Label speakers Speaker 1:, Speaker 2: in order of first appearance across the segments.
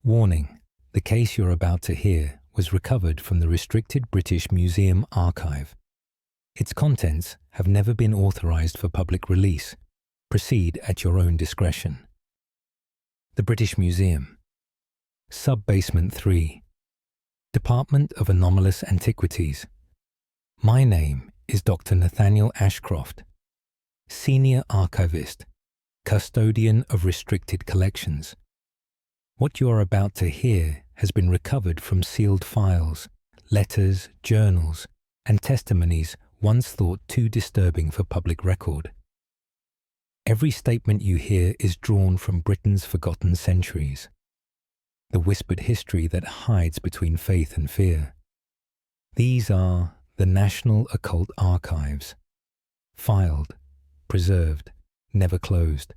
Speaker 1: Warning: the case you're about to hear was recovered from the restricted British Museum archive. Its contents have never been authorised for public release. Proceed at your own discretion. The British Museum. Sub-Basement 3. Department of Anomalous Antiquities. My name is Dr. Nathaniel Ashcroft, Senior Archivist, Custodian of Restricted Collections. What you are about to hear has been recovered from sealed files, letters, journals, and testimonies once thought too disturbing for public record. Every statement you hear is drawn from Britain's forgotten centuries, the whispered history that hides between faith and fear. These are the National Occult Archives, filed, preserved, never closed.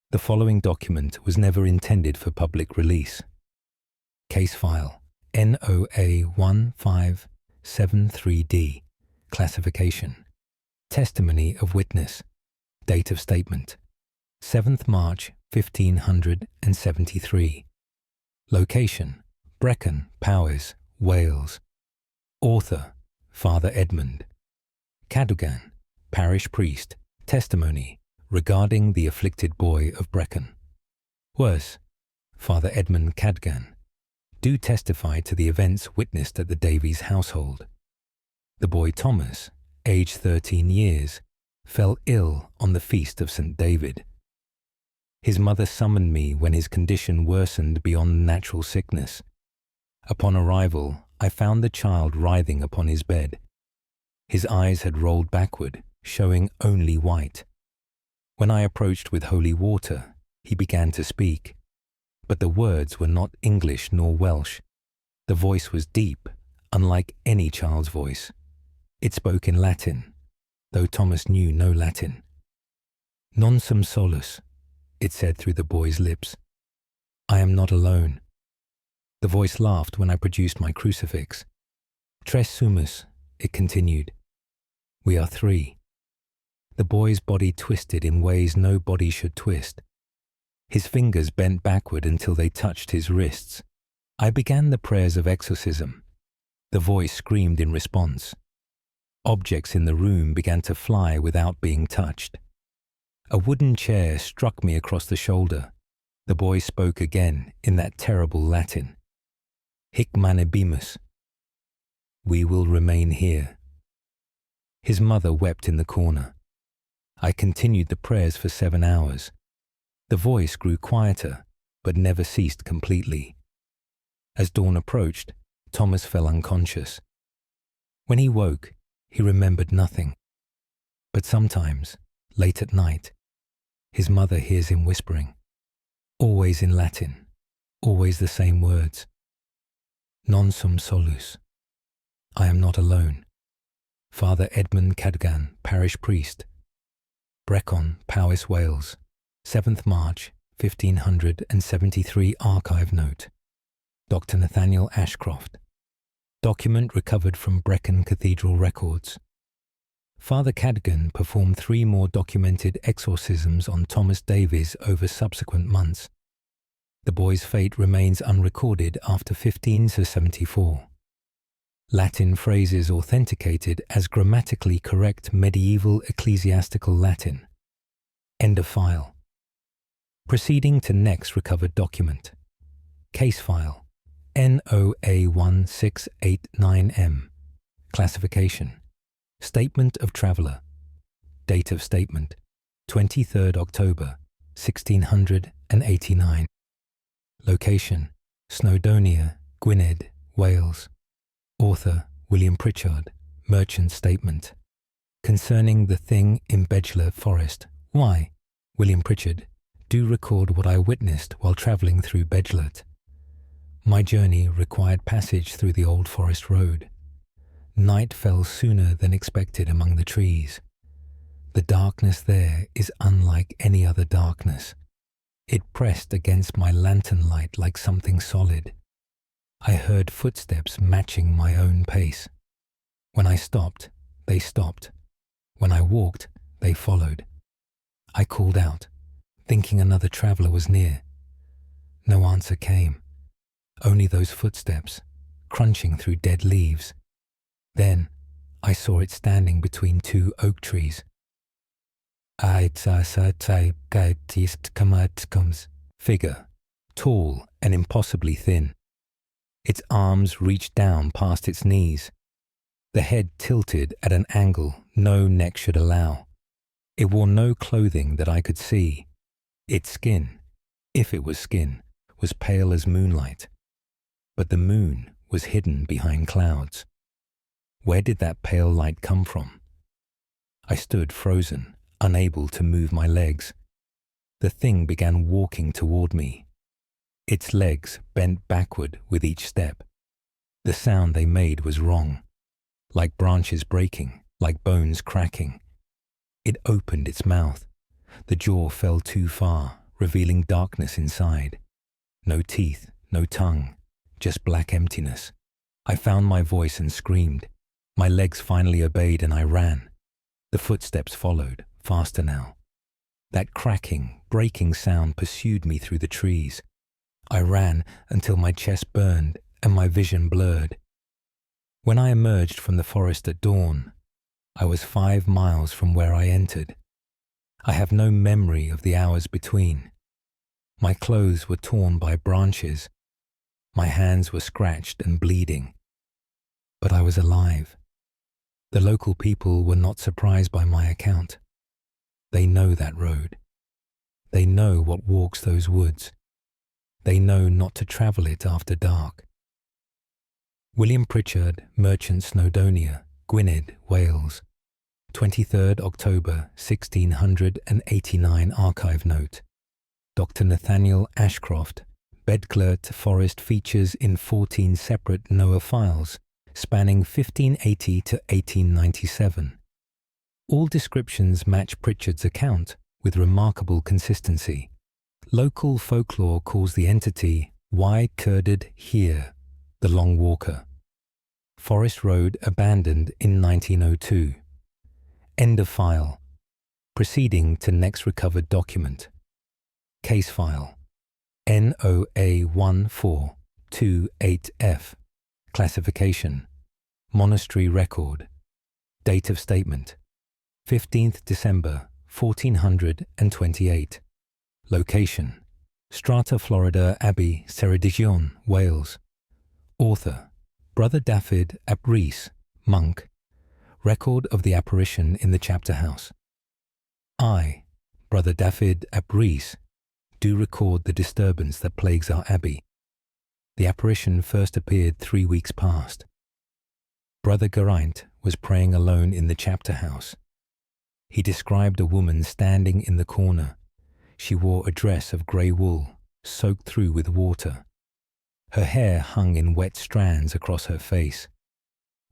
Speaker 1: The following document was never intended for public release. Case file NOA 1573D. Classification. Testimony of witness. Date of statement 7th March 1573. Location: Brecon, Powys, Wales. Author: Father Edmund. Cadogan, parish priest. Testimony regarding the afflicted boy of Brecon. Worse, Father Edmund Cadogan. Do testify to the events witnessed at the Davies household. The boy Thomas, aged 13 years, fell ill on the feast of St. David. His mother summoned me when his condition worsened beyond natural sickness. Upon arrival, I found the child writhing upon his bed. His eyes had rolled backward, showing only white. When I approached with holy water, he began to speak, but the words were not English nor Welsh. The voice was deep, unlike any child's voice. It spoke in Latin, though Thomas knew no Latin. Non sum solus, it said through the boy's lips. I am not alone. The voice laughed when I produced my crucifix. Tres sumus, it continued. We are three. The boy's body twisted in ways no body should twist. His fingers bent backward until they touched his wrists. I began the prayers of exorcism. The voice screamed in response. Objects in the room began to fly without being touched. A wooden chair struck me across the shoulder. The boy spoke again in that terrible Latin. Hic manebimus. We will remain here. His mother wept in the corner. I continued the prayers for 7 hours. The voice grew quieter, but never ceased completely. As dawn approached, Thomas fell unconscious. When he woke, he remembered nothing. But sometimes, late at night, his mother hears him whispering, always in Latin, always the same words. Non sum solus. I am not alone. Father Edmund Cadogan, parish priest. Brecon, Powys, Wales. 7th March 1573. Archive note. Dr. Nathaniel Ashcroft. Document recovered from Brecon Cathedral records. Father Cadogan performed 3 more documented exorcisms on Thomas Davies over subsequent months. The boy's fate remains unrecorded after 1574. Latin phrases authenticated as grammatically correct medieval ecclesiastical Latin. End of file. Proceeding to next recovered document. Case file NOA 1689M. Classification. Statement of Traveller. Date of statement 23rd October 1689. Location: Snowdonia, Gwynedd, Wales. Author: William Pritchard. Merchant statement. Concerning the thing in Bedgler Forest. Why? William Pritchard. Do record what I witnessed while travelling through Bedglet. My journey required passage through the old forest road. Night fell sooner than expected among the trees. The darkness there is unlike any other darkness. It pressed against my lantern light like something solid. I heard footsteps matching my own pace. When I stopped, they stopped. When I walked, they followed. I called out, thinking another traveller was near. No answer came. Only those footsteps, crunching through dead leaves. Then I saw it standing between two oak trees. Figure, tall and impossibly thin. Its arms reached down past its knees. The head tilted at an angle no neck should allow. It wore no clothing that I could see. Its skin, if it was skin, was pale as moonlight. But the moon was hidden behind clouds. Where did that pale light come from? I stood frozen, unable to move my legs. The thing began walking toward me. Its legs bent backward with each step. The sound they made was wrong, like branches breaking, like bones cracking. It opened its mouth. The jaw fell too far, revealing darkness inside. No teeth, no tongue, just black emptiness. I found my voice and screamed. My legs finally obeyed and I ran. The footsteps followed, faster now. That cracking, breaking sound pursued me through the trees. I ran until my chest burned and my vision blurred. When I emerged from the forest at dawn, I was 5 miles from where I entered. I have no memory of the hours between. My clothes were torn by branches. My hands were scratched and bleeding. But I was alive. The local people were not surprised by my account. They know that road. They know what walks those woods. They know not to travel it after dark. William Pritchard, Merchant Snowdonia, Gwynedd, Wales. 23rd October 1689 archive note. Dr. Nathaniel Ashcroft, Bedclert Forest features in 14 separate Noah files spanning 1580 to 1897. All descriptions match Pritchard's account with remarkable consistency. Local folklore calls the entity Why Curded Here, the Long Walker. Forest Road abandoned in 1902. End of file. Proceeding to next recovered document. Case file. NOA1428F. Classification. Monastery record. Date of statement. 15th December 1428. Location. Strata Florida Abbey, Ceredigion, Wales. Author. Brother Defied ap Rhys, monk. Record of the apparition in the chapter house. I, Brother Defied ap Rhys, do record the disturbance that plagues our abbey. The apparition first appeared 3 weeks past. Brother Geraint was praying alone in the chapter house. He described a woman standing in the corner. She wore a dress of grey wool, soaked through with water. Her hair hung in wet strands across her face.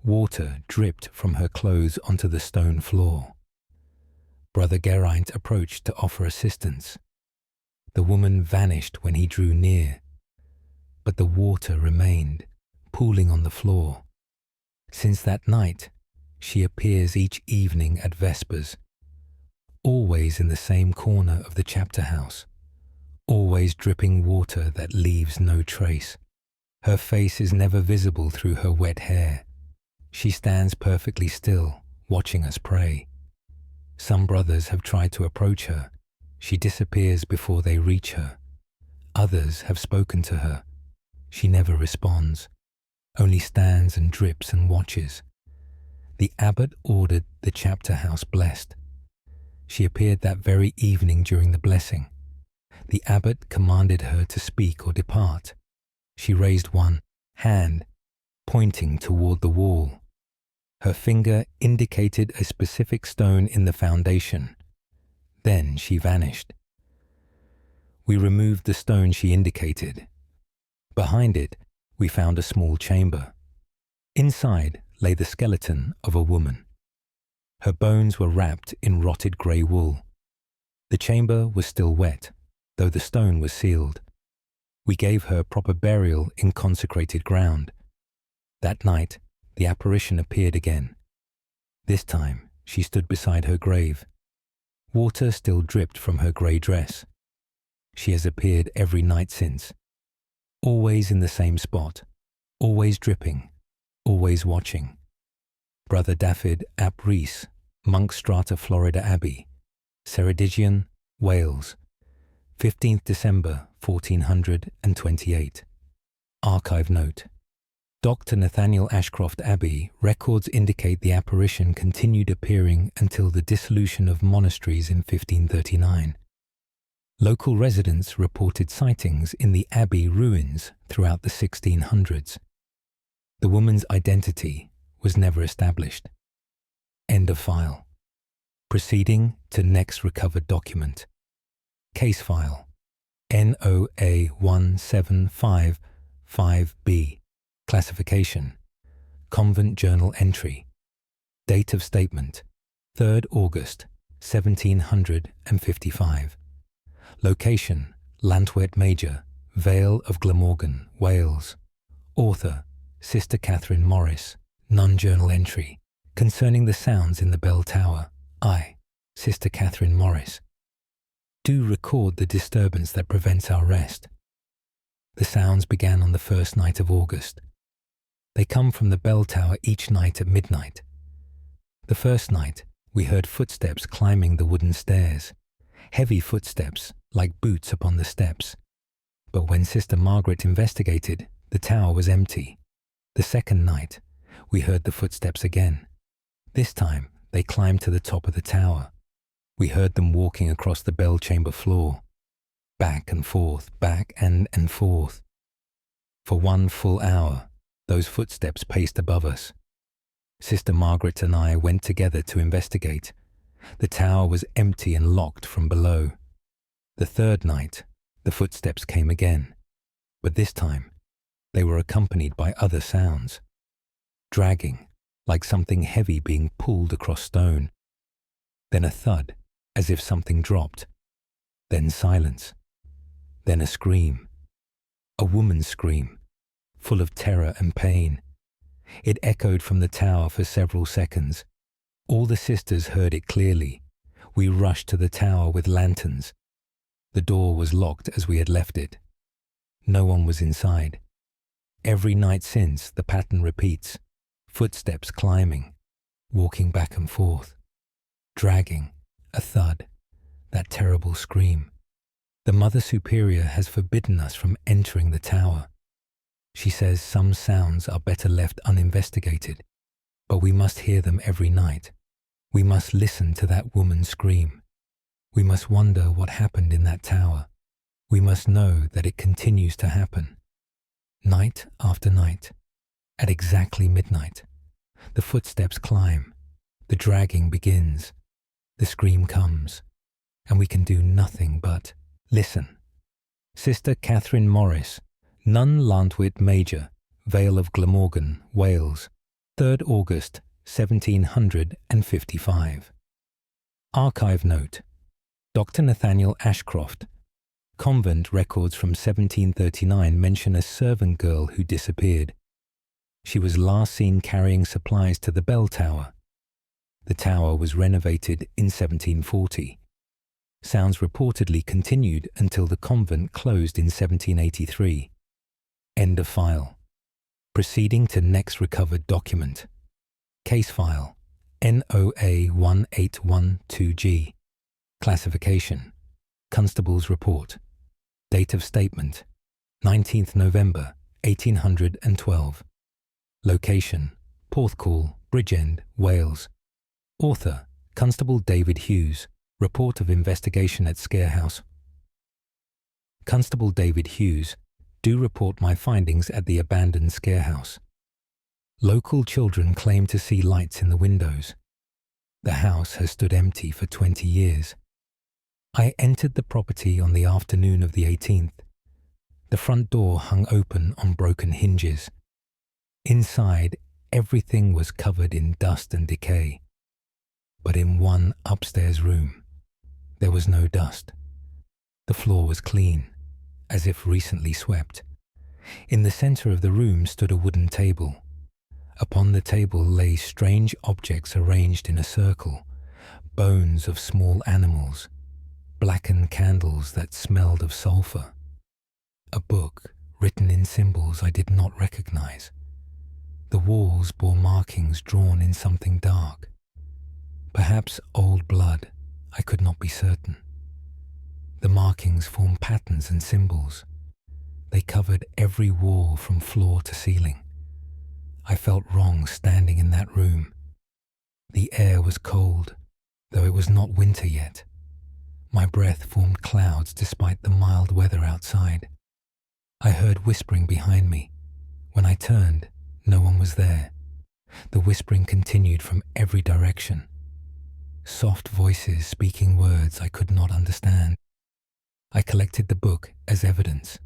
Speaker 1: Water dripped from her clothes onto the stone floor. Brother Geraint approached to offer assistance. The woman vanished when he drew near, but the water remained, pooling on the floor. Since that night, she appears each evening at Vespers, always in the same corner of the chapter house, always dripping water that leaves no trace. Her face is never visible through her wet hair. She stands perfectly still, watching us pray. Some brothers have tried to approach her. She disappears before they reach her. Others have spoken to her. She never responds, only stands and drips and watches. The abbot ordered the chapter house blessed. She appeared that very evening during the blessing. The abbot commanded her to speak or depart. She raised one hand, pointing toward the wall. Her finger indicated a specific stone in the foundation. Then she vanished. We removed the stone she indicated. Behind it, we found a small chamber. Inside lay the skeleton of a woman. Her bones were wrapped in rotted grey wool. The chamber was still wet, though the stone was sealed. We gave her proper burial in consecrated ground. That night, the apparition appeared again. This time, she stood beside her grave. Water still dripped from her grey dress. She has appeared every night since, always in the same spot, always dripping, always watching. Brother Dafydd ap Rhys, Monk Strata, Florida Abbey, Ceredigion, Wales, 15th December 1428. Archive note. Dr. Nathaniel Ashcroft Abbey records indicate the apparition continued appearing until the dissolution of monasteries in 1539. Local residents reported sightings in the abbey ruins throughout the 1600s. The woman's identity was never established. End of file. Proceeding to next recovered document. Case file NOA 1755B. Classification: Convent Journal Entry. Date of statement: 3rd August 1755. Location: Llantwit Major, Vale of Glamorgan, Wales. Author: Sister Catherine Morris. Non-journal entry concerning the sounds in the bell tower. I, Sister Catherine Morris, do record the disturbance that prevents our rest. The sounds began on the first night of August. They come from the bell tower each night at midnight. The first night, we heard footsteps climbing the wooden stairs, heavy footsteps like boots upon the steps. But when Sister Margaret investigated, the tower was empty. The second night, we heard the footsteps again. This time, they climbed to the top of the tower. We heard them walking across the bell chamber floor, back and forth, back and forth. For 1 full hour, those footsteps paced above us. Sister Margaret and I went together to investigate. The tower was empty and locked from below. The third night, the footsteps came again, but this time, they were accompanied by other sounds. Dragging, like something heavy being pulled across stone. Then a thud, as if something dropped. Then silence. Then a scream. A woman's scream, full of terror and pain. It echoed from the tower for several seconds. All the sisters heard it clearly. We rushed to the tower with lanterns. The door was locked as we had left it. No one was inside. Every night since, the pattern repeats. Footsteps climbing, walking back and forth, dragging, a thud, that terrible scream. The Mother Superior has forbidden us from entering the tower. She says some sounds are better left uninvestigated, but we must hear them every night. We must listen to that woman scream. We must wonder what happened in that tower. We must know that it continues to happen. Night after night, at exactly midnight, the footsteps climb, the dragging begins, the scream comes, and we can do nothing but listen. Sister Catherine Morris, Nun Llantwit Major, Vale of Glamorgan, Wales, 3rd August 1755. Archive note. Dr. Nathaniel Ashcroft. Convent records from 1739 mention a servant girl who disappeared. She was last seen carrying supplies to the bell tower. The tower was renovated in 1740. Sounds reportedly continued until the convent closed in 1783. End of file. Proceeding to next recovered document. Case file NOA 1812G. Classification: Constable's Report. Date of statement: 19th November 1812. Location: Porthcawl, Bridgend, Wales. Author: Constable David Hughes. Report of investigation at Scarehouse. Constable David Hughes, do report my findings at the abandoned Scarehouse. Local children claim to see lights in the windows. The house has stood empty for 20 years. I entered the property on the afternoon of the 18th. The front door hung open on broken hinges. Inside, everything was covered in dust and decay. But in one upstairs room, there was no dust. The floor was clean, as if recently swept. In the center of the room stood a wooden table. Upon the table lay strange objects arranged in a circle, bones of small animals, blackened candles that smelled of sulfur, a book written in symbols I did not recognize. The walls bore markings drawn in something dark. Perhaps old blood, I could not be certain. The markings formed patterns and symbols. They covered every wall from floor to ceiling. I felt wrong standing in that room. The air was cold, though it was not winter yet. My breath formed clouds despite the mild weather outside. I heard whispering behind me. When I turned, no one was there. The whispering continued from every direction. Soft voices speaking words I could not understand. I collected the book as evidence.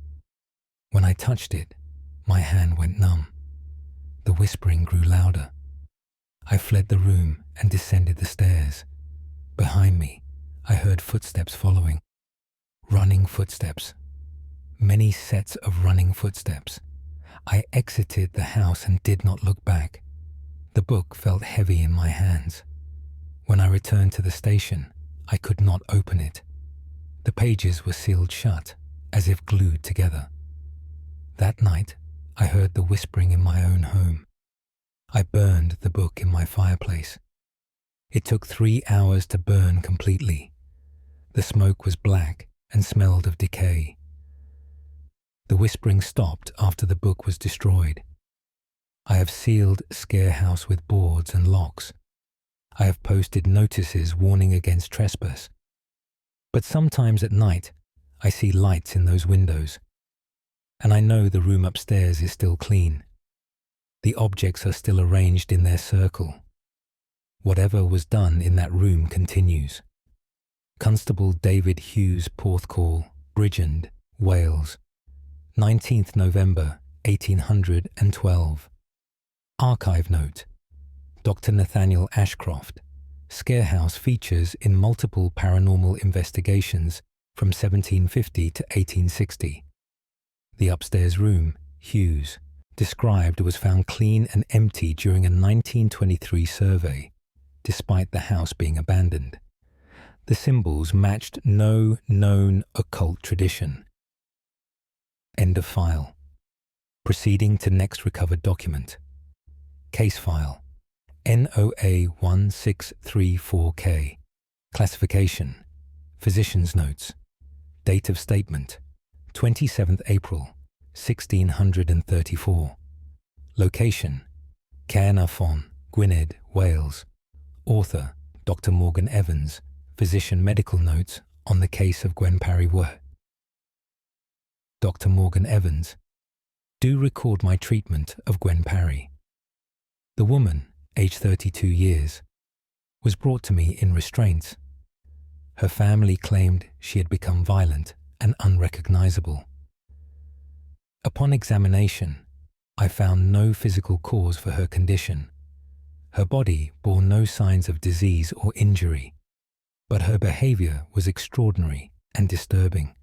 Speaker 1: When I touched it, my hand went numb. The whispering grew louder. I fled the room and descended the stairs. Behind me, I heard footsteps following. Running footsteps. Many sets of running footsteps. I exited the house and did not look back. The book felt heavy in my hands. When I returned to the station, I could not open it. The pages were sealed shut, as if glued together. That night, I heard the whispering in my own home. I burned the book in my fireplace. It took 3 hours to burn completely. The smoke was black and smelled of decay. The whispering stopped after the book was destroyed. I have sealed Scare House with boards and locks. I have posted notices warning against trespass. But sometimes at night, I see lights in those windows. And I know the room upstairs is still clean. The objects are still arranged in their circle. Whatever was done in that room continues. Constable David Hughes Porthcawl, Bridgend, Wales, 19th November 1812. Archive note. Dr. Nathaniel Ashcroft. Scare House features in multiple paranormal investigations from 1750 to 1860. The upstairs room, Hughes, described was found clean and empty during a 1923 survey, despite the house being abandoned. The symbols matched no known occult tradition. End of file. Proceeding to next recovered document. Case file. NOA 1634K. Classification. Physician's notes. Date of statement. 27th April, 1634. Location. Caernarfon, Gwynedd, Wales. Author, Dr. Morgan Evans. Physician medical notes on the case of Gwen Parry were. Dr. Morgan Evans. Do record my treatment of Gwen Parry. The woman, aged 32 years, was brought to me in restraints. Her family claimed she had become violent and unrecognizable. Upon examination, I found no physical cause for her condition. Her body bore no signs of disease or injury, but her behavior was extraordinary and disturbing.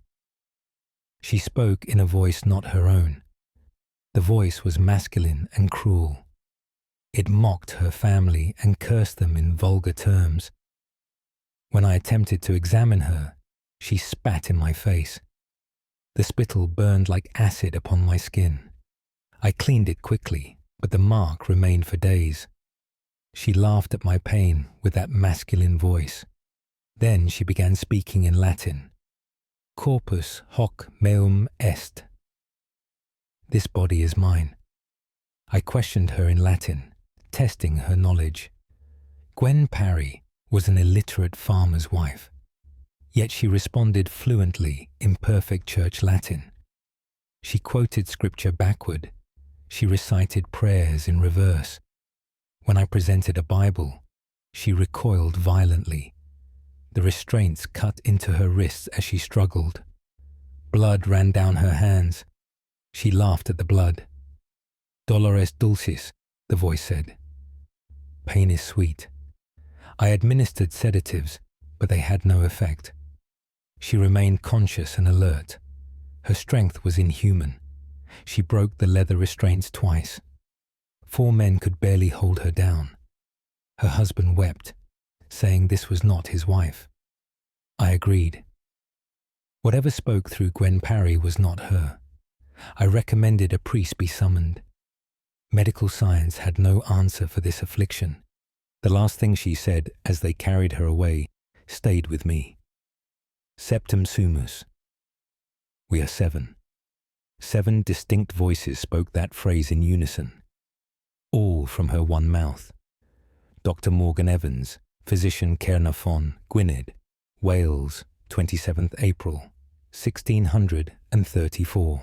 Speaker 1: She spoke in a voice not her own. The voice was masculine and cruel. It mocked her family and cursed them in vulgar terms. When I attempted to examine her, she spat in my face. The spittle burned like acid upon my skin. I cleaned it quickly, but the mark remained for days. She laughed at my pain with that masculine voice. Then she began speaking in Latin. Corpus hoc meum est. This body is mine. I questioned her in Latin, testing her knowledge. Gwen Parry was an illiterate farmer's wife, yet she responded fluently in perfect church Latin. She quoted scripture backward. She recited prayers in reverse. When I presented a Bible, she recoiled violently. The restraints cut into her wrists as she struggled. Blood ran down her hands. She laughed at the blood. Dolores dulcis, the voice said. Pain is sweet. I administered sedatives, but they had no effect. She remained conscious and alert. Her strength was inhuman. She broke the leather restraints twice. 4 men could barely hold her down. Her husband wept, saying this was not his wife. I agreed. Whatever spoke through Gwen Parry was not her. I recommended a priest be summoned. Medical science had no answer for this affliction. The last thing she said as they carried her away stayed with me. Septem sumus. We are 7. 7 distinct voices spoke that phrase in unison, all from her one mouth. Dr. Morgan Evans, physician Caernarfon, Gwynedd, Wales, 27th April, 1634.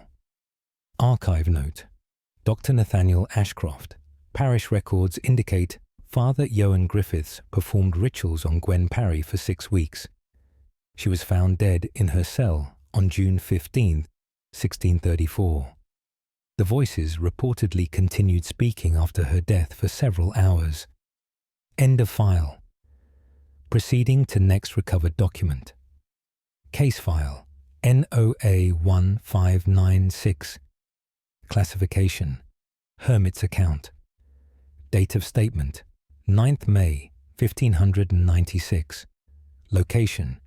Speaker 1: Archive note. Dr. Nathaniel Ashcroft. Parish records indicate Father Ioan Griffiths performed rituals on Gwen Parry for 6 weeks. She was found dead in her cell on June 15, 1634. The voices reportedly continued speaking after her death for several hours. End of file. Proceeding to next recovered document. Case file NOA 1596. Classification Hermit's account. Date of statement 9th May 1596. Location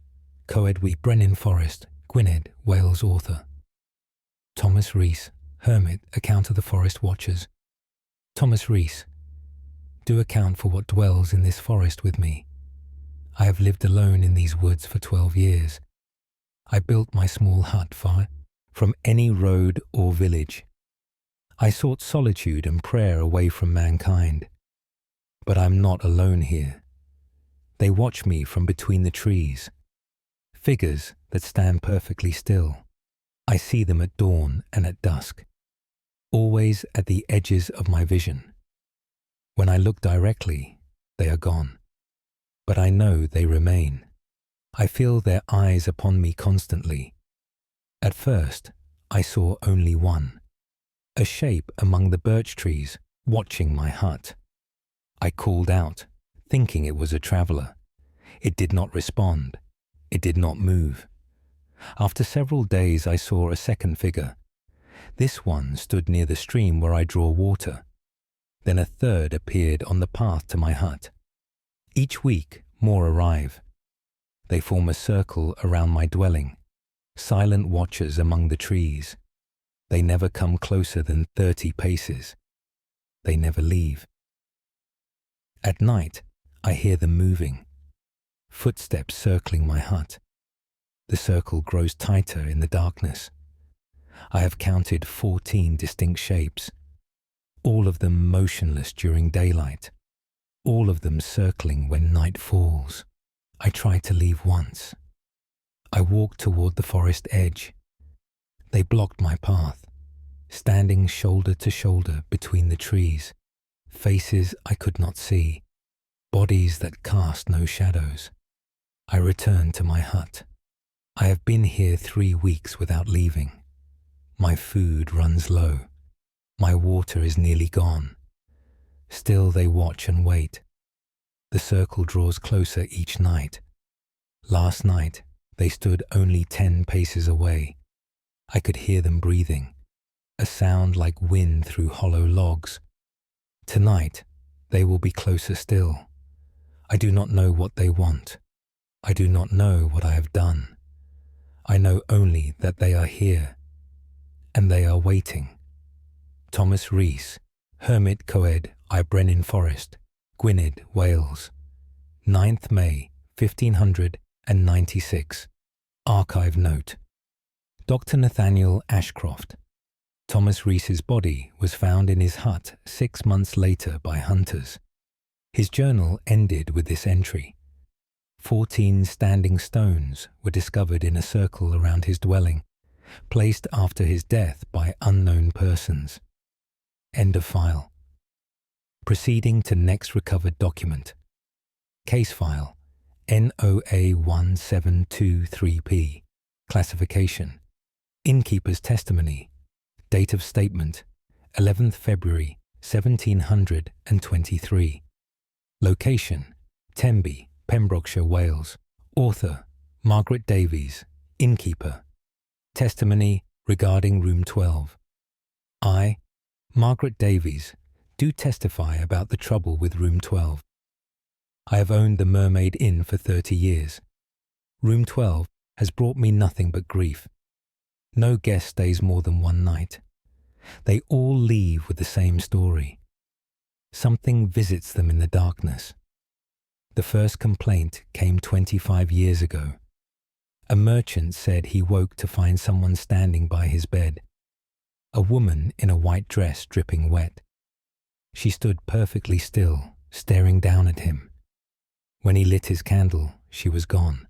Speaker 1: Coedwi Brennan Forest, Gwynedd, Wales. Author Thomas Rees, Hermit, Account of the Forest Watchers. Thomas Rees. Do account for what dwells in this forest with me. I have lived alone in these woods for 12 years. I built my small hut far from any road or village. I sought solitude and prayer away from mankind. But I'm not alone here. They watch me from between the trees. Figures that stand perfectly still. I see them at dawn and at dusk, always at the edges of my vision. When I look directly, they are gone. But I know they remain. I feel their eyes upon me constantly. At first, I saw only one, a shape among the birch trees watching my hut. I called out, thinking it was a traveller. It did not respond. It did not move. After several days, I saw a second figure. This one stood near the stream where I draw water. Then a third appeared on the path to my hut. Each week, more arrive. They form a circle around my dwelling, silent watchers among the trees. They never come closer than 30 paces. They never leave. At night, I hear them moving, footsteps circling my hut. The circle grows tighter in the darkness. I have counted 14 distinct shapes, all of them motionless during daylight, all of them circling when night falls. I try to leave once. I walk toward the forest edge. They blocked my path, standing shoulder to shoulder between the trees, faces I could not see, bodies that cast no shadows. I return to my hut. I have been here 3 weeks without leaving. My food runs low. My water is nearly gone. Still they watch and wait. The circle draws closer each night. Last night, they stood only 10 paces away. I could hear them breathing, a sound like wind through hollow logs. Tonight, they will be closer still. I do not know what they want. I do not know what I have done. I know only that they are here, and they are waiting. Thomas Rees, Hermit Coed I Brennan Forest, Gwynedd, Wales. 9th May, 1596. Archive note. Dr. Nathaniel Ashcroft. Thomas Rees's body was found in his hut 6 months later by hunters. His journal ended with this entry. 14 standing stones were discovered in a circle around his dwelling, placed after his death by unknown persons. End of file. Proceeding to next recovered document. Case file NOA 1723P. Classification Innkeeper's testimony. Date of statement 11th February 1723. Location Tenby, Pembrokeshire, Wales. Author Margaret Davies, innkeeper. Testimony regarding room 12. I, Margaret Davies, do testify about the trouble with room 12. I have owned the Mermaid Inn for 30 years. Room 12 has brought me nothing but grief. No guest stays more than one night. They all leave with the same story. Something visits them in the darkness. The first complaint came 25 years ago. A merchant said he woke to find someone standing by his bed. A woman in a white dress dripping wet. She stood perfectly still, staring down at him. When he lit his candle, she was gone.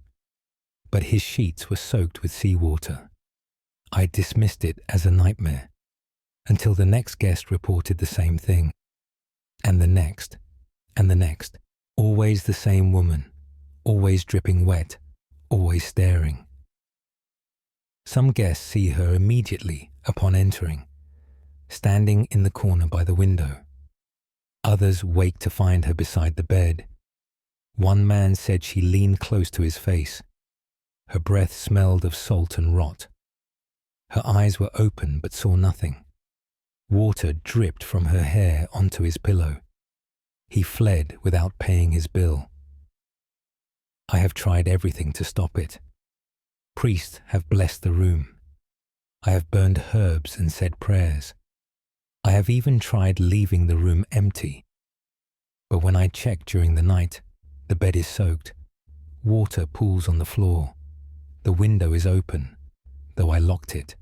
Speaker 1: But his sheets were soaked with seawater. I dismissed it as a nightmare, until the next guest reported the same thing. And the next, and the next. Always the same woman, always dripping wet, always staring. Some guests see her immediately upon entering, standing in the corner by the window. Others wake to find her beside the bed. One man said she leaned close to his face. Her breath smelled of salt and rot. Her eyes were open but saw nothing. Water dripped from her hair onto his pillow. He fled without paying his bill. I have tried everything to stop it. Priests have blessed the room. I have burned herbs and said prayers. I have even tried leaving the room empty. But when I check during the night, the bed is soaked. Water pools on the floor. The window is open, though I locked it.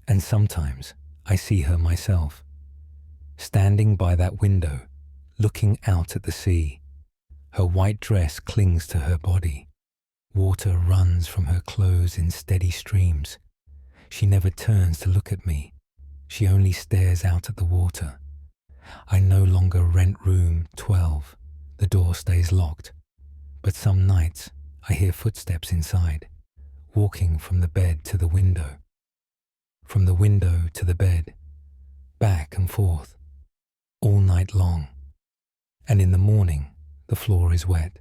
Speaker 1: And sometimes I see her myself, standing by that window, looking out at the sea. Her white dress clings to her body. Water runs from her clothes in steady streams. She never turns to look at me. She only stares out at the water. I no longer rent room 12. The door stays locked. But some nights I hear footsteps inside, walking from the bed to the window. From the window to the bed, back and forth, all night long. And in the morning, the floor is wet.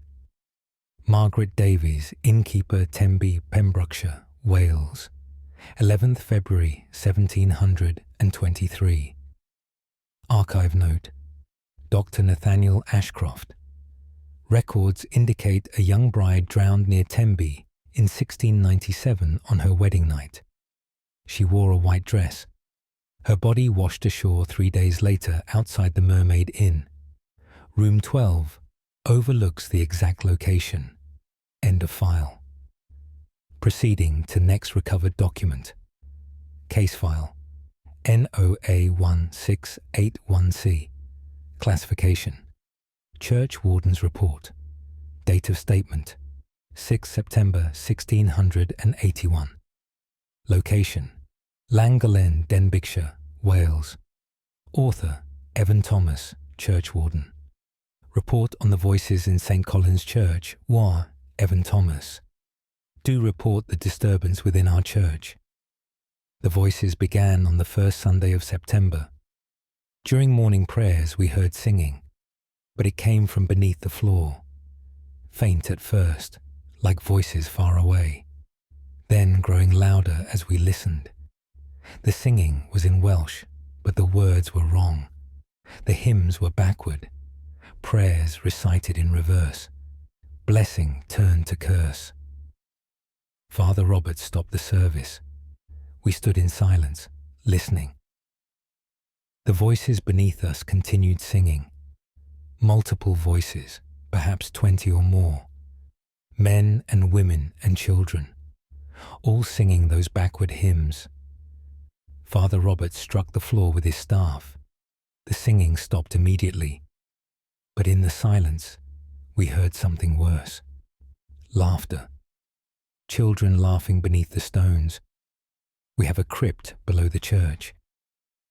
Speaker 1: Margaret Davies, innkeeper, Tenby, Pembrokeshire, Wales, 11th February 1723. Archive note: Dr. Nathaniel Ashcroft. Records indicate a young bride drowned near Tenby in 1697 on her wedding night. She wore a white dress. Her body washed ashore 3 days later outside the Mermaid Inn. Room 12 overlooks the exact location. End of file. Proceeding to next recovered document. Case file NOA1681C. Classification: Church Warden's Report. Date of statement: 6 September 1681. Location: Llangollen, Denbighshire, Wales. Author: Evan Thomas, Church Warden. Report on the voices in St. Colin's Church, War, Evan Thomas. Do report the disturbance within our church. The voices began on the first Sunday of September. During morning prayers we heard singing, but it came from beneath the floor. Faint at first, like voices far away, then growing louder as we listened. The singing was in Welsh, but the words were wrong. The hymns were backward. Prayers recited in reverse. Blessing turned to curse. Father Robert stopped the service. We stood in silence, listening. The voices beneath us continued singing. Multiple voices, perhaps 20 or more. Men and women and children, all singing those backward hymns. Father Robert struck the floor with his staff. The singing stopped immediately. But in the silence, we heard something worse. Laughter. Children laughing beneath the stones. We have a crypt below the church.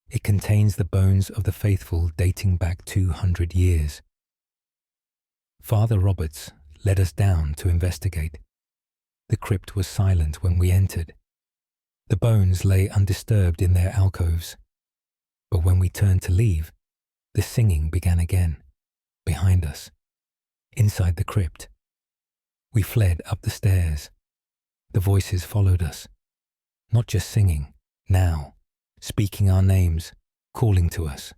Speaker 1: It contains the bones of the faithful dating back 200 years. Father Roberts led us down to investigate. The crypt was silent when we entered. The bones lay undisturbed in their alcoves. But when we turned to leave, the singing began again, behind us, inside the crypt. We fled up the stairs. The voices followed us, not just singing, now, speaking our names, calling to us.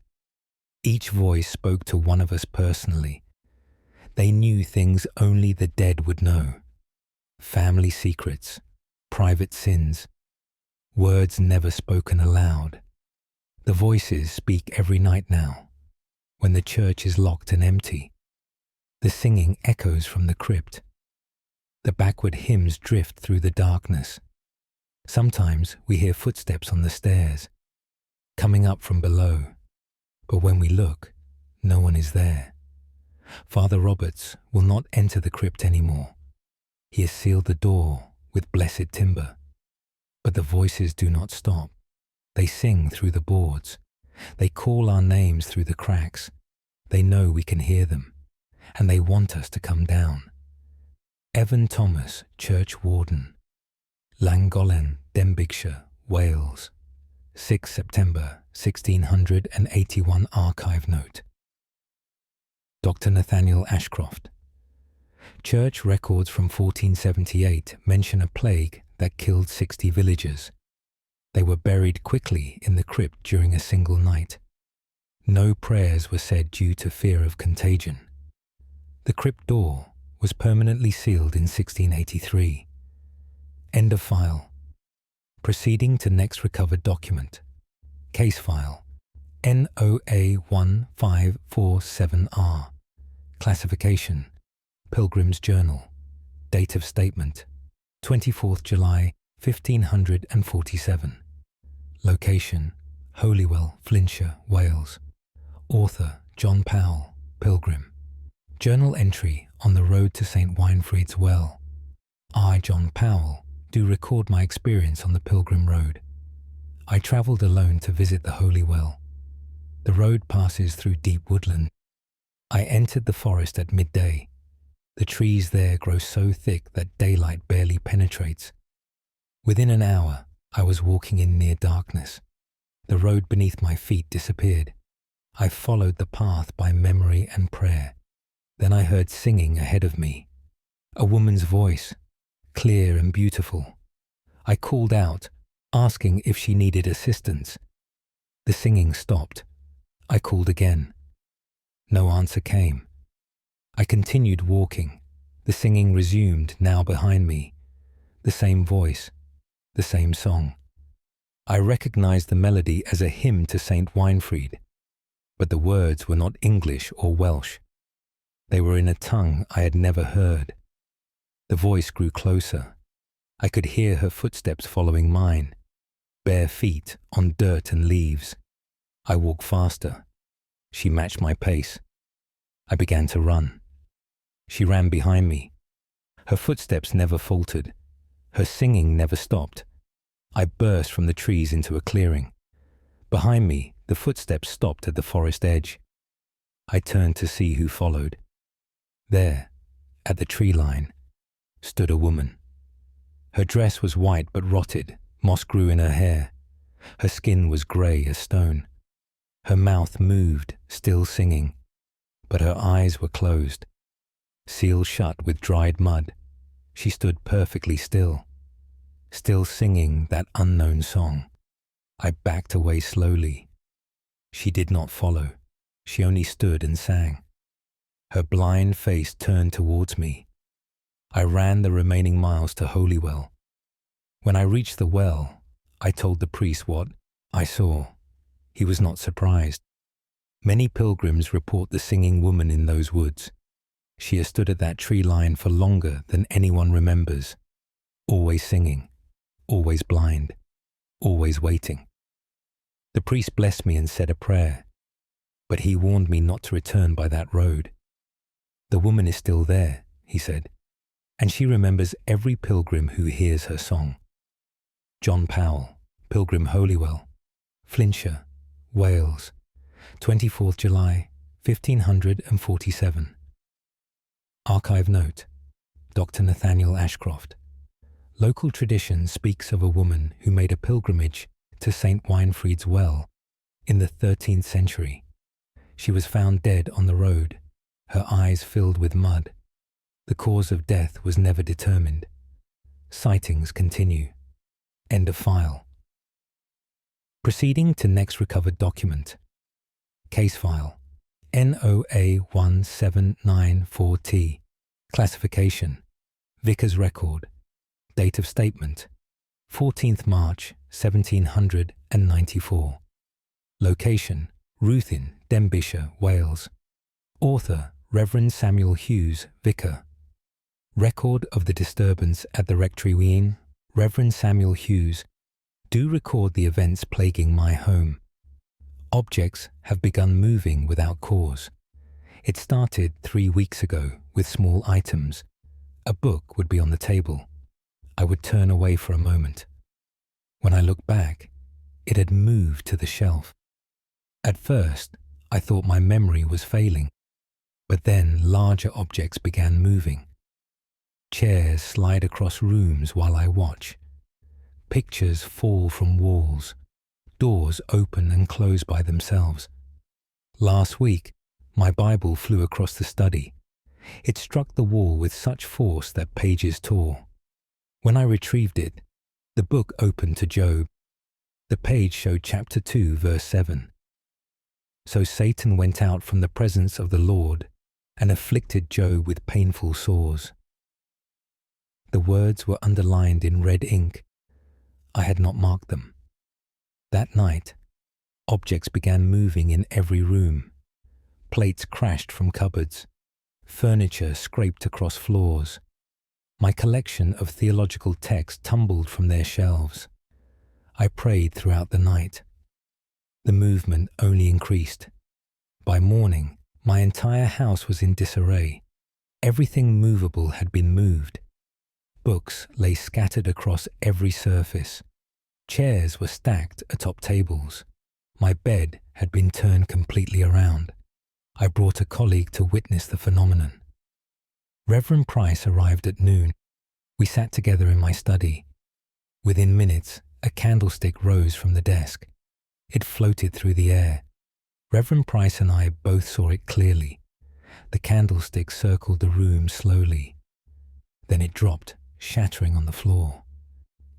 Speaker 1: Each voice spoke to one of us personally. They knew things only the dead would know. Family secrets, private sins. Words never spoken aloud. The voices speak every night now, when the church is locked and empty. The singing echoes from the crypt. The backward hymns drift through the darkness. Sometimes we hear footsteps on the stairs, coming up from below, but when we look, no one is there. Father Roberts will not enter the crypt anymore. He has sealed the door with blessed timber. But the voices do not stop. They sing through the boards. They call our names through the cracks. They know we can hear them, and they want us to come down. Evan Thomas, Church Warden, Llangollen, Denbighshire, Wales, 6 September 1681 archive note. Dr. Nathaniel Ashcroft. Church records from 1478 mention a plague that killed 60 villagers. They were buried quickly in the crypt during a single night. No prayers were said due to fear of contagion. The crypt door was permanently sealed in 1683. End of file. Proceeding to next recovered document. Case file NOA 1547R. Classification Pilgrim's Journal. Date of statement 24th July 1547. Location Holywell, Flintshire, Wales. Author John Powell, Pilgrim. Journal entry on the road to St. Winefried's Well. I, John Powell, do record my experience on the Pilgrim Road. I travelled alone to visit the Holy Well. The road passes through deep woodland. I entered the forest at midday. The trees there grow so thick that daylight barely penetrates. Within an hour, I was walking in near darkness. The road beneath my feet disappeared. I followed the path by memory and prayer. Then I heard singing ahead of me. A woman's voice, clear and beautiful. I called out, asking if she needed assistance. The singing stopped. I called again. No answer came. I continued walking. The singing resumed, now behind me. The same voice, the same song. I recognized the melody as a hymn to St. Winefried, but the words were not English or Welsh. They were in a tongue I had never heard. The voice grew closer. I could hear her footsteps following mine, bare feet on dirt and leaves. I walked faster. She matched my pace. I began to run. She ran behind me. Her footsteps never faltered. Her singing never stopped. I burst from the trees into a clearing. Behind me, the footsteps stopped at the forest edge. I turned to see who followed. There, at the tree line, stood a woman. Her dress was white but rotted. Moss grew in her hair. Her skin was grey as stone. Her mouth moved, still singing, but her eyes were closed, sealed shut with dried mud. She stood perfectly still singing that unknown song. I backed away slowly. She did not follow. She only stood and sang. Her blind face turned towards me. I ran the remaining miles to Holywell. When I reached the well, I told the priest what I saw. He was not surprised. Many pilgrims report the singing woman in those woods. She has stood at that tree line for longer than anyone remembers, always singing, always blind, always waiting. The priest blessed me and said a prayer, but he warned me not to return by that road. The woman is still there, he said, and she remembers every pilgrim who hears her song. John Powell, Pilgrim Holywell, Flintshire, Wales, 24th July, 1547. Archive note, Dr. Nathaniel Ashcroft. Local tradition speaks of a woman who made a pilgrimage to St. Winefried's Well in the 13th century. She was found dead on the road, her eyes filled with mud. The cause of death was never determined. Sightings continue. End of file. Proceeding to next recovered document. Case file NOA 1794T. Classification Vicar's record. Date of statement 14th March 1794. Location, Ruthin, Denbighshire, Wales. Author, Reverend Samuel Hughes, Vicar. Record of the disturbance at the rectory ween. Reverend Samuel Hughes. Do record the events plaguing my home. Objects have begun moving without cause. It started 3 weeks ago with small items. A book would be on the table. I would turn away for a moment. When I looked back, it had moved to the shelf. At first, I thought my memory was failing, but then larger objects began moving. Chairs slide across rooms while I watch. Pictures fall from walls. Doors open and close by themselves. Last week, my Bible flew across the study. It struck the wall with such force that pages tore. When I retrieved it, the book opened to Job. The page showed chapter 2, verse 7. So Satan went out from the presence of the Lord and afflicted Job with painful sores. The words were underlined in red ink. I had not marked them. That night, objects began moving in every room. Plates crashed from cupboards. Furniture scraped across floors. My collection of theological texts tumbled from their shelves. I prayed throughout the night. The movement only increased. By morning, my entire house was in disarray. Everything movable had been moved. Books lay scattered across every surface. Chairs were stacked atop tables. My bed had been turned completely around. I brought a colleague to witness the phenomenon. Reverend Price arrived at noon. We sat together in my study. Within minutes, a candlestick rose from the desk. It floated through the air. Reverend Price and I both saw it clearly. The candlestick circled the room slowly. Then it dropped, shattering on the floor.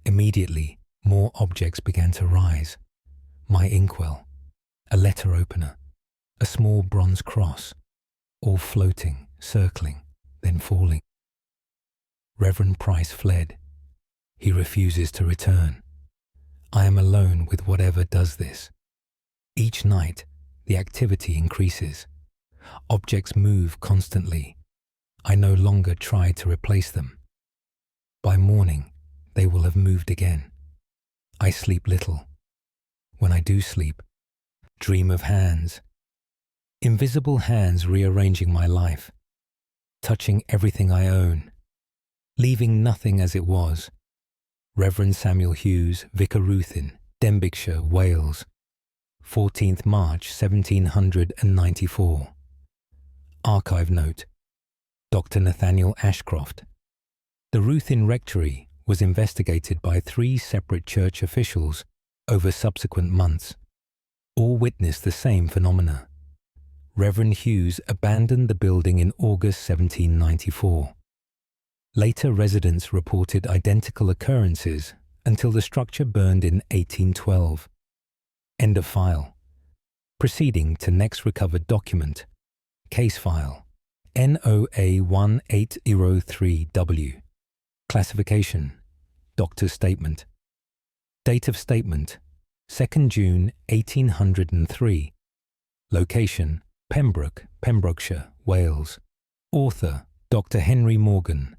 Speaker 1: Immediately, more objects began to rise. My inkwell, a letter opener, a small bronze cross, all floating, circling, then falling. Reverend Price fled. He refuses to return. I am alone with whatever does this. Each night, the activity increases. Objects move constantly. I no longer try to replace them. By morning, they will have moved again. I sleep little. When I do sleep, dream of hands. Invisible hands rearranging my life, touching everything I own, leaving nothing as it was. Reverend Samuel Hughes, Vicar Ruthin, Denbighshire, Wales, 14th March 1794. Archive note: Dr. Nathaniel Ashcroft. The Ruthin Rectory was investigated by 3 separate church officials over subsequent months. All witnessed the same phenomena. Reverend Hughes abandoned the building in August 1794. Later residents reported identical occurrences until the structure burned in 1812. End of file. Proceeding to next recovered document. Case file NOA 1803W. Classification: Doctor's Statement. Date of statement: 2nd June 1803. Location: Pembroke, Pembrokeshire, Wales. Author: Dr. Henry Morgan.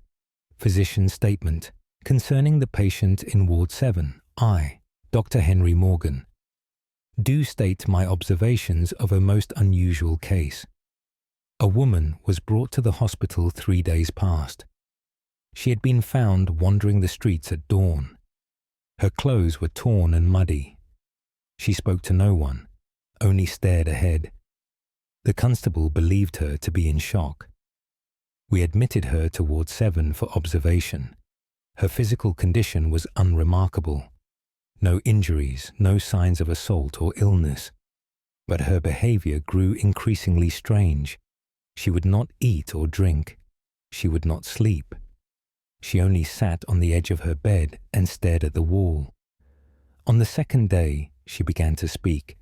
Speaker 1: Physician's statement concerning the patient in Ward 7. I, Dr. Henry Morgan, do state my observations of a most unusual case. A woman was brought to the hospital 3 days past. She had been found wandering the streets at dawn. Her clothes were torn and muddy. She spoke to no one, only stared ahead. The constable believed her to be in shock. We admitted her to Ward 7 for observation. Her physical condition was unremarkable. No injuries, no signs of assault or illness. But her behavior grew increasingly strange. She would not eat or drink. She would not sleep. She only sat on the edge of her bed and stared at the wall. On the 2nd day, she began to speak,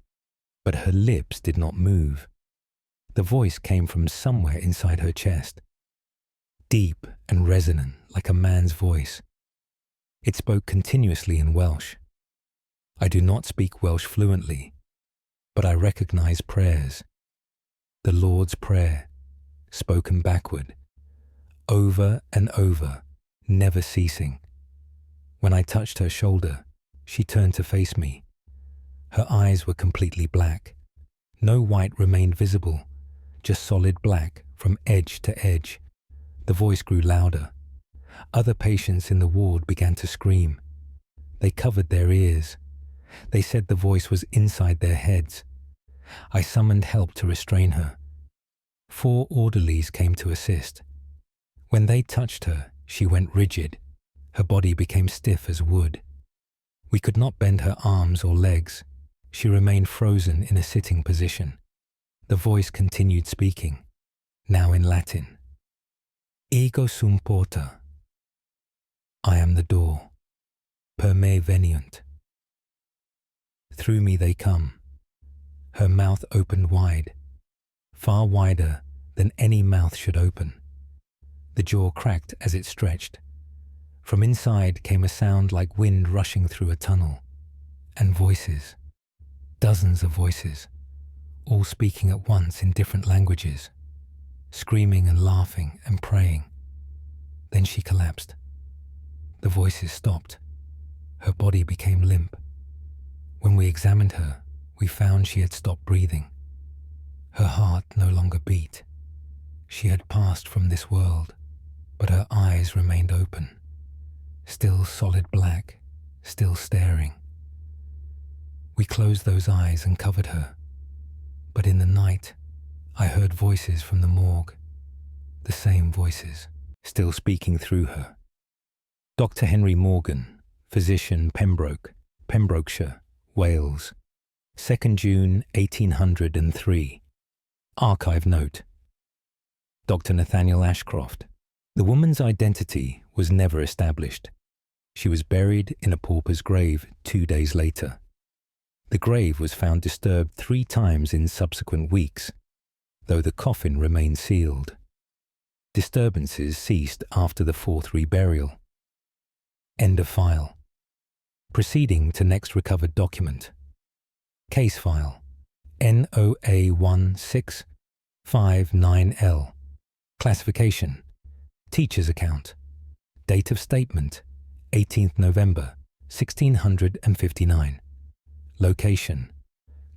Speaker 1: but her lips did not move. The voice came from somewhere inside her chest, deep and resonant like a man's voice. It spoke continuously in Welsh. I do not speak Welsh fluently, but I recognize prayers. The Lord's Prayer, spoken backward, over and over, never ceasing. When I touched her shoulder, she turned to face me. Her eyes were completely black. No white remained visible, just solid black from edge to edge. The voice grew louder. Other patients in the ward began to scream. They covered their ears. They said the voice was inside their heads. I summoned help to restrain her. 4 orderlies came to assist. When they touched her, she went rigid. Her body became stiff as wood. We could not bend her arms or legs. She remained frozen in a sitting position. The voice continued speaking, now in Latin. Ego sum porta. I am the door. Per me veniunt. Through me they come. Her mouth opened wide, far wider than any mouth should open. The jaw cracked as it stretched. From inside came a sound like wind rushing through a tunnel, and voices, dozens of voices, all speaking at once in different languages, screaming and laughing and praying. Then she collapsed. The voices stopped. Her body became limp. When we examined her, we found she had stopped breathing. Her heart no longer beat. She had passed from this world, but her eyes remained open, still solid black, still staring. We closed those eyes and covered her, but in the night, I heard voices from the morgue, the same voices, still speaking through her. Dr. Henry Morgan, physician, Pembroke, Pembrokeshire, Wales, 2nd June 1803. Archive note. Dr. Nathaniel Ashcroft. The woman's identity was never established. She was buried in a pauper's grave 2 days later. The grave was found disturbed 3 times in subsequent weeks, though the coffin remained sealed. Disturbances ceased after the 4th reburial. End of file. Proceeding to next recovered document. Case file NOA1659L. Classification: Teacher's account. Date of statement: 18th November 1659. Location: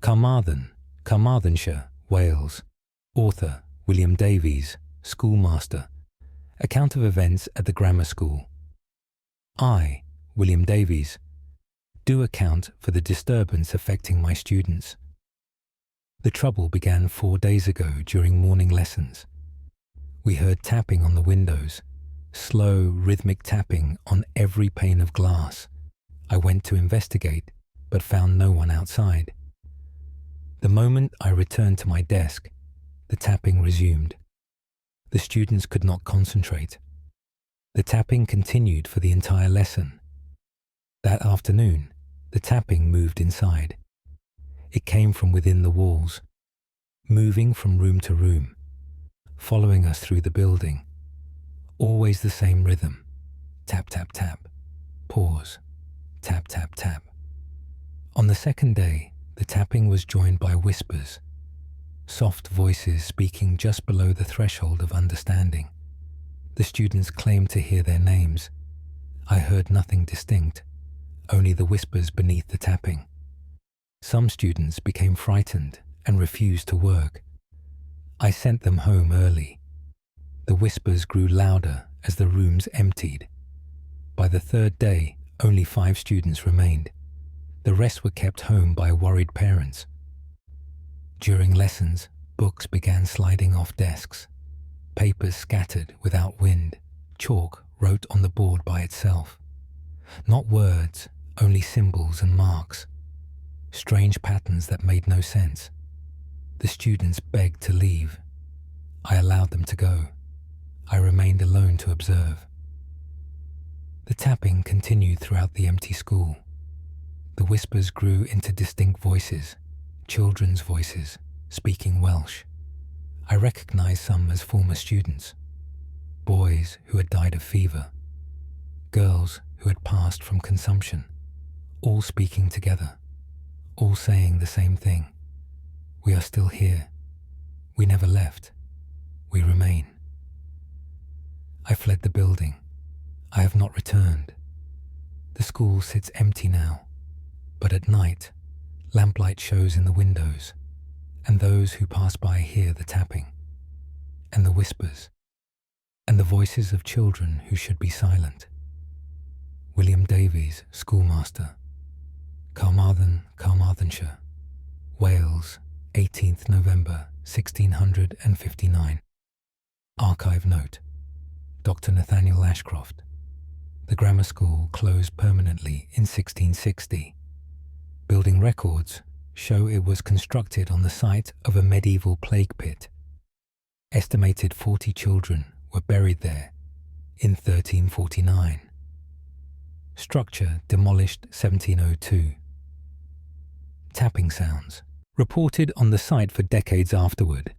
Speaker 1: Carmarthen, Carmarthenshire, Wales. Author: William Davies, schoolmaster. Account of events at the grammar school. I, William Davies, do account for the disturbance affecting my students. The trouble began 4 days ago during morning lessons. We heard tapping on the windows, slow, rhythmic tapping on every pane of glass. I went to investigate, but found no one outside. The moment I returned to my desk, the tapping resumed. The students could not concentrate. The tapping continued for the entire lesson. That afternoon, the tapping moved inside. It came from within the walls, moving from room to room, following us through the building. Always the same rhythm. Tap, tap, tap. Pause. Tap, tap, tap. On the second day, the tapping was joined by whispers, soft voices speaking just below the threshold of understanding. The students claimed to hear their names. I heard nothing distinct, only the whispers beneath the tapping. Some students became frightened and refused to work. I sent them home early. The whispers grew louder as the rooms emptied. By the 3rd day, only 5 students remained. The rest were kept home by worried parents. During lessons, books began sliding off desks. Papers scattered without wind. Chalk wrote on the board by itself. Not words, only symbols and marks. Strange patterns that made no sense. The students begged to leave. I allowed them to go. I remained alone to observe. The tapping continued throughout the empty school. The whispers grew into distinct voices, children's voices, speaking Welsh. I recognized some as former students. Boys who had died of fever. Girls who had passed from consumption. all speaking together, all saying the same thing. We are still here. We never left. We remain. I fled the building. I have not returned. The school sits empty now, but at night, lamplight shows in the windows, and those who pass by hear the tapping, and the whispers, and the voices of children who should be silent. William Davies, schoolmaster, Carmarthen, Carmarthenshire, Wales, 18th November 1659. Archive note: Dr. Nathaniel Ashcroft. The grammar school closed permanently in 1660. Building records show it was constructed on the site of a medieval plague pit. Estimated 40 children were buried there in 1349. Structure demolished 1702. Tapping sounds reported on the site for decades afterward.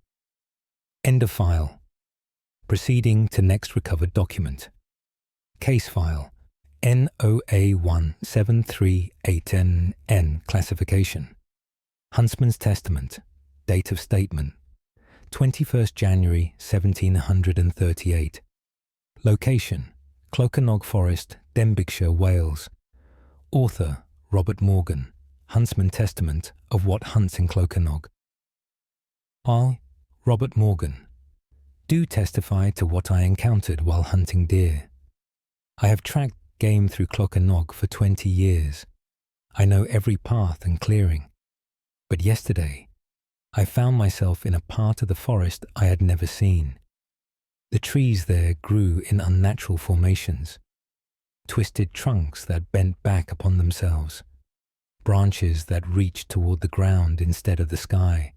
Speaker 1: End of file. Proceeding to next recovered document. Case file NOA1738NN classification. Huntsman's Testament. Date of statement 21st January 1738. Location: Clocanog Forest, Denbighshire, Wales. Author: Robert Morgan. Huntsman Testament of what hunts in Clocanog. I, Robert Morgan, do testify to what I encountered while hunting deer. I have tracked game through Clocanog for 20 years. I know every path and clearing. But yesterday, I found myself in a part of the forest I had never seen. The trees there grew in unnatural formations, twisted trunks that bent back upon themselves, branches that reached toward the ground instead of the sky.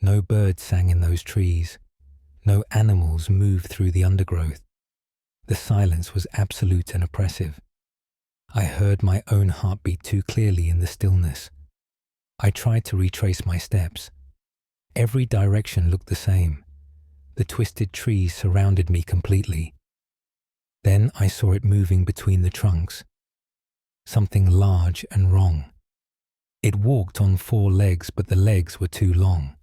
Speaker 1: No birds sang in those trees. No animals moved through the undergrowth. The silence was absolute and oppressive. I heard my own heartbeat too clearly in the stillness. I tried to retrace my steps. Every direction looked the same. The twisted trees surrounded me completely. Then I saw it moving between the trunks. Something large and wrong. It walked on 4 legs, but the legs were too long.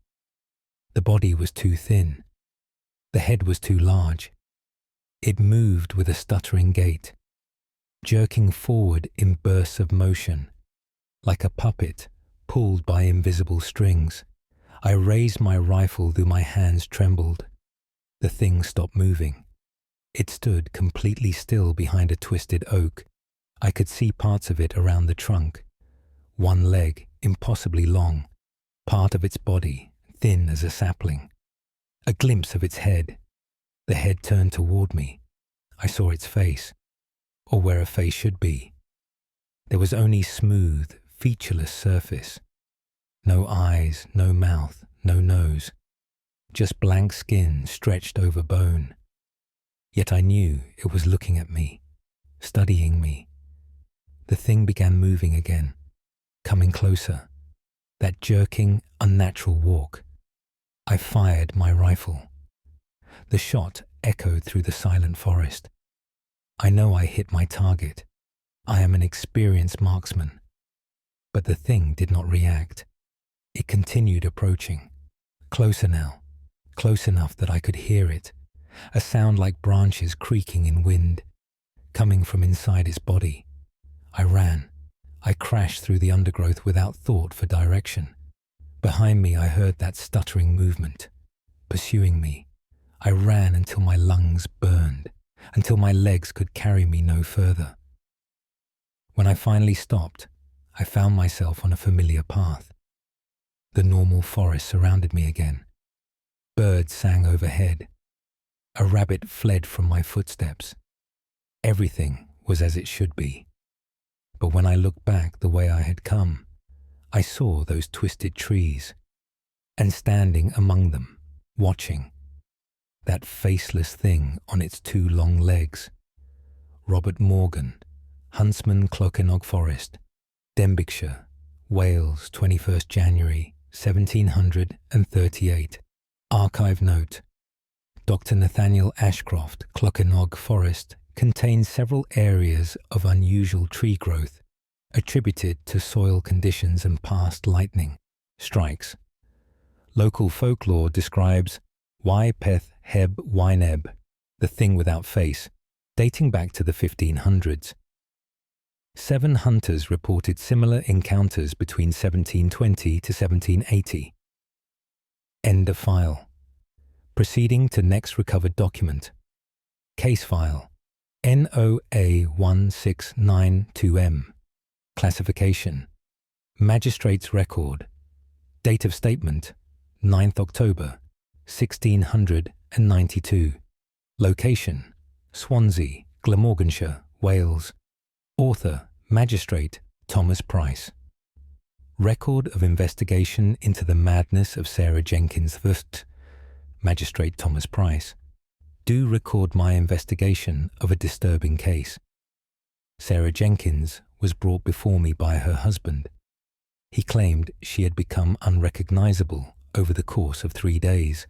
Speaker 1: The body was too thin. The head was too large. It moved with a stuttering gait, jerking forward in bursts of motion, like a puppet pulled by invisible strings. I raised my rifle, though my hands trembled. The thing stopped moving. It stood completely still behind a twisted oak. I could see parts of it around the trunk. One leg, impossibly long, part of its body, thin as a sapling. A glimpse of its head. The head turned toward me. I saw its face, or where a face should be. There was only smooth, featureless surface. No eyes, no mouth, no nose. Just blank skin stretched over bone. Yet I knew it was looking at me, studying me. The thing began moving again, coming closer. That jerking, unnatural walk. I fired my rifle. The shot echoed through the silent forest. I know I hit my target. I am an experienced marksman. But the thing did not react. It continued approaching. Closer now, close enough that I could hear it. A sound like branches creaking in wind, coming from inside its body. I ran. I crashed through the undergrowth without thought for direction. Behind me I heard that stuttering movement, pursuing me. I ran until my lungs burned, until my legs could carry me no further. When I finally stopped, I found myself on a familiar path. The normal forest surrounded me again. Birds sang overhead. A rabbit fled from my footsteps. Everything was as it should be. But when I looked back the way I had come, I saw those twisted trees, and standing among them, watching, that faceless thing on its 2 long legs. Robert Morgan, Huntsman, Clocanog Forest, Denbighshire, Wales, 21st January 1738. Archive note: Dr. Nathaniel Ashcroft, Clocanog Forest, contains several areas of unusual tree growth, attributed to soil conditions and past lightning strikes. Local folklore describes Y Peth Heb Wyneb, the thing without face, dating back to the 1500s. 7 hunters reported similar encounters between 1720 to 1780. End of file. Proceeding to next recovered document. Case file NOA1692M. Classification Magistrate's record. Date of statement 9th October 1692. Location Swansea, Glamorganshire, Wales. Author Magistrate Thomas Price. Record of investigation into the madness of Sarah Jenkins Vust. Magistrate Thomas Price. Do record my investigation of a disturbing case. Sarah Jenkins was brought before me by her husband. He claimed she had become unrecognizable over the course of 3 days.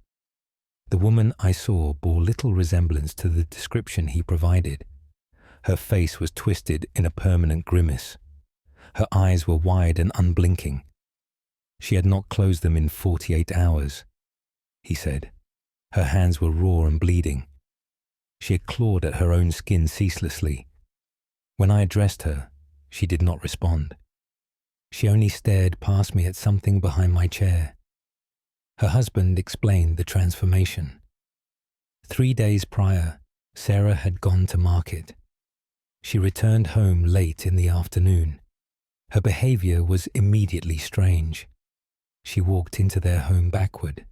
Speaker 1: The woman I saw bore little resemblance to the description he provided. Her face was twisted in a permanent grimace. Her eyes were wide and unblinking. She had not closed them in 48 hours, he said. Her hands were raw and bleeding. She had clawed at her own skin ceaselessly. When I addressed her, she did not respond. She only stared past me at something behind my chair. Her husband explained the transformation. 3 days prior, Sarah had gone to market. She returned home late in the afternoon. Her behavior was immediately strange. She walked into their home backward.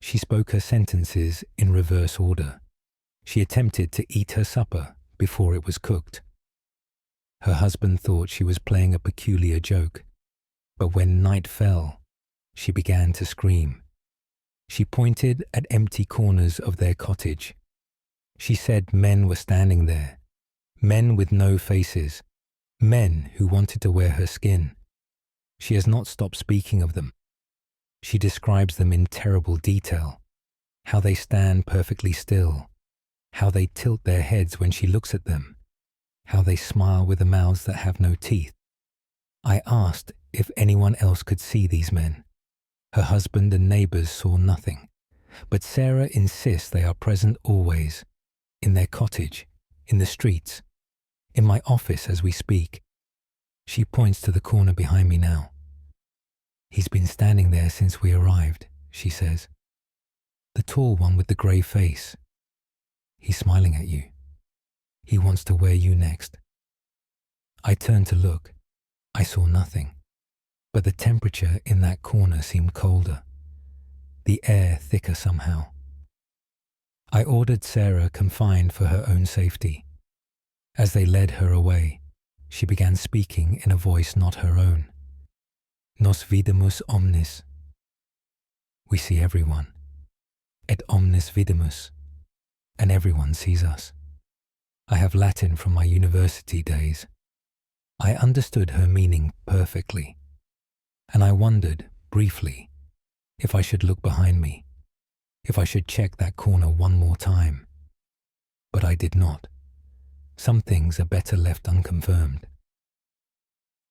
Speaker 1: She spoke her sentences in reverse order. She attempted to eat her supper before it was cooked. Her husband thought she was playing a peculiar joke, but when night fell, she began to scream. She pointed at empty corners of their cottage. She said men were standing there, men with no faces, men who wanted to wear her skin. She has not stopped speaking of them. She describes them in terrible detail, how they stand perfectly still, how they tilt their heads when she looks at them, how they smile with the mouths that have no teeth. I asked if anyone else could see these men. Her husband and neighbors saw nothing, but Sarah insists they are present always, in their cottage, in the streets, in my office as we speak. She points to the corner behind me now. He's been standing there since we arrived, she says. The tall one with the grey face. He's smiling at you. He wants to wear you next. I turned to look. I saw nothing, but the temperature in that corner seemed colder, the air thicker somehow. I ordered Sarah confined for her own safety. As they led her away, she began speaking in a voice not her own. Nos vidimus omnis. We see everyone. Et omnis vidimus. And everyone sees us. I have Latin from my university days. I understood her meaning perfectly, and I wondered, briefly, if I should look behind me, if I should check that corner one more time. But I did not. Some things are better left unconfirmed.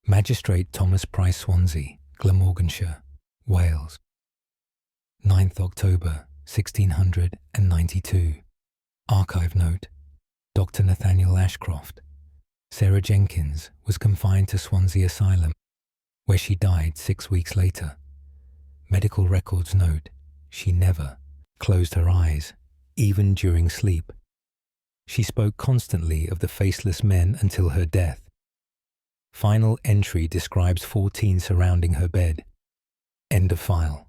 Speaker 1: Magistrate Thomas Price Swansea, Glamorganshire, Wales. 9th October 1692. Archive note. Dr. Nathaniel Ashcroft. Sarah Jenkins was confined to Swansea Asylum, where she died 6 weeks later. Medical records note she never closed her eyes, even during sleep. She spoke constantly of the faceless men until her death. Final entry describes 14 surrounding her bed. End of file.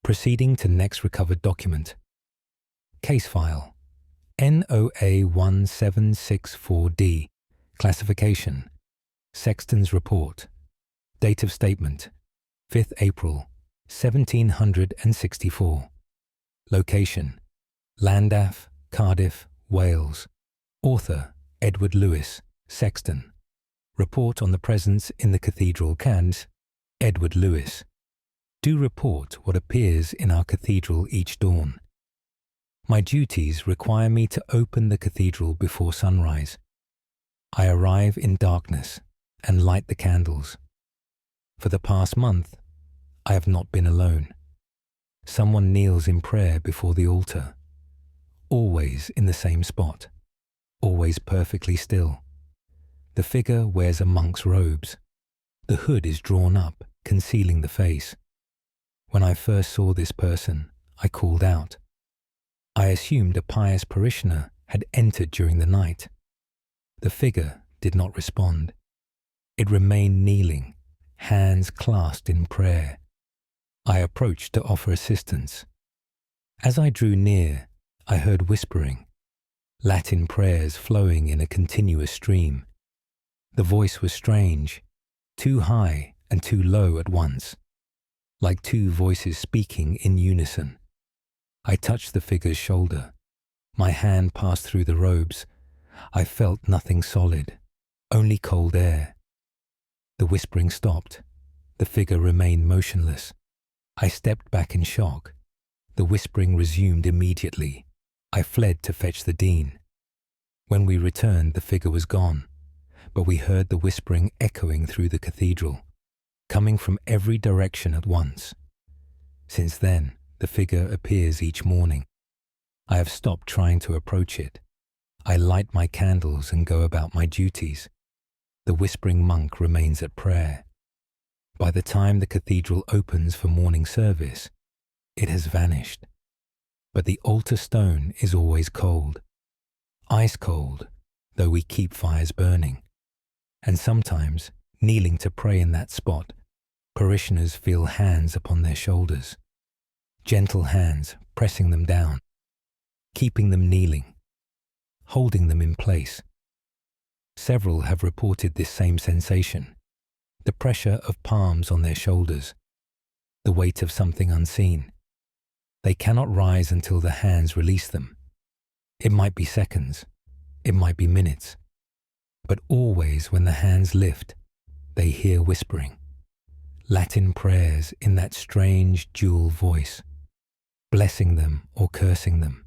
Speaker 1: Proceeding to next recovered document. Case file NOA1764D. Classification Sexton's Report. Date of statement 5th April 1764. Location Llandaff, Cardiff, Wales. Author Edward Lewis, Sexton. Report on the presence in the cathedral cans. Edward Lewis. Do report what appears in our cathedral each dawn. My duties require me to open the cathedral before sunrise. I arrive in darkness and light the candles. For the past month, I have not been alone. Someone kneels in prayer before the altar, always in the same spot, always perfectly still. The figure wears a monk's robes. The hood is drawn up, concealing the face. When I first saw this person, I called out. I assumed a pious parishioner had entered during the night. The figure did not respond. It remained kneeling, hands clasped in prayer. I approached to offer assistance. As I drew near, I heard whispering, Latin prayers flowing in a continuous stream. The voice was strange, too high and too low at once, like two voices speaking in unison. I touched the figure's shoulder. My hand passed through the robes. I felt nothing solid, only cold air. The whispering stopped. The figure remained motionless. I stepped back in shock. The whispering resumed immediately. I fled to fetch the dean. When we returned, the figure was gone, but we heard the whispering echoing through the cathedral, coming from every direction at once. Since then, the figure appears each morning. I have stopped trying to approach it. I light my candles and go about my duties. The whispering monk remains at prayer. By the time the cathedral opens for morning service, it has vanished. But the altar stone is always cold, ice cold, though we keep fires burning. And sometimes, kneeling to pray in that spot, parishioners feel hands upon their shoulders, gentle hands pressing them down, keeping them kneeling, holding them in place. Several have reported this same sensation, the pressure of palms on their shoulders, the weight of something unseen. They cannot rise until the hands release them. It might be seconds, it might be minutes, but always when the hands lift, they hear whispering, Latin prayers in that strange dual voice, blessing them or cursing them.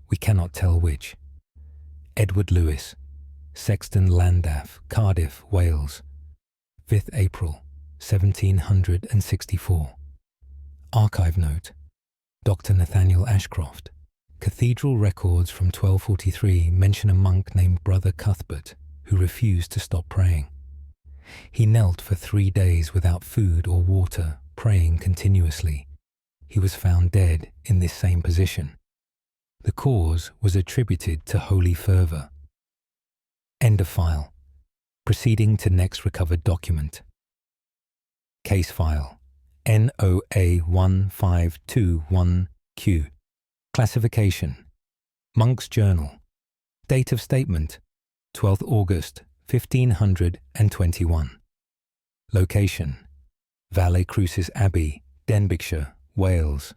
Speaker 1: We cannot tell which. Edward Lewis, Sexton Llandaff, Cardiff, Wales, 5th April, 1764. Archive note, Dr. Nathaniel Ashcroft. Cathedral records from 1243 mention a monk named Brother Cuthbert who refused to stop praying. He knelt for 3 days without food or water, praying continuously. He was found dead in this same position. The cause was attributed to holy fervour. End of file. Proceeding to next recovered document. Case file NOA 1521Q. Classification: Monk's Journal. Date of statement: 12th August 1521. Location: Valle Crucis Abbey, Denbighshire, Wales.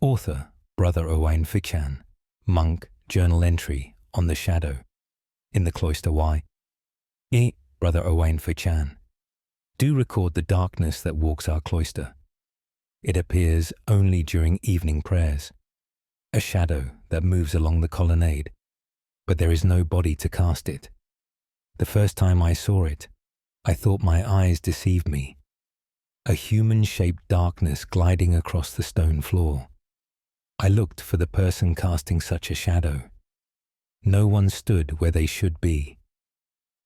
Speaker 1: Author: Brother Owain Fichan. Monk, journal entry on the shadow. In the cloister Y. Brother Owain Fichan. Do record the darkness that walks our cloister. It appears only during evening prayers. A shadow that moves along the colonnade, but there is no body to cast it. The first time I saw it, I thought my eyes deceived me. A human-shaped darkness gliding across the stone floor. I looked for the person casting such a shadow. No one stood where they should be.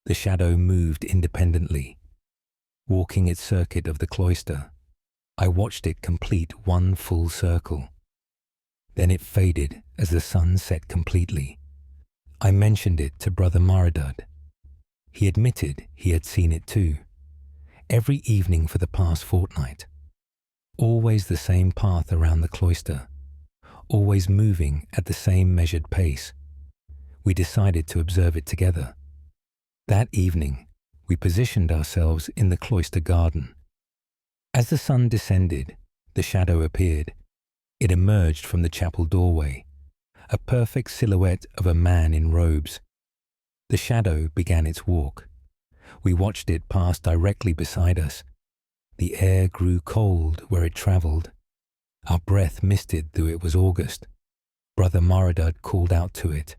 Speaker 1: The shadow moved independently. Walking its circuit of the cloister, I watched it complete one full circle. Then it faded as the sun set completely. I mentioned it to Brother Maradud. He admitted he had seen it too. Every evening for the past fortnight. Always the same path around the cloister. Always moving at the same measured pace. We decided to observe it together. That evening, we positioned ourselves in the cloister garden. As the sun descended, the shadow appeared. It emerged from the chapel doorway, a perfect silhouette of a man in robes. The shadow began its walk. We watched it pass directly beside us. The air grew cold where it travelled. Our breath misted though it was August. Brother Maradud called out to it.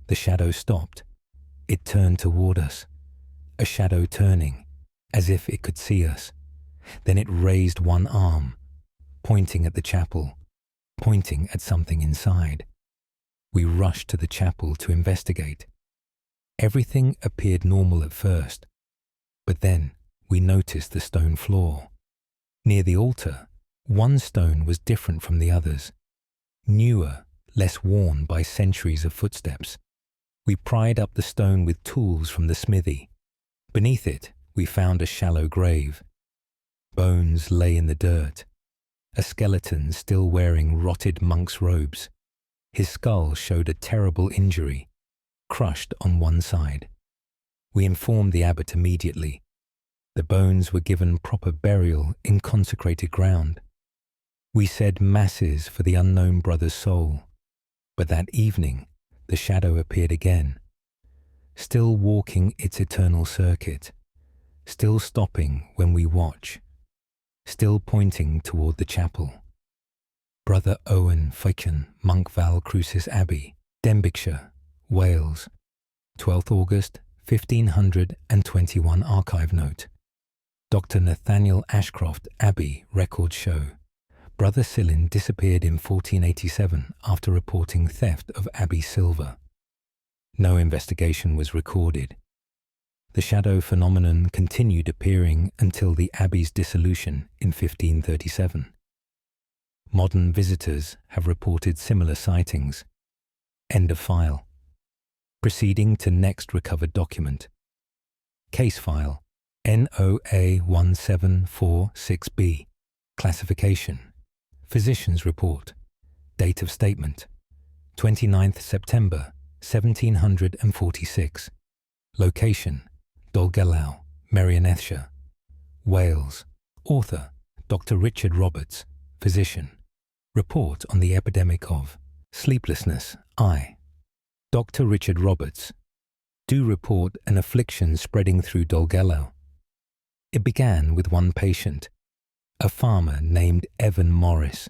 Speaker 1: The shadow stopped. It turned toward us. a shadow turning, as if it could see us. Then it raised one arm, pointing at the chapel, pointing at something inside. We rushed to the chapel to investigate. Everything appeared normal at first, but then we noticed the stone floor. Near the altar, one stone was different from the others, newer, less worn by centuries of footsteps. We pried up the stone with tools from the smithy. Beneath it, we found a shallow grave. Bones lay in the dirt. A skeleton still wearing rotted monk's robes. His skull showed a terrible injury, crushed on one side. We informed the abbot immediately. The bones were given proper burial in consecrated ground. We said masses for the unknown brother's soul, but that evening the shadow appeared again, still walking its eternal circuit, still stopping when we watch, still pointing toward the chapel. Brother Owen Fichan, Monk Val Crucis Abbey, Denbighshire, Wales, 12th August 1521 archive note. Dr. Nathaniel Ashcroft Abbey records show Brother Cillin disappeared in 1487 after reporting theft of Abbey silver. No investigation was recorded. The shadow phenomenon continued appearing until the Abbey's dissolution in 1537. Modern visitors have reported similar sightings. End of file. Proceeding to next recovered document. Case file NOA 1746B. Classification. Physician's report. Date of statement. 29th September 1746. Location. Dolgellau, Merionethshire, Wales. Author. Dr. Richard Roberts, physician. Report on the epidemic of sleeplessness, I. Dr. Richard Roberts. Do report an affliction spreading through Dolgellau. It began with one patient, a farmer named Evan Morris.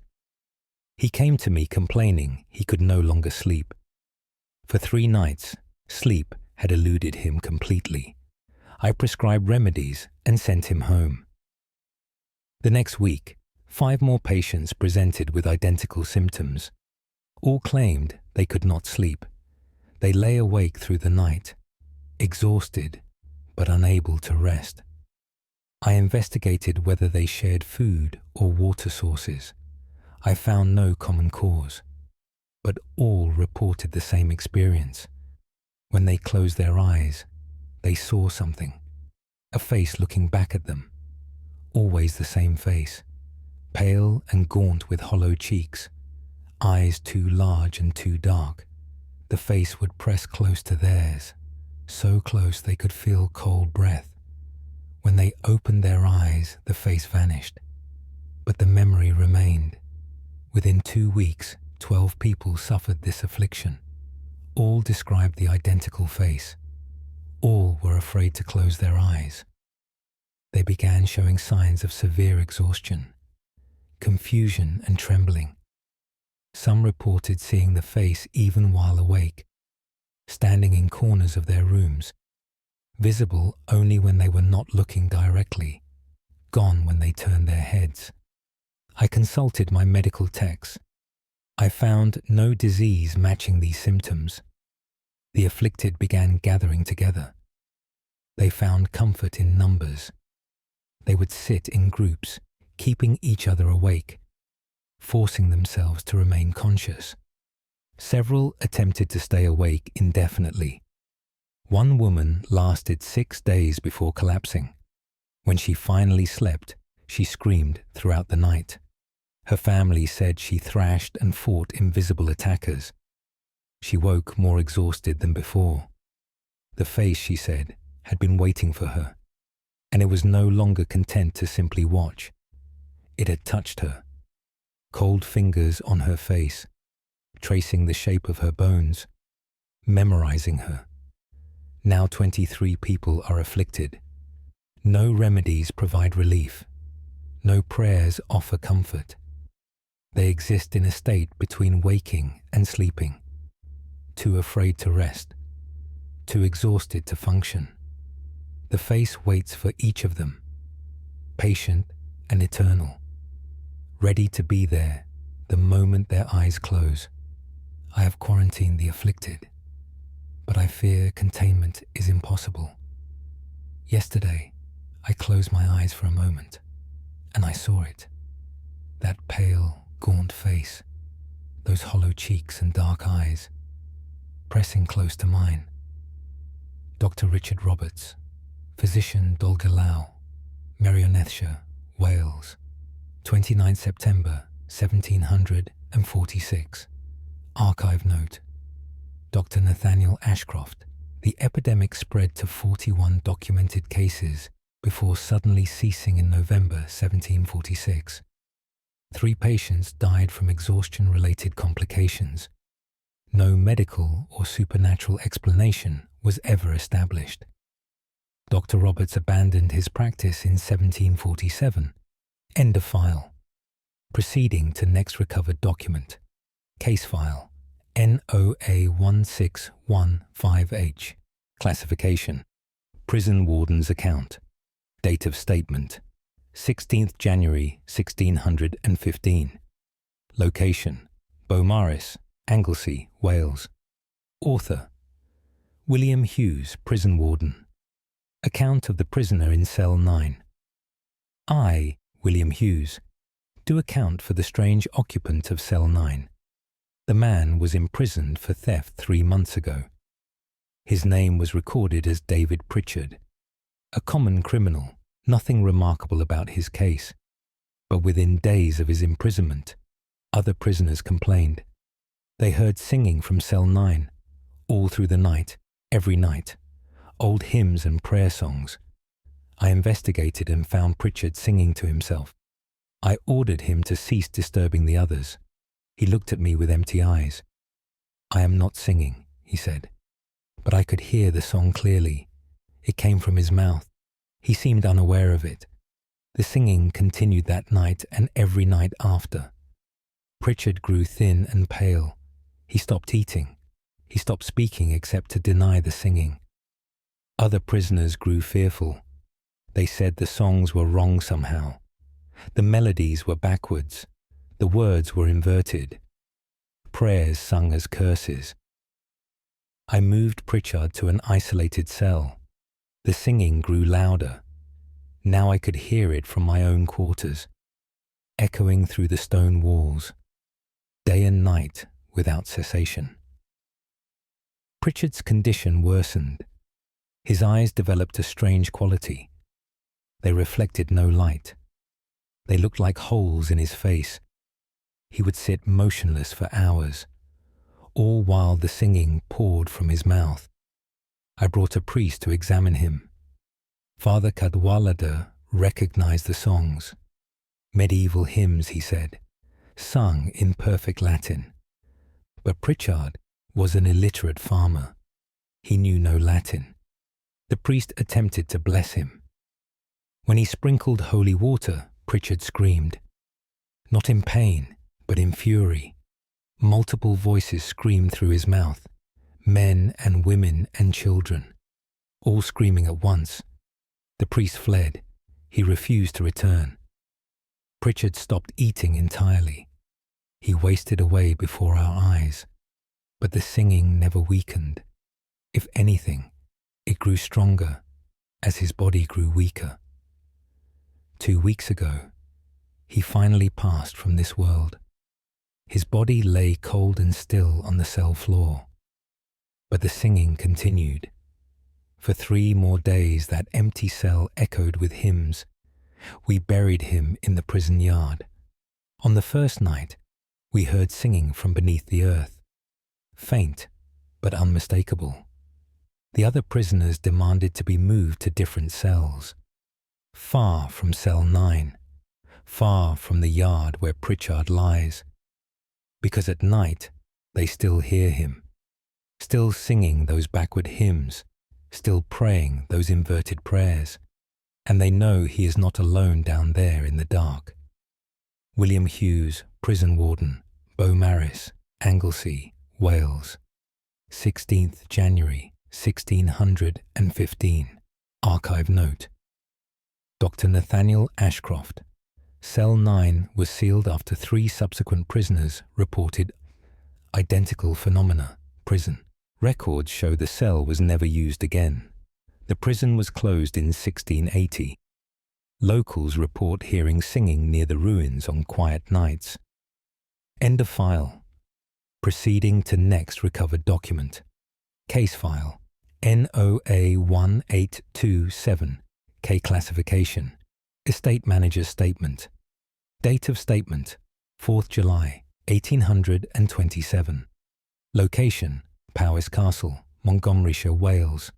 Speaker 1: He came to me complaining he could no longer sleep. For 3 nights, sleep had eluded him completely. I prescribed remedies and sent him home. The next week, 5 more patients presented with identical symptoms. All claimed they could not sleep. They lay awake through the night, exhausted but unable to rest. I investigated whether they shared food or water sources. I found no common cause, but all reported the same experience. When they closed their eyes, they saw something, a face looking back at them, always the same face, pale and gaunt with hollow cheeks, eyes too large and too dark. The face would press close to theirs, so close they could feel cold breath. When they opened their eyes, the face vanished, but the memory remained. Within 2 weeks, 12 people suffered this affliction. All described the identical face. All were afraid to close their eyes. They began showing signs of severe exhaustion, confusion and trembling. Some reported seeing the face even while awake, standing in corners of their rooms, visible only when they were not looking directly, gone when they turned their heads. I consulted my medical texts. I found no disease matching these symptoms. The afflicted began gathering together. They found comfort in numbers. They would sit in groups, keeping each other awake, forcing themselves to remain conscious. Several attempted to stay awake indefinitely. One woman lasted 6 days before collapsing. When she finally slept, she screamed throughout the night. Her family said she thrashed and fought invisible attackers. She woke more exhausted than before. The face, she said, had been waiting for her, and it was no longer content to simply watch. It had touched her. Cold fingers on her face, tracing the shape of her bones, memorizing her. Now 23 people are afflicted. No remedies provide relief. No prayers offer comfort. They exist in a state between waking and sleeping, too afraid to rest, too exhausted to function. The face waits for each of them, patient and eternal, ready to be there the moment their eyes close. I have quarantined the afflicted, but I fear containment is impossible. Yesterday, I closed my eyes for a moment, and I saw it. That pale, gaunt face, those hollow cheeks and dark eyes, pressing close to mine. Dr. Richard Roberts, physician, Dolgellau, Merionethshire, Wales, 29 September 1746. Archive note. Dr. Nathaniel Ashcroft. The epidemic spread to 41 documented cases before suddenly ceasing in November 1746. 3 patients died from exhaustion-related complications. No medical or supernatural explanation was ever established. Dr. Roberts abandoned his practice in 1747. End of file. Proceeding to next recovered document. Case file NOA1615H. Classification: Prison Warden's Account. Date of statement: 16th January 1615. Location: Beaumaris, Anglesey, Wales. Author: William Hughes, Prison Warden. Account of the prisoner in cell 9. I, William Hughes, do account for the strange occupant of cell 9. The man was imprisoned for theft 3 months ago. His name was recorded as David Pritchard, a common criminal, nothing remarkable about his case. But within days of his imprisonment, other prisoners complained. They heard singing from cell 9, all through the night, every night, old hymns and prayer songs. I investigated and found Pritchard singing to himself. I ordered him to cease disturbing the others. He looked at me with empty eyes. "I am not singing," he said. But I could hear the song clearly. It came from his mouth. He seemed unaware of it. The singing continued that night and every night after. Pritchard grew thin and pale. He stopped eating. He stopped speaking except to deny the singing. Other prisoners grew fearful. They said the songs were wrong somehow. The melodies were backwards. The words were inverted. Prayers sung as curses. I moved Pritchard to an isolated cell. The singing grew louder. Now I could hear it from my own quarters, echoing through the stone walls, day and night without cessation. Pritchard's condition worsened. His eyes developed a strange quality. They reflected no light. They looked like holes in his face. He would sit motionless for hours, all while the singing poured from his mouth. I brought a priest to examine him. Father Cadwallader recognized the songs. Medieval hymns, he said, sung in perfect Latin. But Pritchard was an illiterate farmer. He knew no Latin. The priest attempted to bless him. When he sprinkled holy water, Pritchard screamed. Not in pain, but in fury. Multiple voices screamed through his mouth, men and women and children, all screaming at once. The priest fled. He refused to return. Pritchard stopped eating entirely. He wasted away before our eyes, but the singing never weakened. If anything, it grew stronger as his body grew weaker. 2 weeks ago, he finally passed from this world. His body lay cold and still on the cell floor, but the singing continued. For 3 more days that empty cell echoed with hymns. We buried him in the prison yard. On the first night, we heard singing from beneath the earth, faint but unmistakable. The other prisoners demanded to be moved to different cells, far from cell 9, far from the yard where Pritchard lies, because at night they still hear him, still singing those backward hymns, still praying those inverted prayers, and they know he is not alone down there in the dark. William Hughes, Prison Warden, Beaumaris, Anglesey, Wales, 16th January 1615. Archive note. Dr. Nathaniel Ashcroft. Cell 9 was sealed after 3 subsequent prisoners reported identical phenomena. Prison. Records show the cell was never used again. The prison was closed in 1680. Locals report hearing singing near the ruins on quiet nights. End of file. Proceeding to next recovered document. Case file. NOA 1827. K classification. Estate manager's statement. Date of statement. 4th July, 1827. Location. Powys Castle, Montgomeryshire, Wales.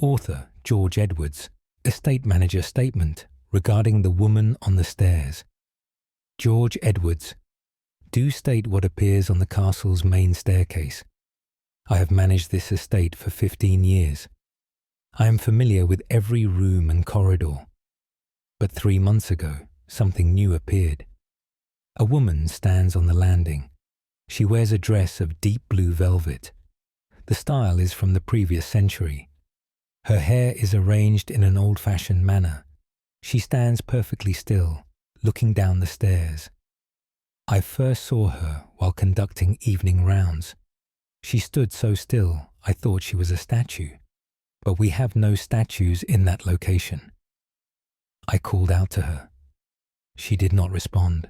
Speaker 1: Author George Edwards. Estate manager statement regarding the woman on the stairs. George Edwards. Do state what appears on the castle's main staircase. I have managed this estate for 15 years. I am familiar with every room and corridor. But 3 months ago, something new appeared. A woman stands on the landing. She wears a dress of deep blue velvet. The style is from the previous century. Her hair is arranged in an old-fashioned manner. She stands perfectly still, looking down the stairs. I first saw her while conducting evening rounds. She stood so still, I thought she was a statue, but we have no statues in that location. I called out to her. She did not respond.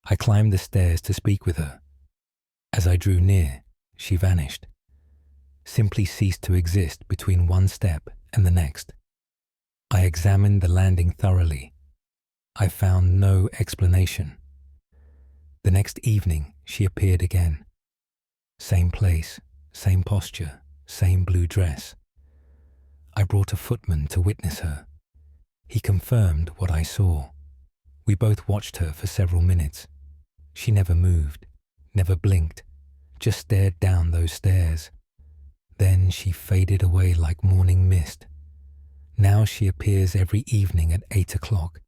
Speaker 1: I climbed the stairs to speak with her. As I drew near, she vanished, simply ceased to exist between one step and the next. I examined the landing thoroughly. I found no explanation. The next evening, she appeared again. Same place, same posture, same blue dress. I brought a footman to witness her. He confirmed what I saw. We both watched her for several minutes. She never moved, never blinked, just stared down those stairs. Then she faded away like morning mist. Now she appears every evening at 8 o'clock.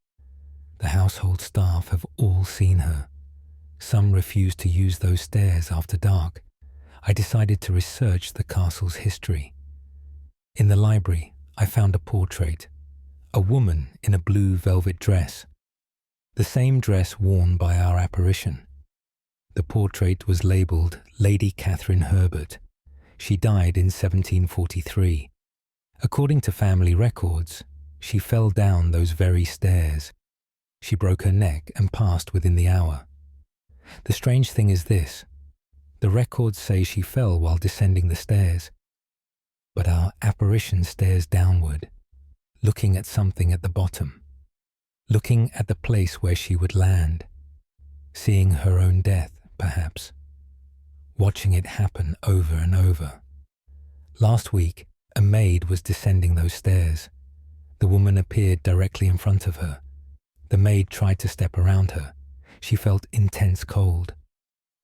Speaker 1: The household staff have all seen her. Some refuse to use those stairs after dark. I decided to research the castle's history. In the library, I found a portrait. A woman in a blue velvet dress. The same dress worn by our apparition. The portrait was labelled Lady Catherine Herbert. She died in 1743. According to family records, she fell down those very stairs. She broke her neck and passed within the hour. The strange thing is this. The records say she fell while descending the stairs. But our apparition stares downward, looking at something at the bottom. Looking at the place where she would land. Seeing her own death, perhaps. Watching it happen over and over. Last week, a maid was descending those stairs. The woman appeared directly in front of her. The maid tried to step around her. She felt intense cold.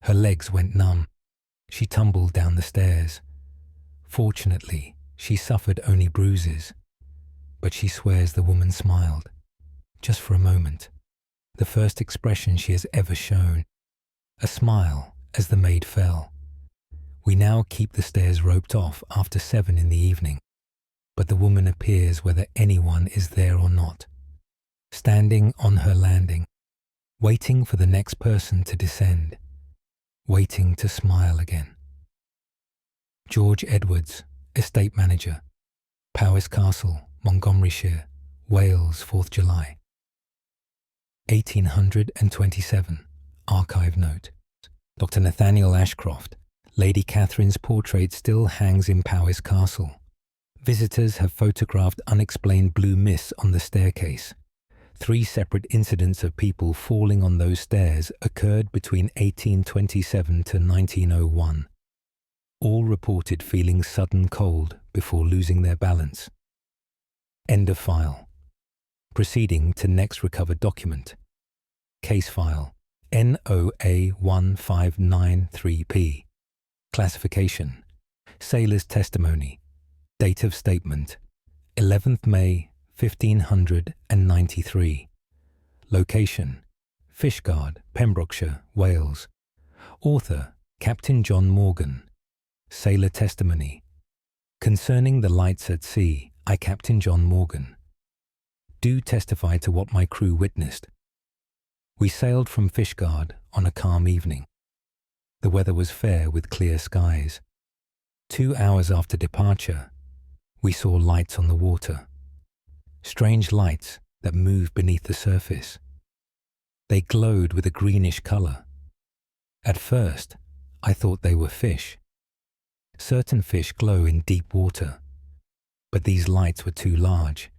Speaker 1: Her legs went numb. She tumbled down the stairs. Fortunately, she suffered only bruises. But she swears the woman smiled. Just for a moment. The first expression she has ever shown. A smile as the maid fell. We now keep the stairs roped off after 7 in the evening. But the woman appears whether anyone is there or not. Standing on her landing. Waiting for the next person to descend. Waiting to smile again. George Edwards, estate manager. Powys Castle, Montgomeryshire, Wales, 4th July. 1827. Archive note. Dr. Nathaniel Ashcroft. Lady Catherine's portrait still hangs in Powys Castle. Visitors have photographed unexplained blue mist on the staircase. 3 separate incidents of people falling on those stairs occurred between 1827 to 1901. All reported feeling sudden cold before losing their balance. End of file. Proceeding to next recovered document. Case file NOA 1593P. Classification. Sailor's testimony. Date of statement. 11th May 1593. Location. Fishguard, Pembrokeshire, Wales. Author. Captain John Morgan. Sailor testimony. Concerning the lights at sea, I, Captain John Morgan, do testify to what my crew witnessed. We sailed from Fishguard on a calm evening. The weather was fair with clear skies. 2 hours after departure, we saw lights on the water. Strange lights that moved beneath the surface. They glowed with a greenish colour. At first, I thought they were fish. Certain fish glow in deep water, but these lights were too large,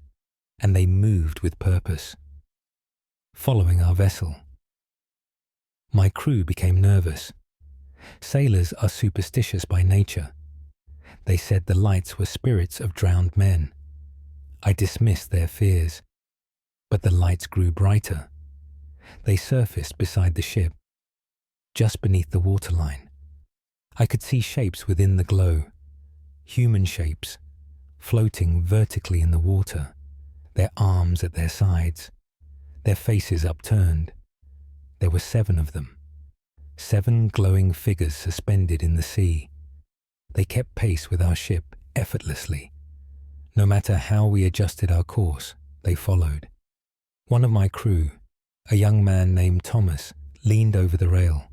Speaker 1: and they moved with purpose, following our vessel. My crew became nervous. Sailors are superstitious by nature. They said the lights were spirits of drowned men. I dismissed their fears, but the lights grew brighter. They surfaced beside the ship, just beneath the waterline. I could see shapes within the glow, human shapes, floating vertically in the water, their arms at their sides, their faces upturned. There were 7 of them, 7 glowing figures suspended in the sea. They kept pace with our ship effortlessly. No matter how we adjusted our course, they followed. One of my crew, a young man named Thomas, leaned over the rail.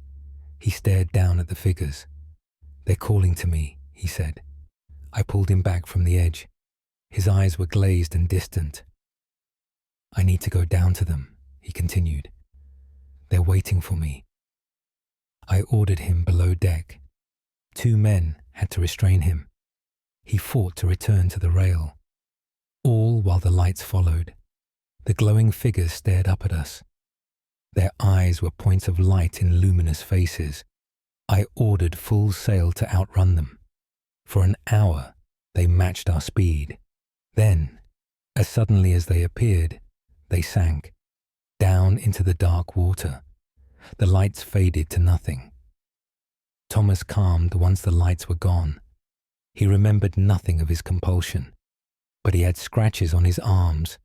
Speaker 1: He stared down at the figures. "They're calling to me," he said. I pulled him back from the edge. His eyes were glazed and distant. "I need to go down to them," he continued. "They're waiting for me." I ordered him below deck. 2 men had to restrain him. He fought to return to the rail, all while the lights followed. The glowing figures stared up at us. Their eyes were points of light in luminous faces. I ordered full sail to outrun them. For an hour, they matched our speed. Then, as suddenly as they appeared, they sank, down into the dark water. The lights faded to nothing. Thomas calmed once the lights were gone. He remembered nothing of his compulsion, but he had scratches on his arms,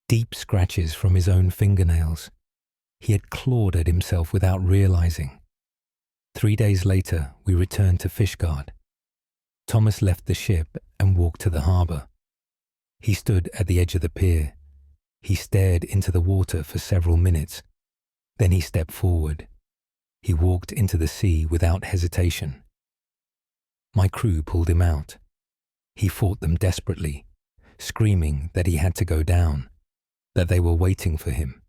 Speaker 1: deep scratches from his own fingernails. He had clawed at himself without realizing. 3 days later, we returned to Fishguard. Thomas left the ship and walked to the harbour. He stood at the edge of the pier. He stared into the water for several minutes. Then he stepped forward. He walked into the sea without hesitation. My crew pulled him out. He fought them desperately, screaming that he had to go down, that they were waiting for him,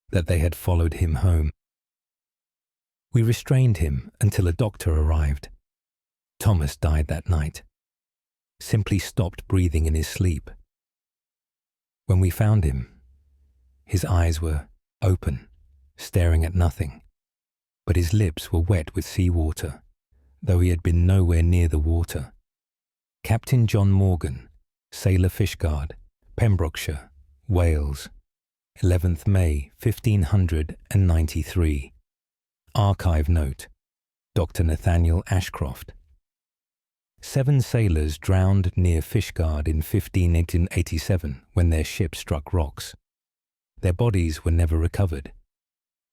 Speaker 1: that they had followed him home. We restrained him until a doctor arrived. Thomas died that night, simply stopped breathing in his sleep. When we found him, his eyes were open, staring at nothing, but his lips were wet with seawater, though he had been nowhere near the water. Captain John Morgan, Sailor Fishguard, Pembrokeshire, Wales, 11th May 1593. Archive note: Dr. Nathaniel Ashcroft. 7 sailors drowned near Fishguard in 1587 when their ship struck rocks. Their bodies were never recovered.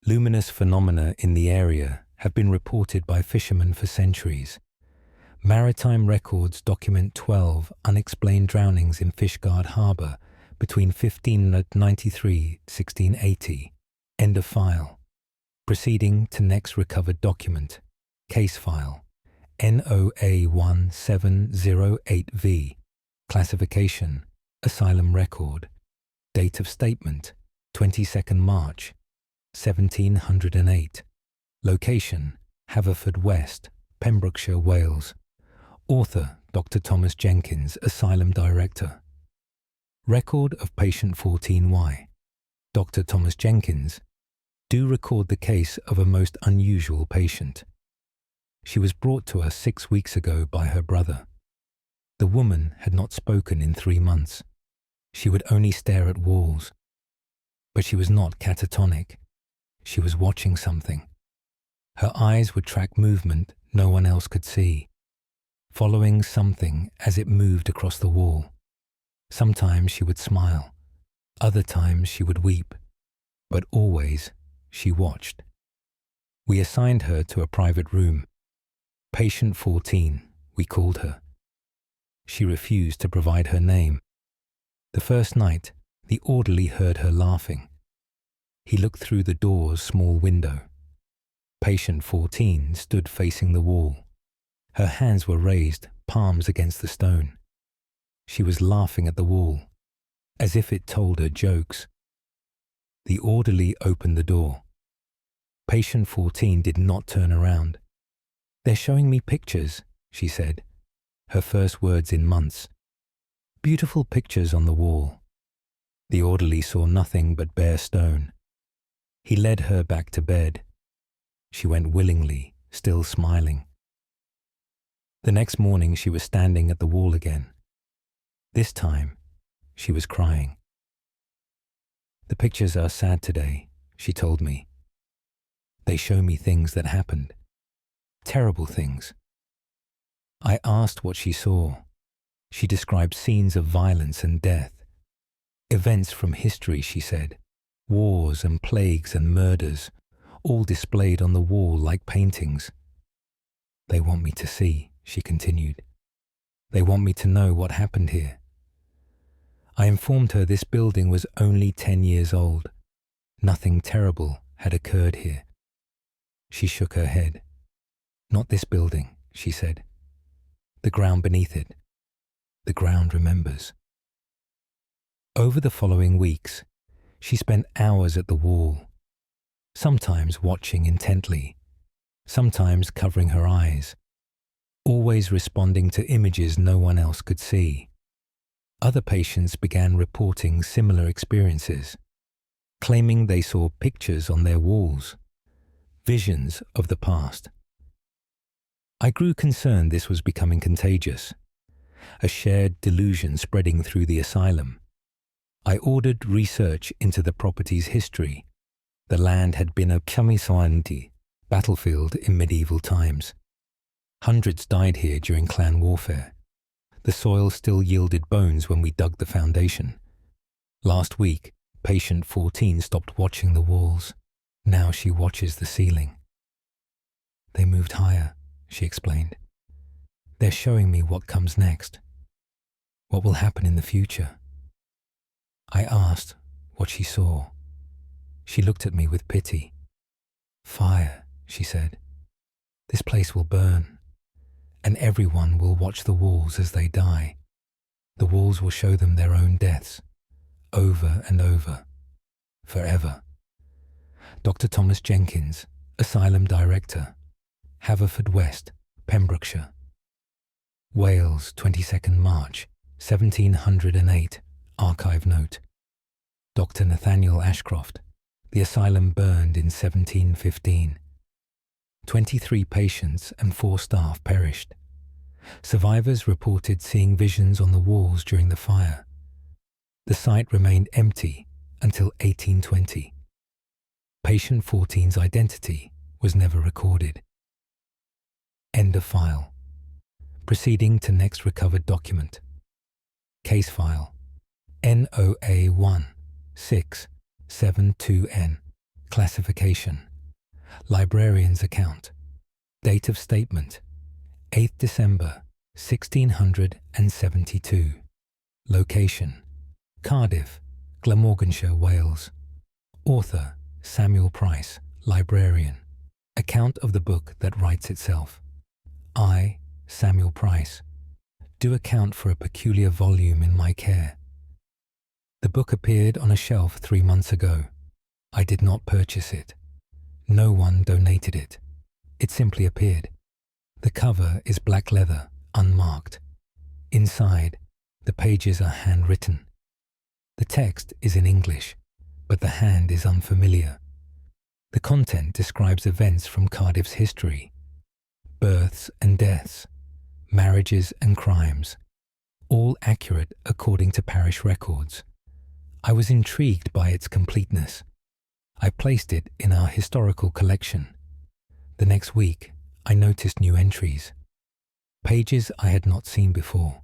Speaker 1: Luminous phenomena in the area have been reported by fishermen for centuries. Maritime records document 12 unexplained drownings in Fishguard Harbour between 1593 and 1680. End of file. Proceeding to next recovered document. Case file. NOA1708V. Classification: Asylum record. Date of statement: 22nd March, 1708. Location: Haverford West, Pembrokeshire, Wales. Author: Dr. Thomas Jenkins, Asylum Director. Record of patient 14Y. Dr. Thomas Jenkins, do record the case of a most unusual patient. She was brought to us 6 weeks ago by her brother. The woman had not spoken in 3 months. She would only stare at walls. But she was not catatonic. She was watching something. Her eyes would track movement no one else could see, following something as it moved across the wall. Sometimes she would smile. Other times she would weep. But always she watched. We assigned her to a private room. Patient 14, we called her. She refused to provide her name. The first night, the orderly heard her laughing. He looked through the door's small window. Patient 14 stood facing the wall. Her hands were raised, palms against the stone. She was laughing at the wall, as if it told her jokes. The orderly opened the door. Patient 14 did not turn around. "They're showing me pictures," she said, her first words in months. "Beautiful pictures on the wall." The orderly saw nothing but bare stone. He led her back to bed. She went willingly, still smiling. The next morning she was standing at the wall again. This time, she was crying. "The pictures are sad today," she told me. "They show me things that happened. Terrible things." I asked what she saw. She described scenes of violence and death. Events from history, she said. Wars and plagues and murders, all displayed on the wall like paintings. "They want me to see," she continued. "They want me to know what happened here." I informed her this building was only 10 years old. Nothing terrible had occurred here. She shook her head. "Not this building," she said. "The ground beneath it. The ground remembers." Over the following weeks, she spent hours at the wall, sometimes watching intently, sometimes covering her eyes, always responding to images no one else could see. Other patients began reporting similar experiences, claiming they saw pictures on their walls, visions of the past. I grew concerned this was becoming contagious, a shared delusion spreading through the asylum. I ordered research into the property's history. The land had been a kamisoandi battlefield in medieval times. Hundreds died here during clan warfare. The soil still yielded bones when we dug the foundation. Last week, patient 14 stopped watching the walls. Now she watches the ceiling. "They moved higher," she explained. "They're showing me what comes next. What will happen in the future?" I asked what she saw. She looked at me with pity. "Fire," she said. "This place will burn, and everyone will watch the walls as they die. The walls will show them their own deaths, over and over, forever." Dr. Thomas Jenkins, Asylum Director, Haverfordwest, Pembrokeshire. Wales, 22nd March, 1708, archive note. Dr. Nathaniel Ashcroft, the asylum burned in 1715. 23 patients and 4 staff perished. Survivors reported seeing visions on the walls during the fire. The site remained empty until 1820. Patient 14's identity was never recorded. End of file. Proceeding to next recovered document. Case file NOA1-672N. Classification. Librarian's account. Date of statement 8th December 1672. Location Cardiff, Glamorganshire, Wales. Author Samuel Price, librarian. Account of the book that writes itself. I, Samuel Price, do account for a peculiar volume in my care. The book appeared on a shelf 3 months ago. I did not purchase it. No one donated it. It simply appeared. The cover is black leather, unmarked. Inside, the pages are handwritten. The text is in English, but the hand is unfamiliar. The content describes events from Cardiff's history, births and deaths, marriages and crimes, all accurate according to parish records. I was intrigued by its completeness. I placed it in our historical collection. The next week, I noticed new entries, pages I had not seen before.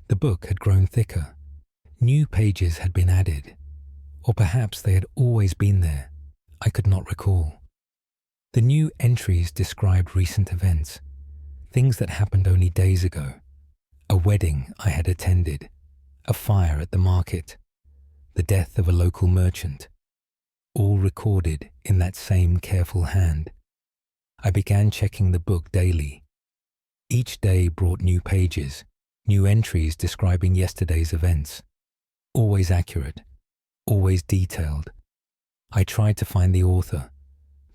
Speaker 1: The book had grown thicker. New pages had been added, or perhaps they had always been there. I could not recall. The new entries described recent events, things that happened only days ago. a wedding I had attended, a fire at the market, the death of a local merchant, all recorded in that same careful hand. I began checking the book daily. Each day brought new pages, new entries describing yesterday's events, always accurate, always detailed. I tried to find the author.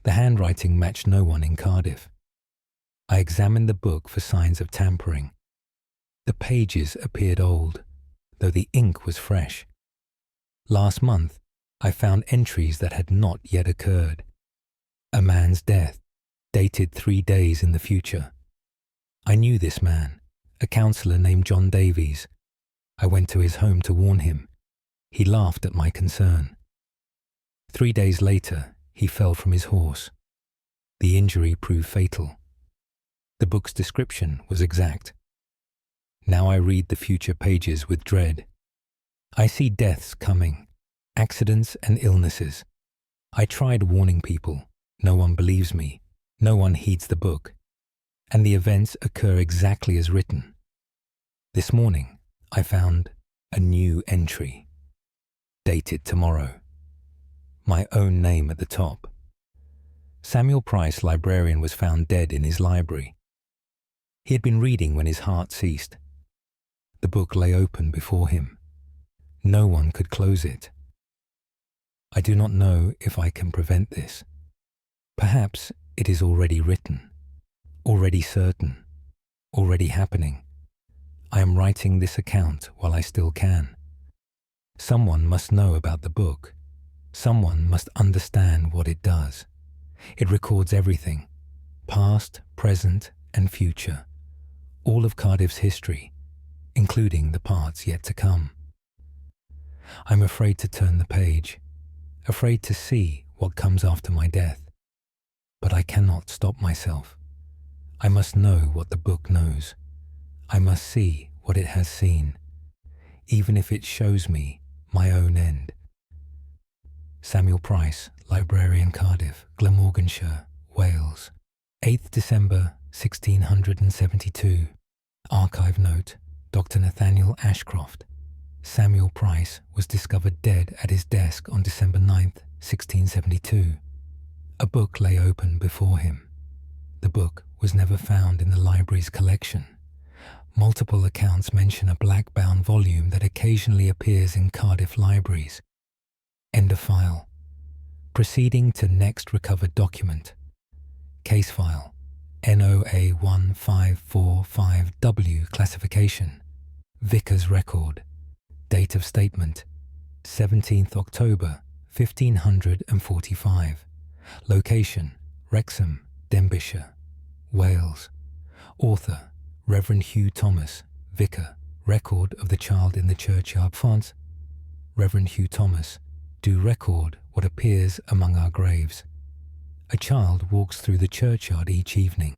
Speaker 1: The handwriting matched no one in Cardiff. I examined the book for signs of tampering. The pages appeared old, though the ink was fresh. Last month, I found entries that had not yet occurred. A man's death, dated 3 days in the future. I knew this man, a counsellor named John Davies. I went to his home to warn him. He laughed at my concern. 3 days later, he fell from his horse. The injury proved fatal. The book's description was exact. Now I read the future pages with dread. I see deaths coming, accidents and illnesses. I tried warning people. No one believes me. No one heeds the book. And the events occur exactly as written. This morning, I found a new entry. Dated tomorrow. My own name at the top. Samuel Price, librarian, was found dead in his library. He had been reading when his heart ceased. The book lay open before him. No one could close it. I do not know if I can prevent this. Perhaps it is already written, already certain, already happening. I am writing this account while I still can. Someone must know about the book. Someone must understand what it does. It records everything, past, present, and future, all of Cardiff's history, including the parts yet to come. I'm afraid to turn the page, afraid to see what comes after my death. But I cannot stop myself. I must know what the book knows. I must see what it has seen, even if it shows me my own end. Samuel Price, Librarian, Cardiff, Glamorganshire, Wales. 8th December 1672. Archive note, Dr. Nathaniel Ashcroft. Samuel Price was discovered dead at his desk on December 9th, 1672. A book lay open before him. The book was never found in the library's collection. Multiple accounts mention a black-bound volume that occasionally appears in Cardiff libraries. End of file. Proceeding to next recovered document. Case file. NOA1545W classification. Vicar's record. Date of statement. 17th October 1545. Location. Wrexham, Denbighshire, Wales. Author. Reverend Hugh Thomas. Vicar. Record of the child in the churchyard font. Reverend Hugh Thomas. Do record what appears among our graves. A child walks through the churchyard each evening.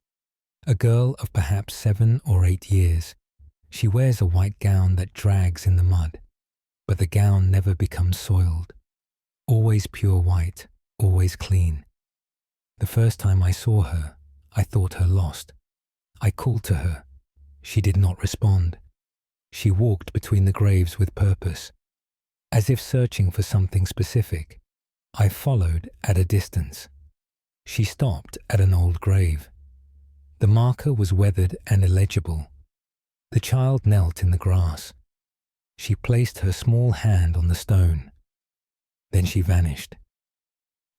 Speaker 1: A girl of perhaps 7 or 8 years. She wears a white gown that drags in the mud, but the gown never becomes soiled. Always pure white, always clean. The first time I saw her, I thought her lost. I called to her. She did not respond. She walked between the graves with purpose, as if searching for something specific. I followed at a distance. She stopped at an old grave. The marker was weathered and illegible. The child knelt in the grass. She placed her small hand on the stone. Then she vanished.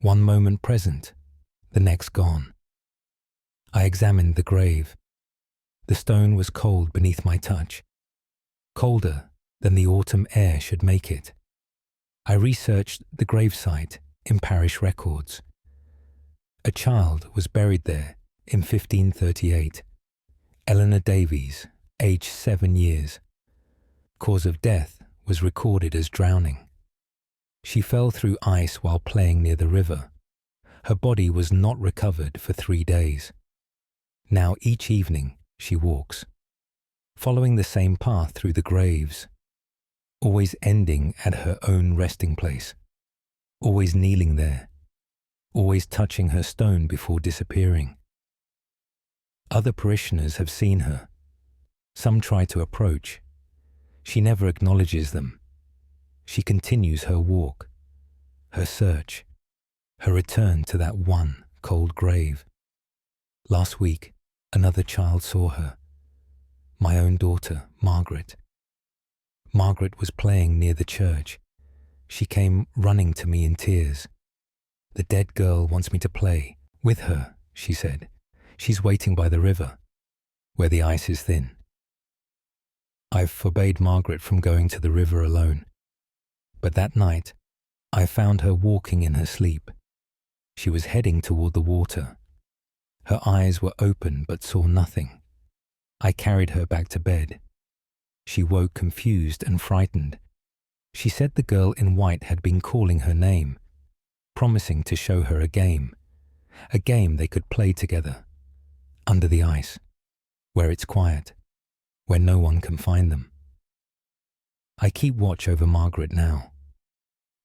Speaker 1: One moment present, the next gone. I examined the grave. The stone was cold beneath my touch, colder than the autumn air should make it. I researched the gravesite in parish records. A child was buried there in 1538. Eleanor Davies, aged 7 years. Cause of death was recorded as drowning. She fell through ice while playing near the river. Her body was not recovered for 3 days. Now each evening she walks, following the same path through the graves, always ending at her own resting place, always kneeling there, always touching her stone before disappearing. Other parishioners have seen her. Some try to approach. She never acknowledges them. She continues her walk, her search, her return to that one cold grave. Last week, another child saw her. My own daughter, Margaret. Margaret was playing near the church. She came running to me in tears. "The dead girl wants me to play with her," she said. "She's waiting by the river, where the ice is thin." I forbade Margaret from going to the river alone. But that night, I found her walking in her sleep. She was heading toward the water. Her eyes were open but saw nothing. I carried her back to bed. She woke confused and frightened. She said the girl in white had been calling her name, promising to show her a game they could play together, under the ice, where it's quiet, where no one can find them. I keep watch over Margaret now.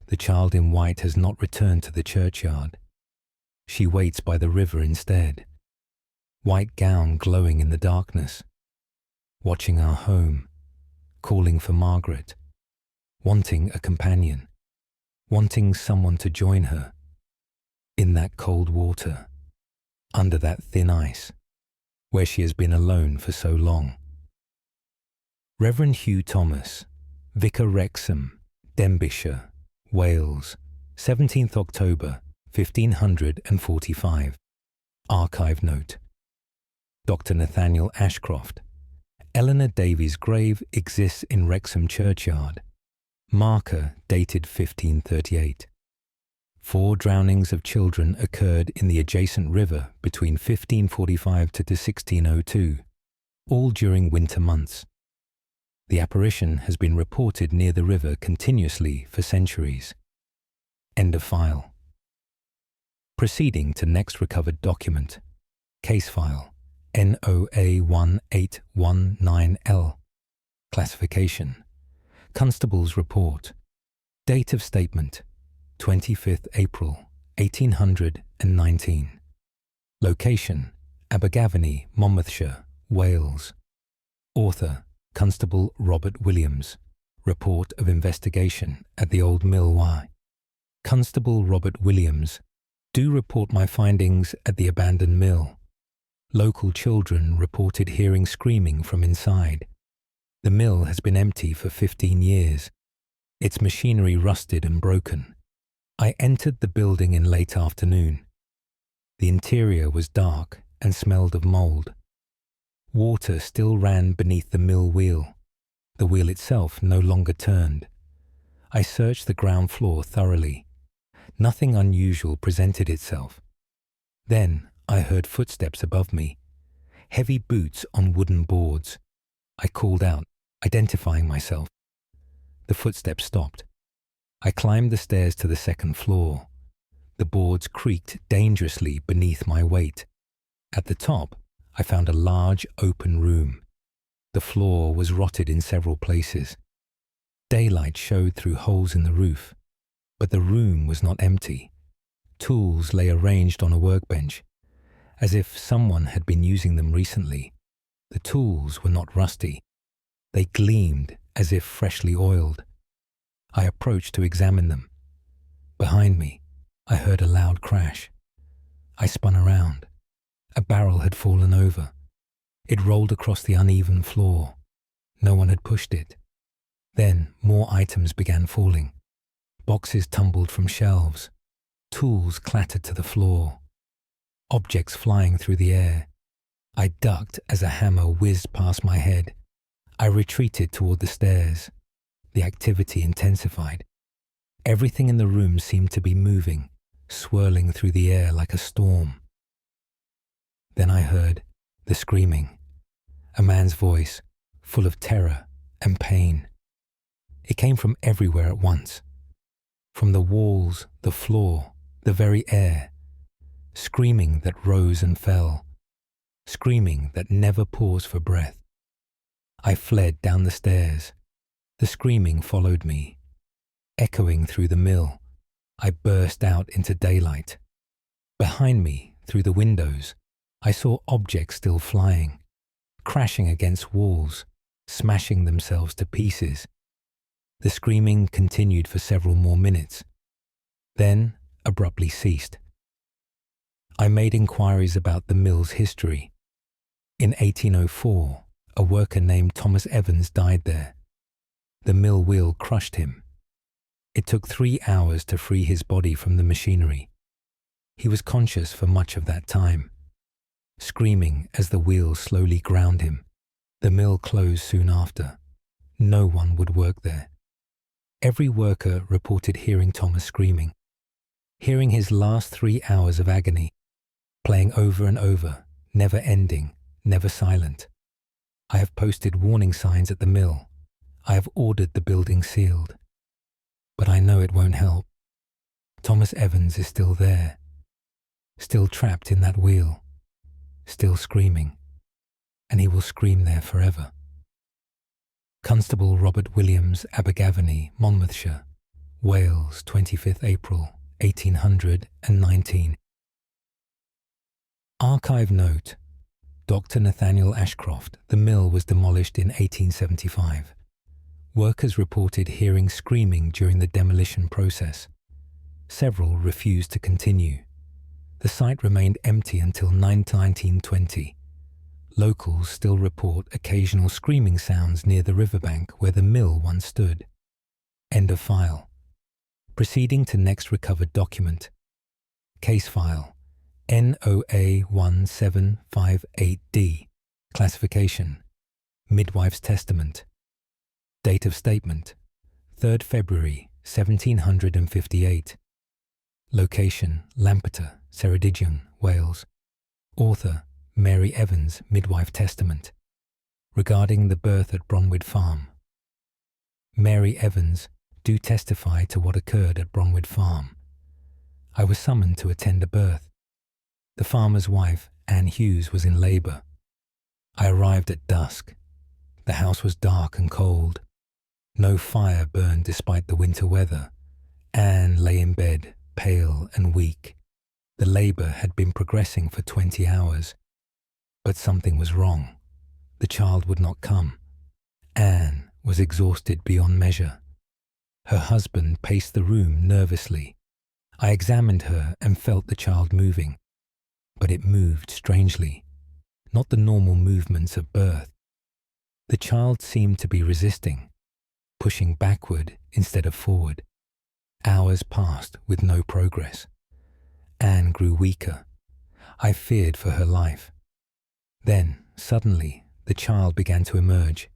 Speaker 1: The child in white has not returned to the churchyard. She waits by the river instead, white gown glowing in the darkness, watching our home, calling for Margaret, wanting a companion, wanting someone to join her, in that cold water, under that thin ice, where she has been alone for so long. Reverend Hugh Thomas, Vicar Wrexham, Denbighshire, Wales, 17th October, 1545. Archive note. Dr. Nathaniel Ashcroft. Eleanor Davies' grave exists in Wrexham churchyard. Marker dated 1538. 4 drownings of children occurred in the adjacent river between 1545 to 1602, all during winter months. The apparition has been reported near the river continuously for centuries. End of file. Proceeding to next recovered document. Case file NOA1819L. Classification. Constable's report. Date of statement 25th April 1819. Location Abergavenny, Monmouthshire, Wales. Author Constable Robert Williams. Report of investigation at the Old Mill Y. Constable Robert Williams. Do report my findings at the abandoned mill. Local children reported hearing screaming from inside. The mill has been empty for 15 years. Its machinery rusted and broken. I entered the building in late afternoon. The interior was dark and smelled of mould. Water still ran beneath the mill wheel. The wheel itself no longer turned. I searched the ground floor thoroughly. Nothing unusual presented itself. Then I heard footsteps above me, heavy boots on wooden boards. I called out, identifying myself. The footsteps stopped. I climbed the stairs to the second floor. The boards creaked dangerously beneath my weight. At the top, I found a large open room. The floor was rotted in several places. Daylight showed through holes in the roof, but the room was not empty. Tools lay arranged on a workbench, as if someone had been using them recently. The tools were not rusty. They gleamed as if freshly oiled. I approached to examine them. Behind me, I heard a loud crash. I spun around. A barrel had fallen over. It rolled across the uneven floor. No one had pushed it. Then more items began falling. Boxes tumbled from shelves. Tools clattered to the floor. Objects flying through the air. I ducked as a hammer whizzed past my head. I retreated toward the stairs. The activity intensified. Everything in the room seemed to be moving, swirling through the air like a storm. Then I heard the screaming, a man's voice, full of terror and pain. It came from everywhere at once, from the walls, the floor, the very air, screaming that rose and fell, screaming that never paused for breath. I fled down the stairs. The screaming followed me. Echoing through the mill, I burst out into daylight. Behind me, through the windows, I saw objects still flying. crashing against walls, smashing themselves to pieces. The screaming continued for several more minutes, then abruptly ceased. I made inquiries about the mill's history. In 1804, a worker named Thomas Evans died there. The mill wheel crushed him. It took 3 hours to free his body from the machinery. He was conscious for much of that time, screaming as the wheel slowly ground him. The mill closed soon after. No one would work there. Every worker reported hearing Thomas screaming, hearing his last 3 hours of agony, playing over and over, never ending, never silent. I have posted warning signs at the mill. I have ordered the building sealed. But I know it won't help. Thomas Evans is still there, still trapped in that wheel, still screaming, and he will scream there forever. Constable Robert Williams, Abergavenny, Monmouthshire, Wales, 25th April, 1819. Archive note: Dr. Nathaniel Ashcroft. The mill was demolished in 1875. Workers reported hearing screaming during the demolition process. Several refused to continue. The site remained empty until 1920. Locals still report occasional screaming sounds near the riverbank where the mill once stood. End of file. Proceeding to next recovered document. Case file NOA 1758D. Classification: Midwife's Testament. Date of statement: 3rd February 1758. Location: Lampeter, Ceredigion, Wales. Author: Mary Evans, Midwife Testament. Regarding the birth at Bronwood Farm. Mary Evans, do testify to what occurred at Bronwood Farm. I was summoned to attend a birth. The farmer's wife, Anne Hughes, was in labour. I arrived at dusk. The house was dark and cold. No fire burned despite the winter weather. Anne lay in bed, pale and weak. The labour had been progressing for 20 hours. But something was wrong. The child would not come. Anne was exhausted beyond measure. Her husband paced the room nervously. I examined her and felt the child moving. But it moved strangely, not the normal movements of birth. The child seemed to be resisting, pushing backward instead of forward. Hours passed with no progress. Anne grew weaker. I feared for her life. Then, suddenly, the child began to emerge.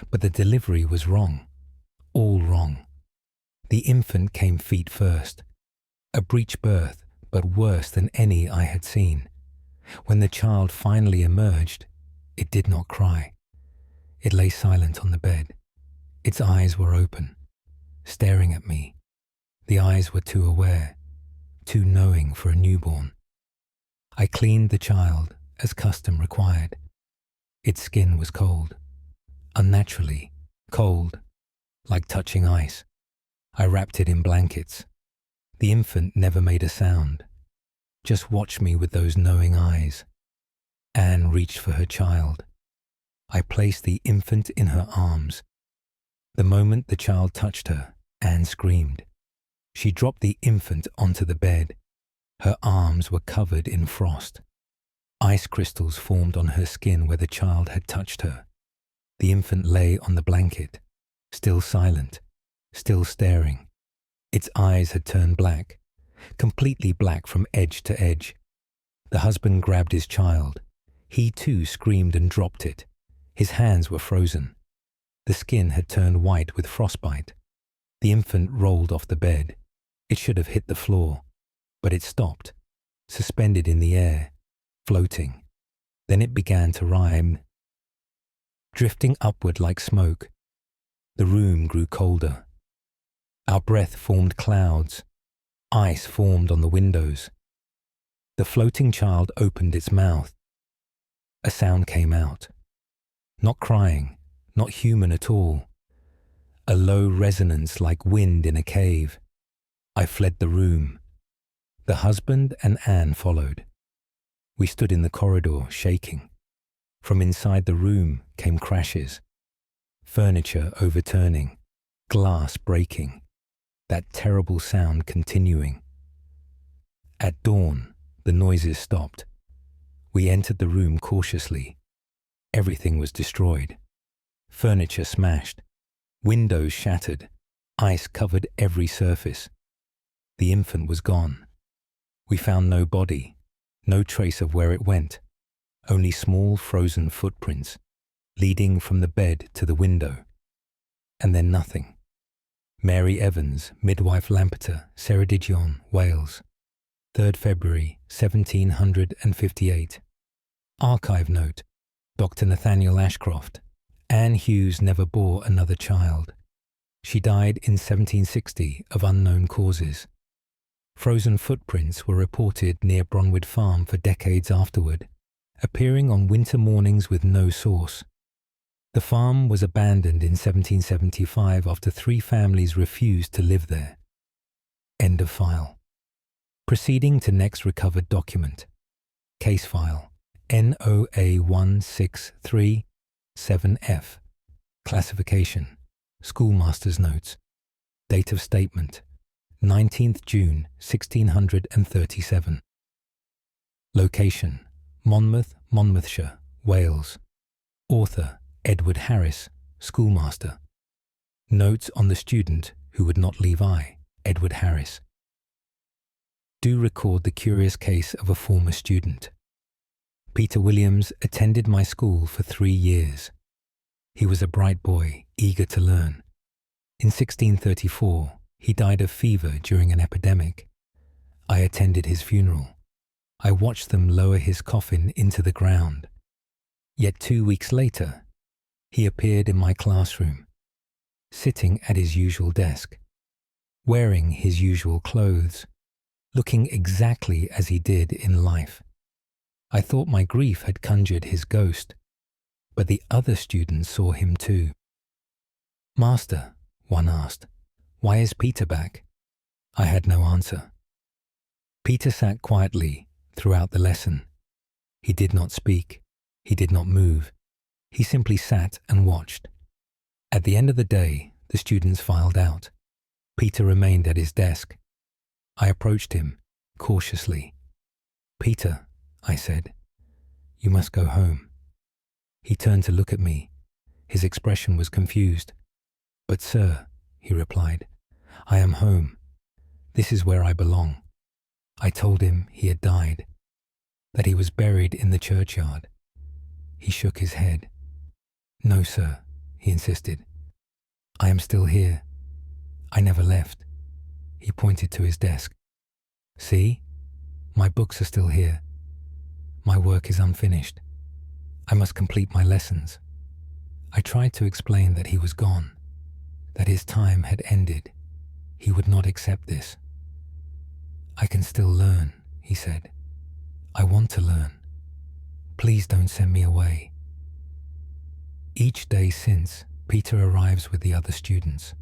Speaker 1: But the delivery was wrong. All wrong. The infant came feet first. A breech birth, but worse than any I had seen. When the child finally emerged, it did not cry. It lay silent on the bed. Its eyes were open, staring at me. The eyes were too aware, too knowing for a newborn. I cleaned the child as custom required. Its skin was cold, unnaturally cold, like touching ice. I wrapped it in blankets. The infant never made a sound, just watched me with those knowing eyes. Anne reached for her child. I placed the infant in her arms. The moment the child touched her, Anne screamed. She dropped the infant onto the bed. Her arms were covered in frost. Ice crystals formed on her skin where the child had touched her. The infant lay on the blanket, still silent, still staring. Its eyes had turned black, completely black from edge to edge. The husband grabbed his child. He too screamed and dropped it. His hands were frozen. The skin had turned white with frostbite. The infant rolled off the bed. It should have hit the floor, but it stopped, suspended in the air, floating. Then it began to rhyme, drifting upward like smoke. The room grew colder. Our breath formed clouds. Ice formed on the windows. The floating child opened its mouth. A sound came out. Not crying, not human at all. A low resonance like wind in a cave. I fled the room. The husband and Anne followed. We stood in the corridor, shaking. From inside the room came crashes, furniture overturning, glass breaking, that terrible sound continuing. At dawn, the noises stopped. We entered the room cautiously. Everything was destroyed. Furniture smashed, windows shattered, ice covered every surface. The infant was gone. We found no body, no trace of where it went, only small frozen footprints leading from the bed to the window. And then nothing. Mary Evans, midwife Lampeter, Ceredigion, Wales, 3rd February 1758. Archive note: Dr. Nathaniel Ashcroft. Anne Hughes never bore another child. She died in 1760 of unknown causes. Frozen footprints were reported near Bronwood Farm for decades afterward, appearing on winter mornings with no source. The farm was abandoned in 1775 after 3 families refused to live there. End of file. Proceeding to next recovered document. Case file NOA1637F. Classification: Schoolmaster's Notes. Date of statement: 19th June 1637. Location: Monmouth, Monmouthshire, Wales. Author: Edward Harris, Schoolmaster. Notes on the student who would not leave Edward Harris. Do record the curious case of a former student. Peter Williams attended my school for 3 years. He was a bright boy, eager to learn. In 1634, he died of fever during an epidemic. I attended his funeral. I watched them lower his coffin into the ground. Yet 2 weeks later, he appeared in my classroom, sitting at his usual desk, wearing his usual clothes, looking exactly as he did in life. I thought my grief had conjured his ghost, but the other students saw him too. "Master," one asked, "why is Peter back?" I had no answer. Peter sat quietly throughout the lesson. He did not speak. He did not move. He simply sat and watched. At the end of the day, the students filed out. Peter remained at his desk. I approached him, cautiously. "Peter," I said, "you must go home." He turned to look at me. His expression was confused. "But sir," he replied, "I am home. This is where I belong." I told him he had died, that he was buried in the churchyard. He shook his head. "No, sir," he insisted. "I am still here. I never left." He pointed to his desk. "See? My books are still here. My work is unfinished. I must complete my lessons." I tried to explain that he was gone, that his time had ended. He would not accept this. "I can still learn," he said. "I want to learn. Please don't send me away." Each day since, Peter arrives with the other students.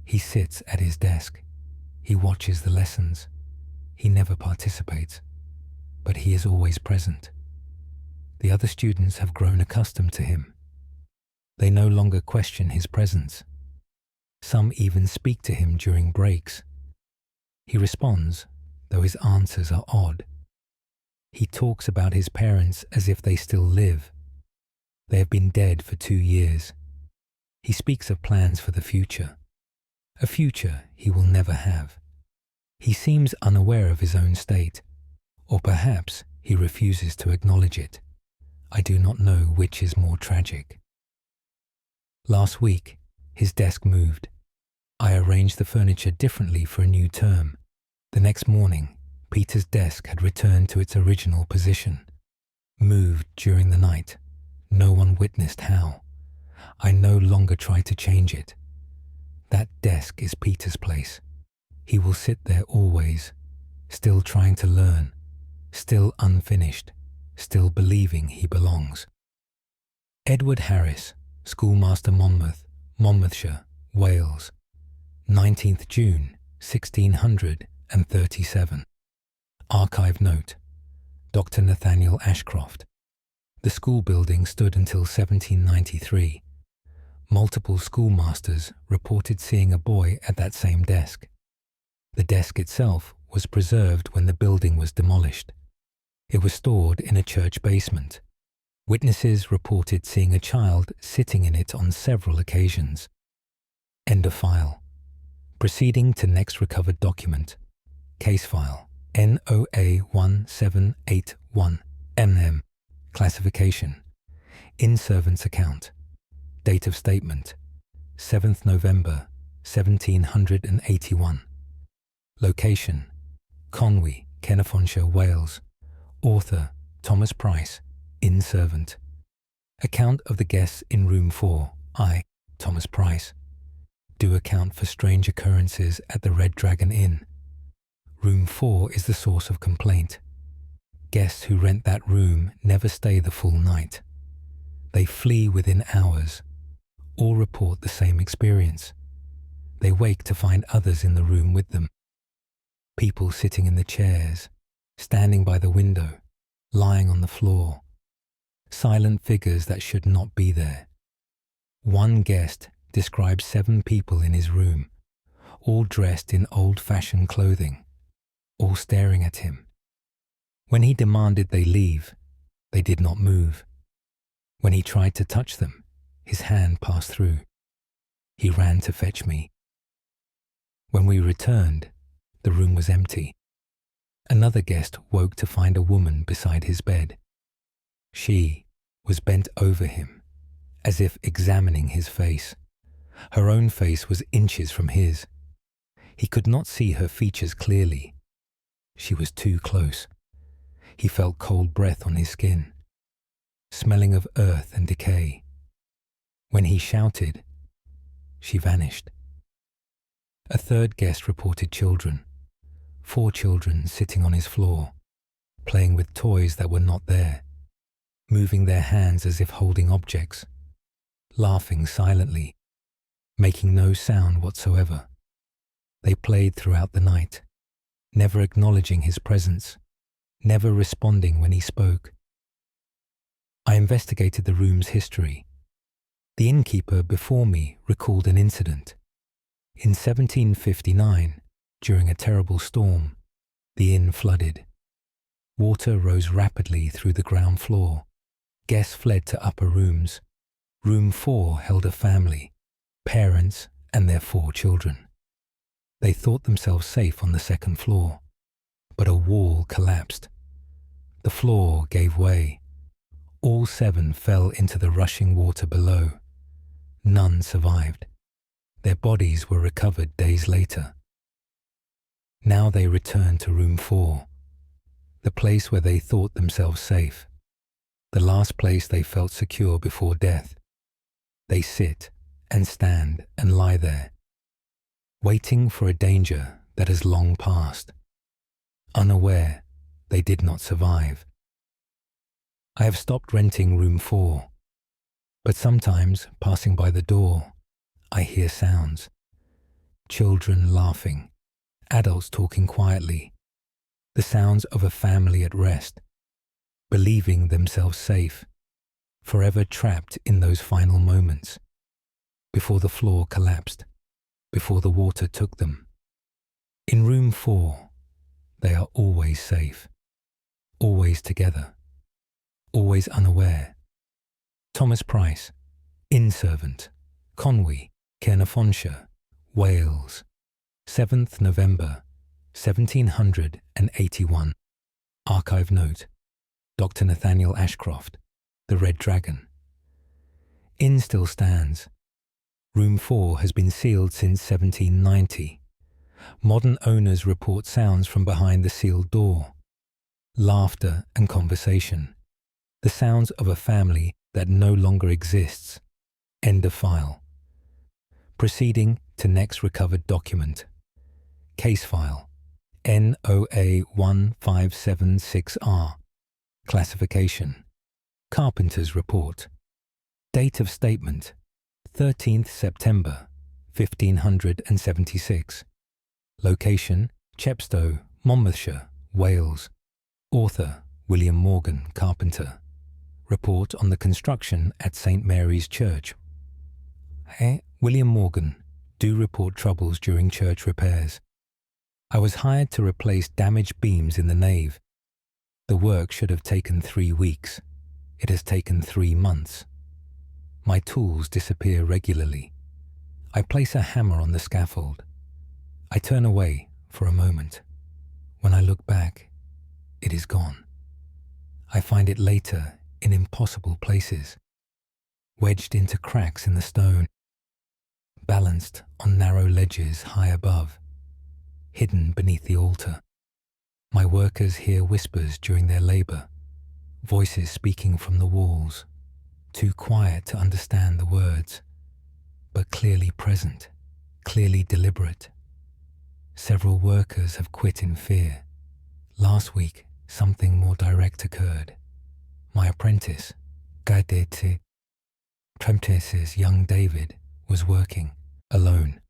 Speaker 1: He sits at his desk. He watches the lessons. He never participates, but he is always present. The other students have grown accustomed to him. They no longer question his presence. Some even speak to him during breaks. He responds, though his answers are odd. He talks about his parents as if they still live. They have been dead for 2 years. He speaks of plans for the future, a future he will never have. He seems unaware of his own state, or perhaps he refuses to acknowledge it. I do not know which is more tragic. Last week, his desk moved. I arranged the furniture differently for a new term. The next morning, Peter's desk had returned to its original position, moved during the night. No one witnessed how. I no longer try to change it. That desk is Peter's place. He will sit there always, still trying to learn, still unfinished, still believing he belongs. Edward Harris, Schoolmaster Monmouth, Monmouthshire, Wales, 19th June 1637. Archive note: Dr. Nathaniel Ashcroft. The school building stood until 1793. Multiple schoolmasters reported seeing a boy at that same desk. The desk itself was preserved when the building was demolished. It was stored in a church basement. Witnesses reported seeing a child sitting in it on several occasions. End of file. Proceeding to next recovered document. Case file NOA 1781 MM. Classification. In servant's account. Date of statement 7th November 1781. Location Conwy, Caernarfonshire, Wales. Author Thomas Price. In servant. Account of the guests in room 4. I, Thomas Price. Do account for strange occurrences at the Red Dragon Inn. Room 4 is the source of complaint. Guests who rent that room never stay the full night. They flee within hours. All report the same experience. They wake to find others in the room with them. People sitting in the chairs, standing by the window, lying on the floor. Silent figures that should not be there. One guest describes 7 people in his room, all dressed in old-fashioned clothing, all staring at him. When he demanded they leave, they did not move. When he tried to touch them, his hand passed through. He ran to fetch me. When we returned, the room was empty. Another guest woke to find a woman beside his bed. She was bent over him, as if examining his face. Her own face was inches from his. He could not see her features clearly. She was too close. He felt cold breath on his skin, smelling of earth and decay. When he shouted, she vanished. A third guest reported children. 4 children sitting on his floor, playing with toys that were not there, moving their hands as if holding objects, laughing silently, making no sound whatsoever. They played throughout the night, never acknowledging his presence, never responding when he spoke. I investigated the room's history. The innkeeper before me recalled an incident. In 1759, during a terrible storm, the inn flooded. Water rose rapidly through the ground floor. Guests fled to upper rooms. Room 4 held a family, parents and their 4 children. They thought themselves safe on the 2nd floor, but a wall collapsed. The floor gave way. All 7 fell into the rushing water below. None survived. Their bodies were recovered days later. Now they returned to room 4, the place where they thought themselves safe, the last place they felt secure before death. They sit and stand and lie there, waiting for a danger that has long passed, unaware they did not survive. I have stopped renting room 4, but sometimes passing by the door, I hear sounds. Children laughing, adults talking quietly, the sounds of a family at rest, believing themselves safe, forever trapped in those final moments, before the floor collapsed, before the water took them. In room 4, they are always safe, always together, always unaware. Thomas Price, inn servant, Conwy, Caernarfonshire, Wales, 7th November, 1781. Archive note, Dr. Nathaniel Ashcroft, The Red Dragon. Inn still stands. Room 4 has been sealed since 1790. Modern owners report sounds from behind the sealed door. Laughter and conversation. The sounds of a family that no longer exists. End of file. Proceeding to next recovered document. Case file NOA 1576R. Classification. Carpenter's report. Date of statement 13th September 1576. Location Chepstow, Monmouthshire, Wales. Author William Morgan, carpenter. Report on the construction at St. Mary's Church. William Morgan, do report troubles during church repairs. I was hired to replace damaged beams in the nave. The work should have taken 3 weeks. It has taken 3 months. My tools disappear regularly. I place a hammer on the scaffold. I turn away for a moment. When I look back, it is gone. I find it later in impossible places, wedged into cracks in the stone, balanced on narrow ledges high above, hidden beneath the altar. My workers hear whispers during their labor, voices speaking from the walls, too quiet to understand the words, but clearly present, clearly deliberate. Several workers have quit in fear. Last week, something more direct occurred. My apprentice's young David was working alone.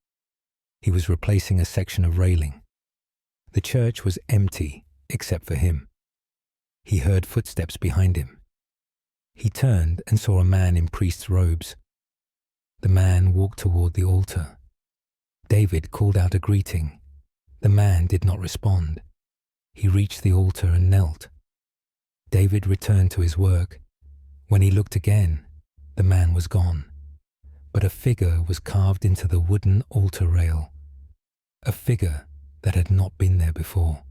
Speaker 1: He was replacing a section of railing. The church was empty except for him. He heard footsteps behind him. He turned and saw a man in priest's robes. The man walked toward the altar. David called out a greeting. The man did not respond. He reached the altar and knelt. David returned to his work. When he looked again, the man was gone, but a figure was carved into the wooden altar rail, a figure that had not been there before.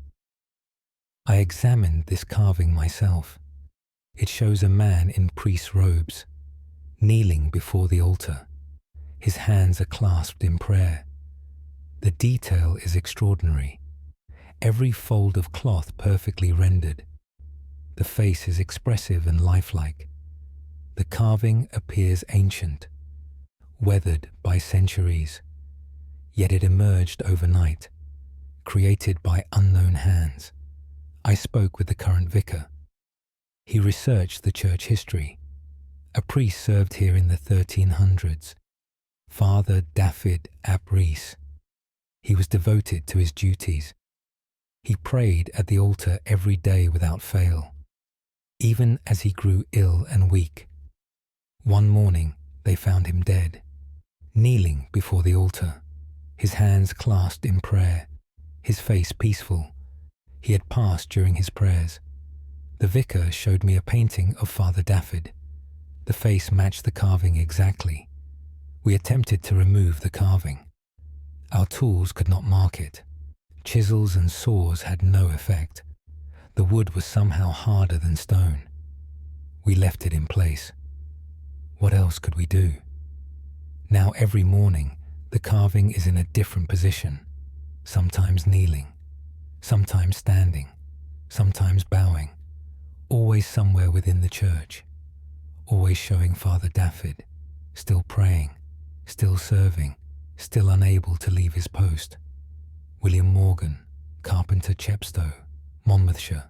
Speaker 1: I examined this carving myself. It shows a man in priest's robes, kneeling before the altar. His hands are clasped in prayer. The detail is extraordinary. Every fold of cloth perfectly rendered. The face is expressive and lifelike. The carving appears ancient, weathered by centuries, yet it emerged overnight, created by unknown hands. I spoke with the current vicar. He researched the church history. A priest served here in the 1300s, Father Defied ap Rhys. He was devoted to his duties. He prayed at the altar every day without fail, even as he grew ill and weak. One morning, they found him dead, kneeling before the altar, his hands clasped in prayer, his face peaceful. He had passed during his prayers. The vicar showed me a painting of Father Defied. The face matched the carving exactly. We attempted to remove the carving. Our tools could not mark it. Chisels and saws had no effect. The wood was somehow harder than stone. We left it in place. What else could we do? Now every morning, the carving is in a different position, sometimes kneeling, sometimes standing, sometimes bowing, always somewhere within the church, always showing Father Defied, still praying, still serving, still unable to leave his post. William Morgan, Carpenter Chepstow, Monmouthshire,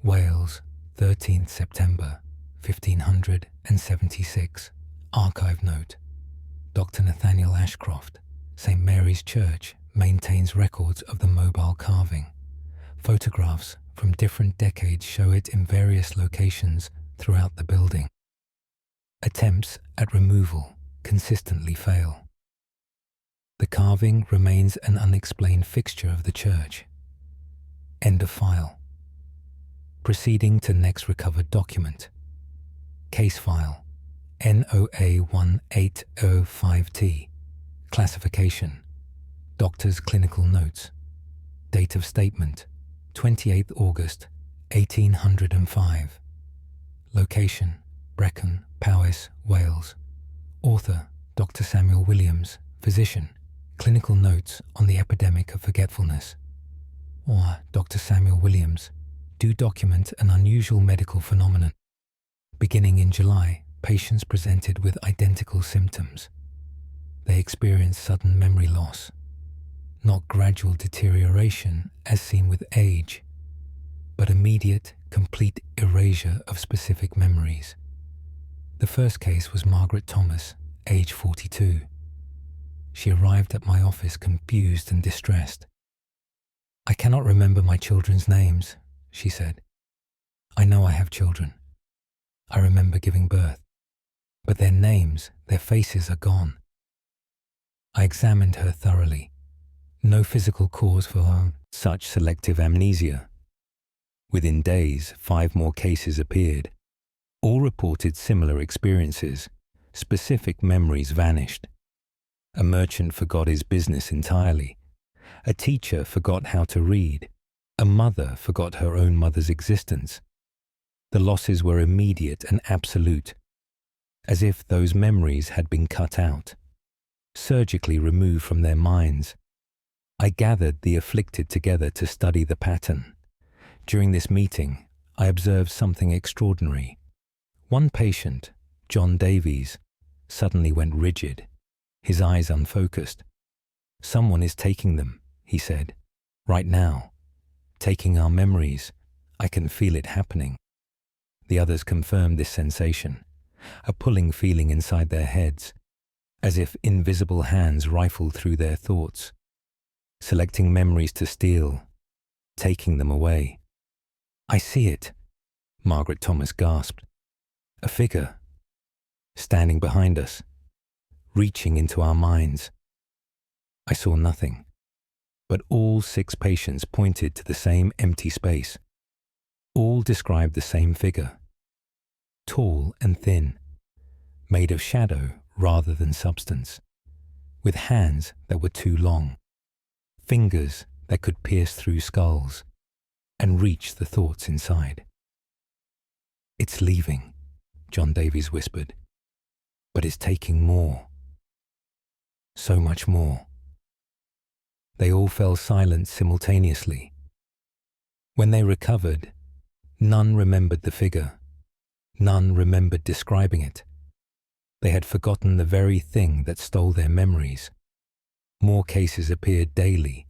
Speaker 1: Wales, 13th September, 1576. Archive note. Dr. Nathaniel Ashcroft, St. Mary's Church, maintains records of the mobile carving. Photographs from different decades show it in various locations throughout the building. Attempts at removal consistently fail. The carving remains an unexplained fixture of the church. End of file. Proceeding to next recovered document. Case file NOA1805T. Classification. Doctor's clinical notes. Date of statement 28th August 1805. Location Brecon, Powys, Wales. Author Dr. Samuel Williams, physician. Clinical notes on the epidemic of forgetfulness. Or Dr. Samuel Williams, do document an unusual medical phenomenon. Beginning in July, patients presented with identical symptoms. They experienced sudden memory loss, not gradual deterioration as seen with age, but immediate, complete erasure of specific memories. The first case was Margaret Thomas, age 42. She arrived at my office confused and distressed. "I cannot remember my children's names," she said. "I know I have children. I remember giving birth. But their names, their faces are gone. I examined her thoroughly. No physical cause for such selective amnesia. Within days, 5 more cases appeared. All reported similar experiences. Specific memories vanished. A merchant forgot his business entirely. A teacher forgot how to read. A mother forgot her own mother's existence. The losses were immediate and absolute, as if those memories had been cut out, surgically removed from their minds. I gathered the afflicted together to study the pattern. During this meeting, I observed something extraordinary. One patient, John Davies, suddenly went rigid, his eyes unfocused. "Someone is taking them," he said, "right now. Taking our memories. I can feel it happening." The others confirmed this sensation, a pulling feeling inside their heads, as if invisible hands rifled through their thoughts, selecting memories to steal, taking them away. "I see it," Margaret Thomas gasped. "A figure, standing behind us, reaching into our minds." I saw nothing, but all 6 patients pointed to the same empty space. All described the same figure, tall and thin, made of shadow rather than substance, with hands that were too long, fingers that could pierce through skulls and reach the thoughts inside. "It's leaving," John Davies whispered, "but it's taking more. So much more." They all fell silent simultaneously. When they recovered, none remembered the figure. None remembered describing it. They had forgotten the very thing that stole their memories. More cases appeared daily.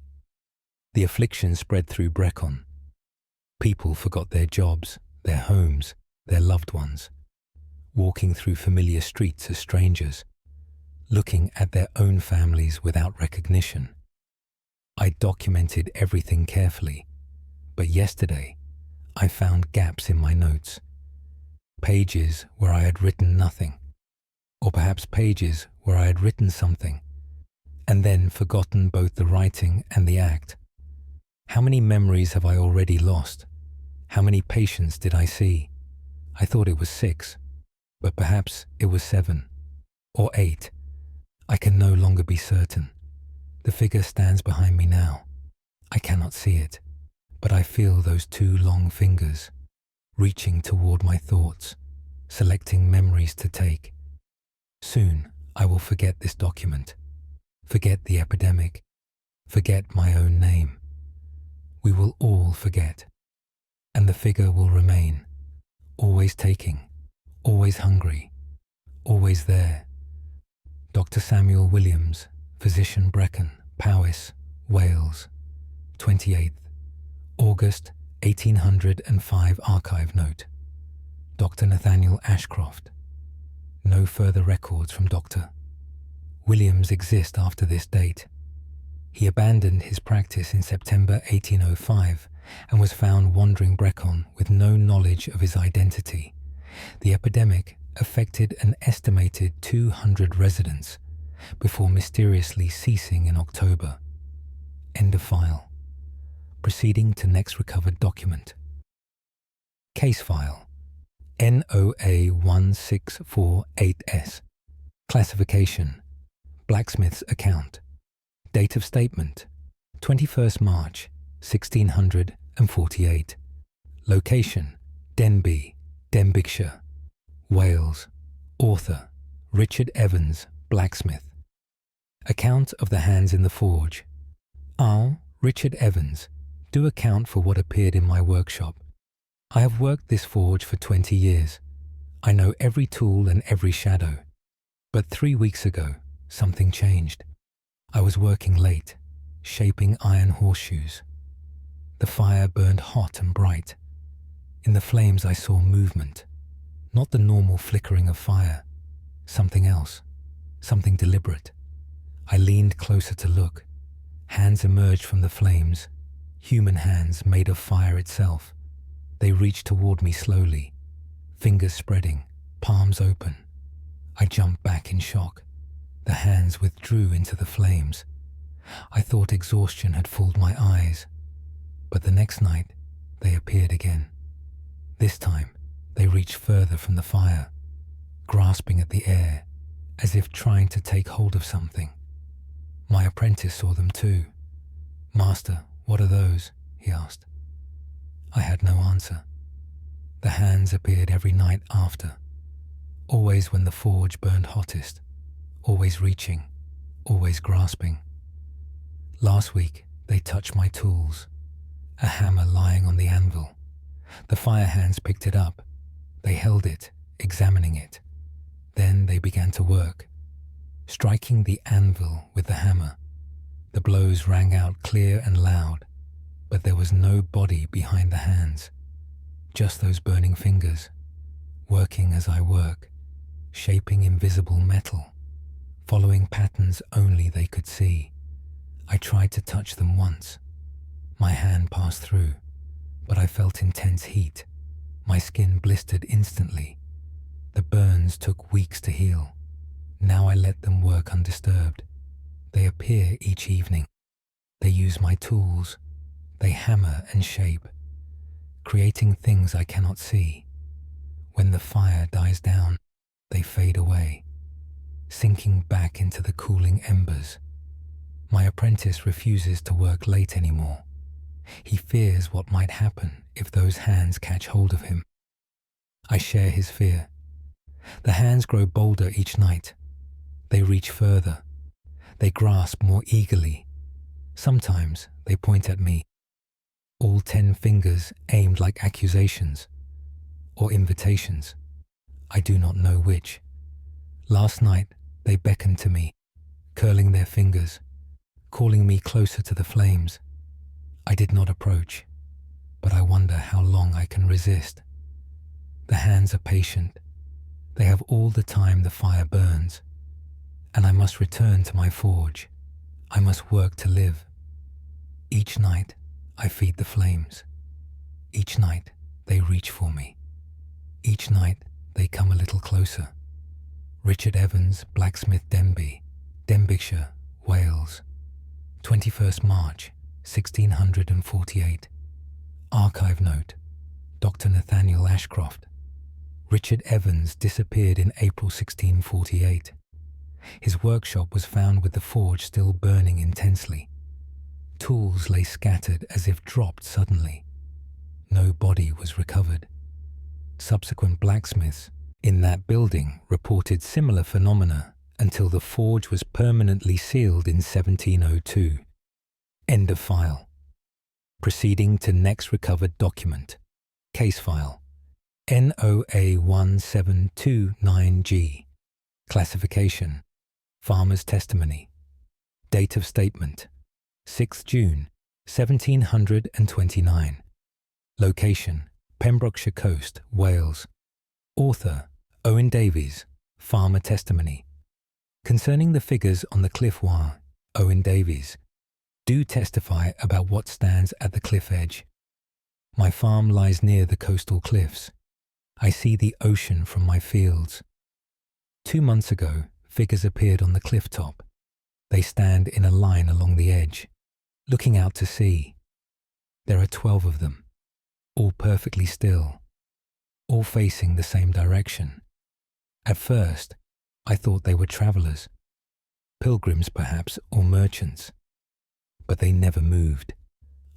Speaker 1: The affliction spread through Brecon. People forgot their jobs, their homes, their loved ones, walking through familiar streets as strangers, looking at their own families without recognition. I documented everything carefully, but yesterday I found gaps in my notes. Pages where I had written nothing, or perhaps pages where I had written something, and then forgotten both the writing and the act. How many memories have I already lost? How many patients did I see? I thought it was 6, but perhaps it was 7 or 8. I can no longer be certain. The figure stands behind me now. I cannot see it, but I feel those 2 long fingers reaching toward my thoughts, selecting memories to take. Soon I will forget this document, forget the epidemic, forget my own name. We will all forget, and the figure will remain, always taking, always hungry, always there. Dr. Samuel Williams, Physician, Brecon, Powys, Wales, 28th August 1805 archive note. Dr. Nathaniel Ashcroft. No further records from Dr. Williams exist after this date. He abandoned his practice in September 1805 and was found wandering Brecon with no knowledge of his identity. The epidemic affected an estimated 200 residents before mysteriously ceasing in October. End of file. Proceeding to next recovered document. Case file NOA 1648S. Classification: Blacksmith's account. Date of statement: 21st March 1648. Location: Denbigh, Denbighshire, Wales. Author: Richard Evans, blacksmith. Account of the hands in the forge. I, Richard Evans, do account for what appeared in my workshop. I have worked this forge for 20 years. I know every tool and every shadow. But 3 weeks ago, something changed. I was working late, shaping iron horseshoes. The fire burned hot and bright. In the flames I saw movement, not the normal flickering of fire, something else, something deliberate. I leaned closer to look. Hands emerged from the flames, human hands made of fire itself. They reached toward me slowly, fingers spreading, palms open. I jumped back in shock. The hands withdrew into the flames. I thought exhaustion had fooled my eyes, but the next night they appeared again. This time they reached further from the fire, grasping at the air as if trying to take hold of something. My apprentice saw them too. "Master, what are those?" he asked. I had no answer. The hands appeared every night after, always when the forge burned hottest, always reaching, always grasping. Last week they touched my tools, a hammer lying on the anvil. The fire hands picked it up. They held it, examining it. Then they began to work, striking the anvil with the hammer. The blows rang out clear and loud, but there was no body behind the hands, just those burning fingers, working as I work, shaping invisible metal, following patterns only they could see. I tried to touch them once. My hand passed through, but I felt intense heat. My skin blistered instantly. The burns took weeks to heal. Now I let them work undisturbed. They appear each evening. They use my tools. They hammer and shape, creating things I cannot see. When the fire dies down, they fade away, sinking back into the cooling embers. My apprentice refuses to work late anymore. He fears what might happen if those hands catch hold of him. I share his fear. The hands grow bolder each night. They reach further. They grasp more eagerly. Sometimes they point at me, all 10 fingers aimed like accusations or invitations. I do not know which. Last night they beckoned to me, curling their fingers, calling me closer to the flames. I did not approach, but I wonder how long I can resist. The hands are patient. They have all the time the fire burns, and I must return to my forge. I must work to live. Each night I feed the flames. Each night they reach for me. Each night they come a little closer. Richard Evans, Blacksmith, Denbigh, Denbighshire, Wales, 21st March, 1648. Archive note: Dr. Nathaniel Ashcroft. Richard Evans disappeared in April 1648. His workshop was found with the forge still burning intensely. Tools lay scattered as if dropped suddenly. No body was recovered. Subsequent blacksmiths in that building reported similar phenomena until the forge was permanently sealed in 1702. End of file. Proceeding to next recovered document. Case file NOA 1729G. Classification: Farmer's Testimony. Date of statement: 6th June, 1729. Location: Pembrokeshire Coast, Wales. Author: Owen Davies. Farmer Testimony. Concerning the figures on the cliff wall, Owen Davies. Do testify about what stands at the cliff edge. My farm lies near the coastal cliffs. I see the ocean from my fields. 2 months ago, figures appeared on the cliff top. They stand in a line along the edge, looking out to sea. There are 12 of them, all perfectly still, all facing the same direction. At first, I thought they were travelers, pilgrims perhaps, or merchants. But they never moved.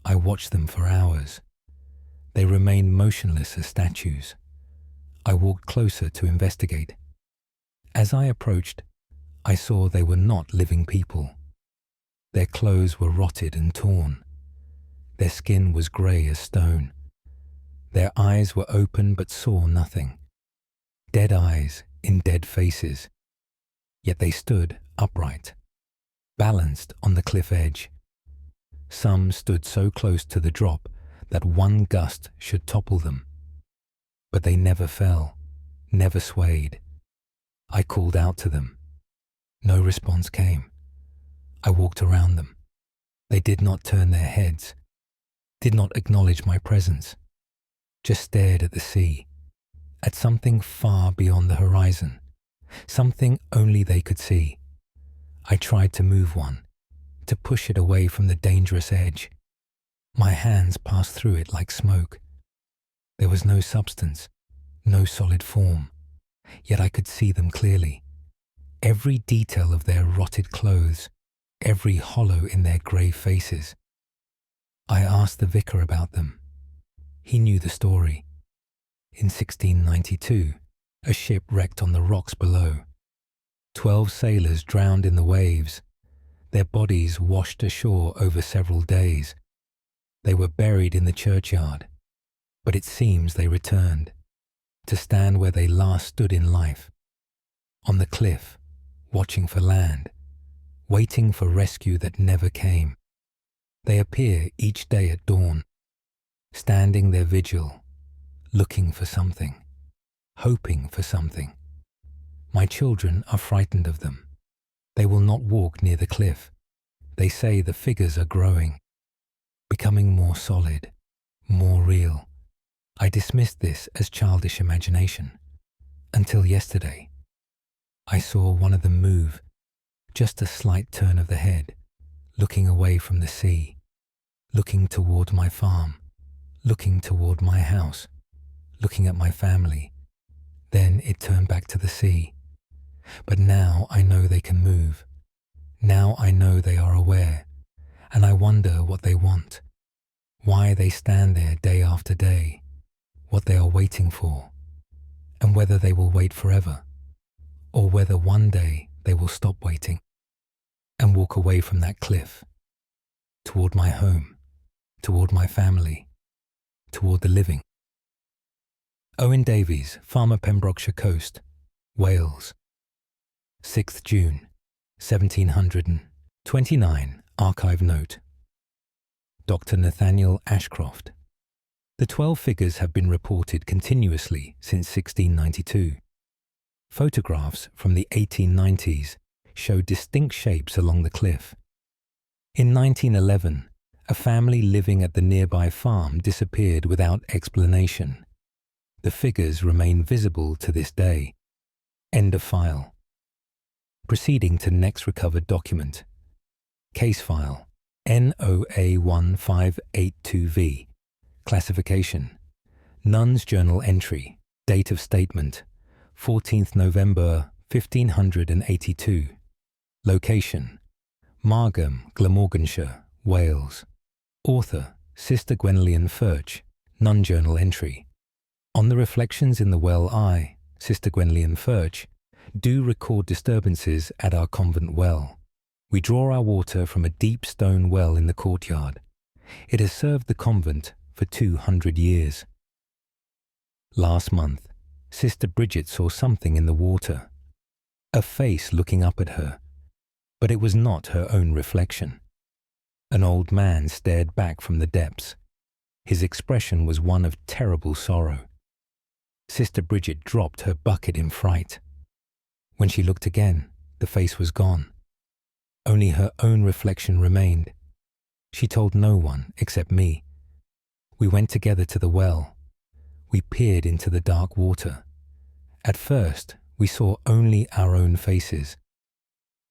Speaker 1: I watched them for hours. They remained motionless as statues. I walked closer to investigate. As I approached, I saw they were not living people. Their clothes were rotted and torn. Their skin was grey as stone. Their eyes were open but saw nothing. Dead eyes in dead faces. Yet they stood upright, balanced on the cliff edge. Some stood so close to the drop that one gust should topple them. But they never fell, never swayed. I called out to them. No response came. I walked around them. They did not turn their heads, did not acknowledge my presence, just stared at the sea, at something far beyond the horizon, something only they could see. I tried to move one, to push it away from the dangerous edge. My hands passed through it like smoke. There was no substance, no solid form, yet I could see them clearly. Every detail of their rotted clothes, every hollow in their grey faces. I asked the vicar about them. He knew the story. In 1692, a ship wrecked on the rocks below. 12 sailors drowned in the waves. Their bodies washed ashore over several days. They were buried in the churchyard, but it seems they returned, to stand where they last stood in life, on the cliff, watching for land, waiting for rescue that never came. They appear each day at dawn, standing their vigil, looking for something, hoping for something. My children are frightened of them. They will not walk near the cliff. They say the figures are growing, becoming more solid, more real. I dismissed this as childish imagination, until yesterday. I saw one of them move, just a slight turn of the head, looking away from the sea, looking toward my farm, looking toward my house, looking at my family. Then it turned back to the sea. But now I know they can move. Now I know they are aware, and I wonder what they want, why they stand there day after day, what they are waiting for, and whether they will wait forever, or whether one day they will stop waiting and walk away from that cliff, toward my home, toward my family, toward the living. Owen Davies, Farmer, Pembrokeshire Coast, Wales. 6th June, 1729. Archive note. Dr. Nathaniel Ashcroft. The 12 figures have been reported continuously since 1692. Photographs from the 1890s show distinct shapes along the cliff. In 1911, a family living at the nearby farm disappeared without explanation. The figures remain visible to this day. End of file. Proceeding to next recovered document. Case file NOA1582V. Classification. Nun's Journal Entry. Date of statement 14th November 1582. Location. Margam, Glamorganshire, Wales. Author Sister Gwenllian Furch. Nun Journal Entry. On the reflections in the well I, Sister Gwenllian Furch, do record disturbances at our convent well. We draw our water from a deep stone well in the courtyard. It has served the convent for 200 years. Last month, Sister Bridget saw something in the water, a face looking up at her, but it was not her own reflection. An old man stared back from the depths. His expression was one of terrible sorrow. Sister Bridget dropped her bucket in fright. When she looked again, the face was gone. Only her own reflection remained. She told no one except me. We went together to the well. We peered into the dark water. At first, we saw only our own faces.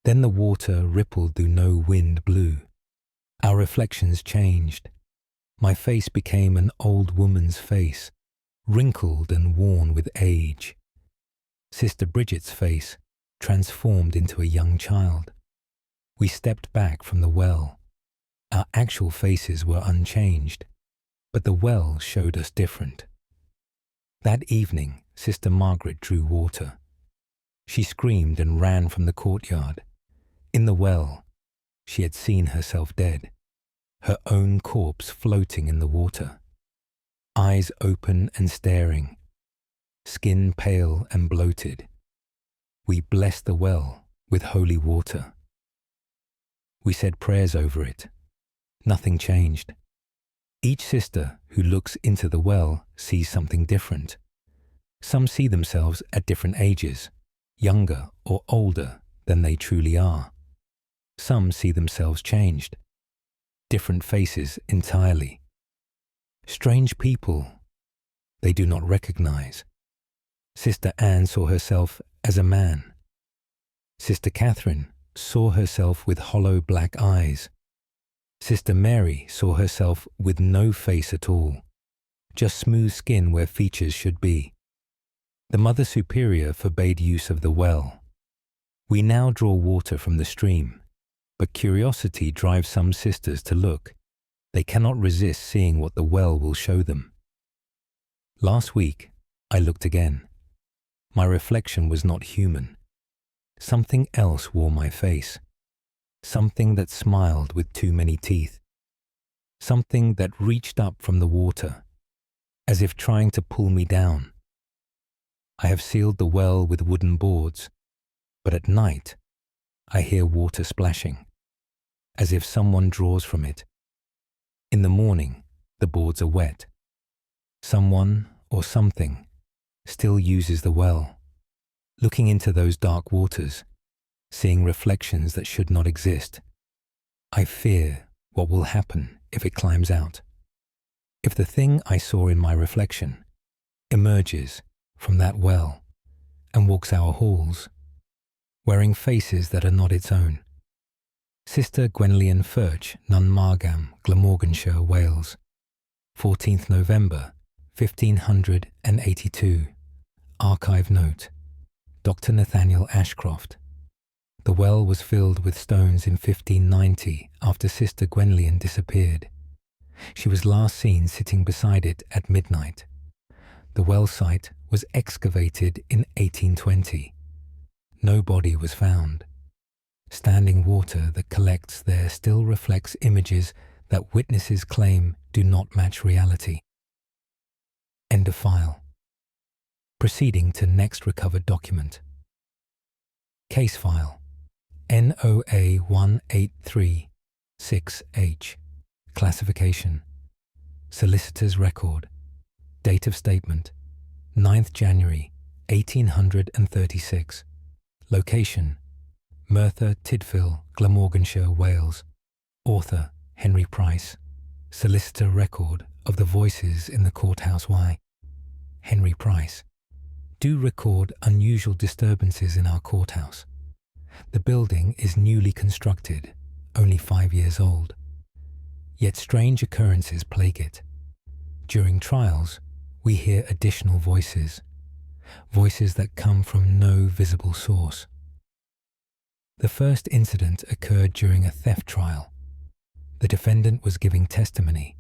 Speaker 1: Then the water rippled though no wind blew. Our reflections changed. My face became an old woman's face, wrinkled and worn with age. Sister Bridget's face transformed into a young child. We stepped back from the well. Our actual faces were unchanged, but the well showed us different. That evening, Sister Margaret drew water. She screamed and ran from the courtyard. In the well, she had seen herself dead, her own corpse floating in the water. Eyes open and staring, skin pale and bloated. We blessed the well with holy water. We said prayers over it. Nothing changed. Each sister who looks into the well sees something different. Some see themselves at different ages, younger or older than they truly are. Some see themselves changed, different faces entirely. Strange people they do not recognize. Sister Anne saw herself as a man. Sister Catherine saw herself with hollow black eyes. Sister Mary saw herself with no face at all, just smooth skin where features should be. The Mother Superior forbade use of the well. We now draw water from the stream, but curiosity drives some sisters to look. They cannot resist seeing what the well will show them. Last week, I looked again. My reflection was not human. Something else wore my face. Something that smiled with too many teeth. Something that reached up from the water, as if trying to pull me down. I have sealed the well with wooden boards, but at night I hear water splashing, as if someone draws from it. In the morning, the boards are wet. Someone or something still uses the well, looking into those dark waters, seeing reflections that should not exist. I fear what will happen if it climbs out. If the thing I saw in my reflection emerges from that well and walks our halls, wearing faces that are not its own. Sister Gwenllian Furch, Nun Margam, Glamorganshire, Wales, 14th November, 1582. Archive note. Dr. Nathaniel Ashcroft. The well was filled with stones in 1590 after Sister Gwenllian disappeared. She was last seen sitting beside it at midnight. The well site was excavated in 1820. No body was found. Standing water that collects there still reflects images that witnesses claim do not match reality. End of file. Proceeding to next recovered document. Case file NOA 1836H. Classification. Solicitor's record. Date of statement 9th January 1836. Location Merthyr Tydfil, Glamorganshire, Wales. Author Henry Price. Solicitor record of the voices in the courthouse Y. Henry Price. Do record unusual disturbances in our courthouse. The building is newly constructed, only 5 years old. Yet strange occurrences plague it. During trials, we hear additional voices, voices that come from no visible source. The first incident occurred during a theft trial. The defendant was giving testimony.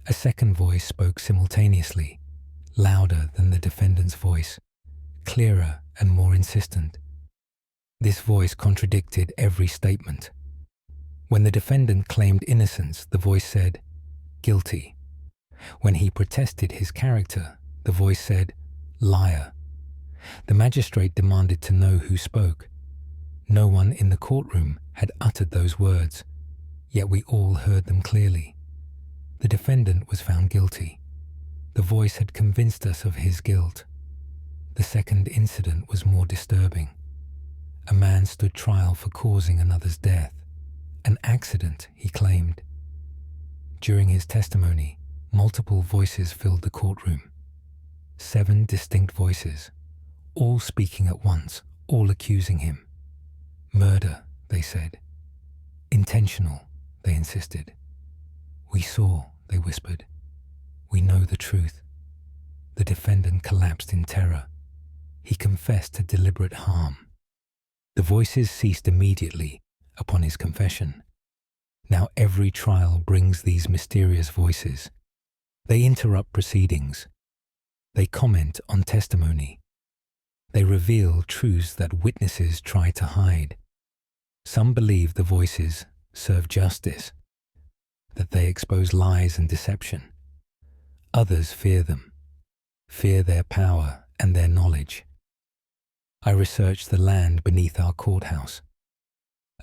Speaker 1: A second voice spoke simultaneously, louder than the defendant's voice, clearer and more insistent. This voice contradicted every statement. When the defendant claimed innocence, the voice said, "Guilty." When he protested his character, the voice said, "Liar." The magistrate demanded to know who spoke. No one in the courtroom had uttered those words, yet we all heard them clearly. The defendant was found guilty. The voice had convinced us of his guilt. The second incident was more disturbing. A man stood trial for causing another's death. An accident, he claimed. During his testimony, multiple voices filled the courtroom. 7 distinct voices, all speaking at once, all accusing him. Murder, they said. Intentional, they insisted. We saw, they whispered. We know the truth. The defendant collapsed in terror. He confessed to deliberate harm. The voices ceased immediately upon his confession. Now every trial brings these mysterious voices. They interrupt proceedings. They comment on testimony. They reveal truths that witnesses try to hide. Some believe the voices serve justice, that they expose lies and deception. Others fear them, fear their power and their knowledge. I researched the land beneath our courthouse.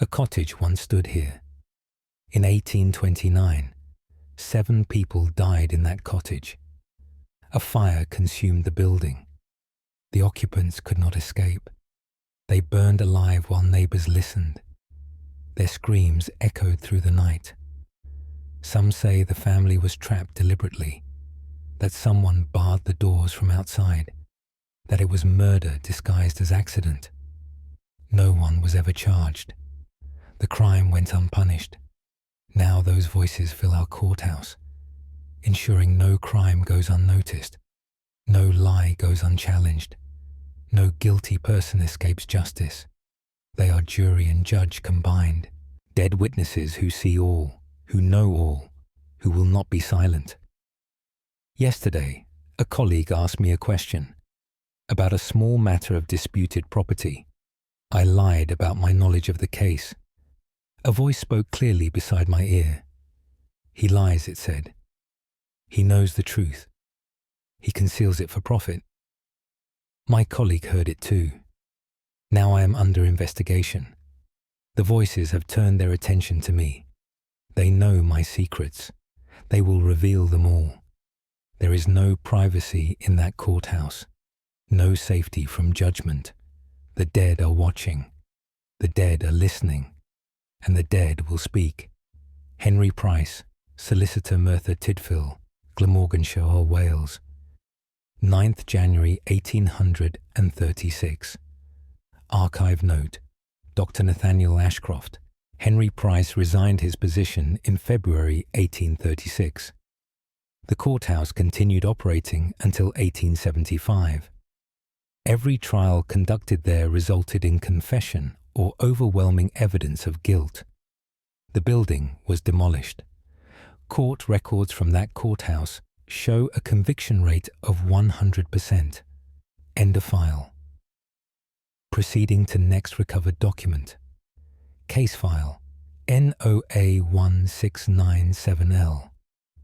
Speaker 1: A cottage once stood here. In 1829, 7 people died in that cottage. A fire consumed the building. The occupants could not escape. They burned alive while neighbors listened. Their screams echoed through the night. Some say the family was trapped deliberately, that someone barred the doors from outside. that it was murder disguised as accident. No one was ever charged. The crime went unpunished. Now those voices fill our courthouse, ensuring no crime goes unnoticed, no lie goes unchallenged, no guilty person escapes justice. They are jury and judge combined, dead witnesses who see all, who know all, who will not be silent. Yesterday, a colleague asked me a question about a small matter of disputed property. I lied about my knowledge of the case. A voice spoke clearly beside my ear. He lies, it said. He knows the truth. He conceals it for profit. My colleague heard it too. Now I am under investigation. The voices have turned their attention to me. They know my secrets. They will reveal them all. There is no privacy in that courthouse, no safety from judgment. The dead are watching. The dead are listening. And the dead will speak. Henry Price, Solicitor Merthyr Tydfil, Glamorganshire, Wales. 9th January 1836. Archive note. Dr. Nathaniel Ashcroft. Henry Price resigned his position in February 1836. The courthouse continued operating until 1875. Every trial conducted there resulted in confession or overwhelming evidence of guilt. The building was demolished. Court records from that courthouse show a conviction rate of 100%. End of file. Proceeding to next recovered document. Case file NOA 1697L.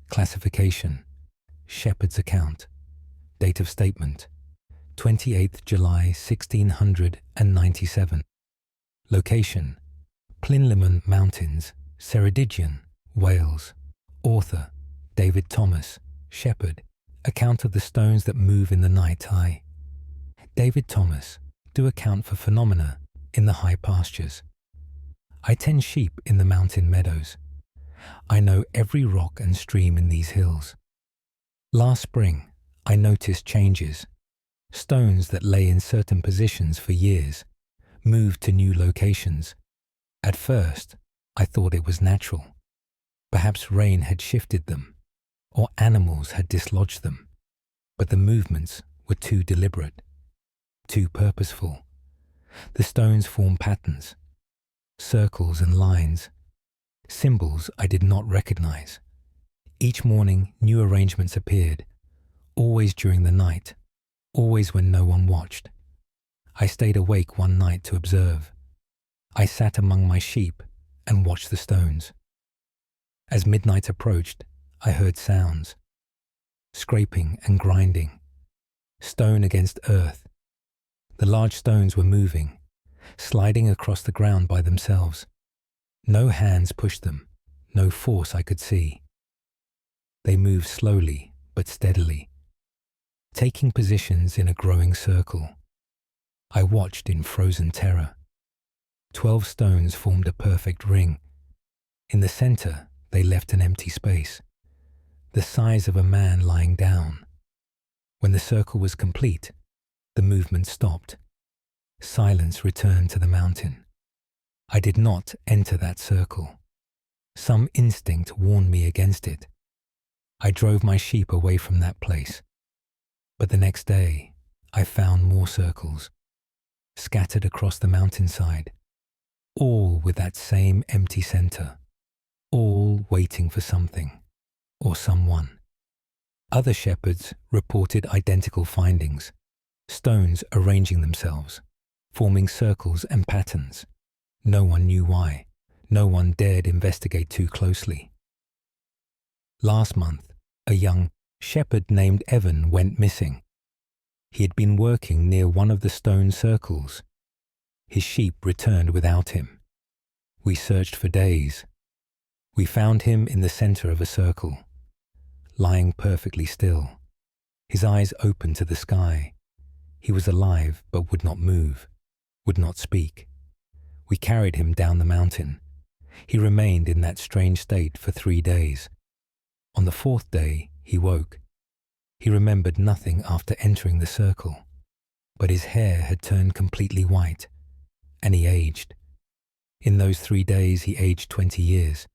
Speaker 1: Classification Shepherd's account. Date of statement 28th July 1697. Location Plinlimmon Mountains, Ceredigion, Wales. Author David Thomas. Shepherd. Account of the stones that move in the night. I. David Thomas. Do account for phenomena in the high pastures. I tend sheep in the mountain meadows. I know every rock and stream in these hills. Last spring, I noticed changes. Stones that lay in certain positions for years moved to new locations. At first, I thought it was natural. Perhaps rain had shifted them, or animals had dislodged them. But the movements were too deliberate, too purposeful. The stones formed patterns, circles and lines, symbols I did not recognize. Each morning, new arrangements appeared, always during the night, always when no one watched. I stayed awake one night to observe. I sat among my sheep and watched the stones. As midnight approached, I heard sounds, scraping and grinding, stone against earth. The large stones were moving, sliding across the ground by themselves. No hands pushed them, no force I could see. They moved slowly but steadily, taking positions in a growing circle. I watched in frozen terror. 12 stones formed a perfect ring. In the center, they left an empty space, the size of a man lying down. When the circle was complete, the movement stopped. Silence returned to the mountain. I did not enter that circle. Some instinct warned me against it. I drove my sheep away from that place. But the next day, I found more circles, scattered across the mountainside, all with that same empty center, all waiting for something or someone. Other shepherds reported identical findings, stones arranging themselves, forming circles and patterns. No one knew why. No one dared investigate too closely. Last month, a young shepherd named Evan went missing. He had been working near one of the stone circles. His sheep returned without him. We searched for days. We found him in the center of a circle, lying perfectly still, his eyes open to the sky. He was alive but would not move, would not speak. We carried him down the mountain. He remained in that strange state for 3 days. On the 4th day, he woke. He remembered nothing after entering the circle. but his hair had turned completely white, and he aged. In those 3 days he aged 20 years.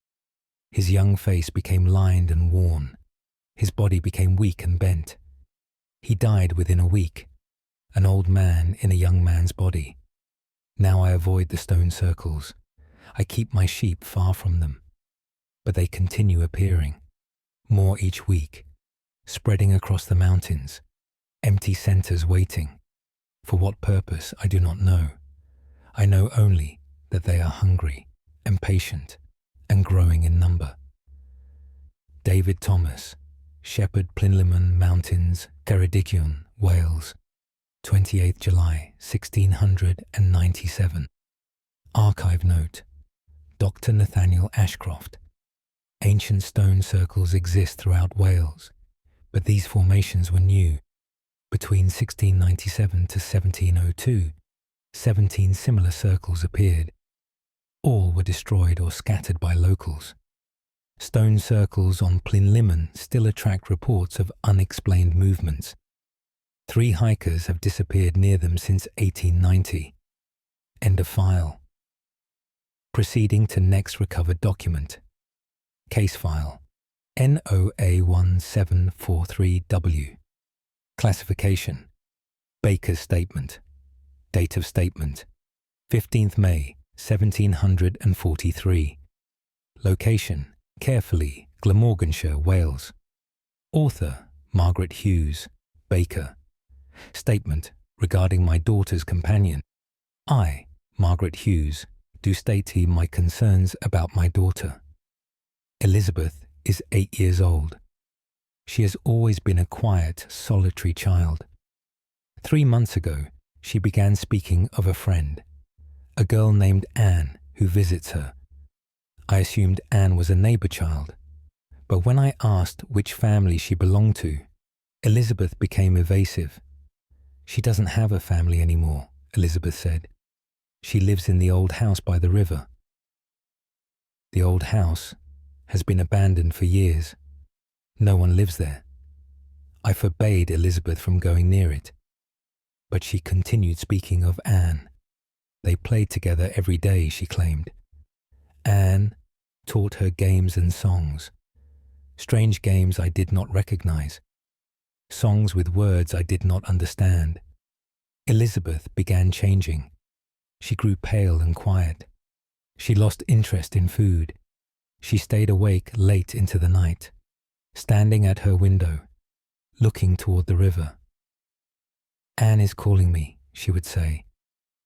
Speaker 1: His young face became lined and worn. His body became weak and bent. He died within a week, an old man in a young man's body. Now I avoid the stone circles. I keep my sheep far from them. But they continue appearing, more each week, spreading across the mountains, empty centers waiting. For what purpose, I do not know. I know only that they are hungry and patient and growing in number. David Thomas, Shepherd Plinlimmon Mountains, Ceredigion, Wales, 28th July 1697. Archive note: Dr. Nathaniel Ashcroft. Ancient stone circles exist throughout Wales, but these formations were new. Between 1697 to 1702, 17 similar circles appeared. All were destroyed or scattered by locals. Stone circles on Plinlimmon still attract reports of unexplained movements. 3 hikers have disappeared near them since 1890. End of file. Proceeding to next recovered document. Case file NOA1743W. Classification: Baker's Statement. Date of statement: 15th May 1743. Location: Carefully, Glamorganshire, Wales. Author: Margaret Hughes, Baker. Statement regarding my daughter's companion. I, Margaret Hughes, do state here my concerns about my daughter. Elizabeth is 8 years old. She has always been a quiet, solitary child. 3 months ago, she began speaking of a friend, a girl named Anne, who visits her. I assumed Anne was a neighbour child, but when I asked which family she belonged to, Elizabeth became evasive. She doesn't have a family anymore, Elizabeth said. She lives in the old house by the river. The old house has been abandoned for years. No one lives there. I forbade Elizabeth from going near it, but she continued speaking of Anne. They played together every day, she claimed. Anne taught her games and songs, strange games I did not recognize, songs with words I did not understand. Elizabeth began changing. She grew pale and quiet. She lost interest in food. She stayed awake late into the night, standing at her window, looking toward the river. Anne is calling me, she would say.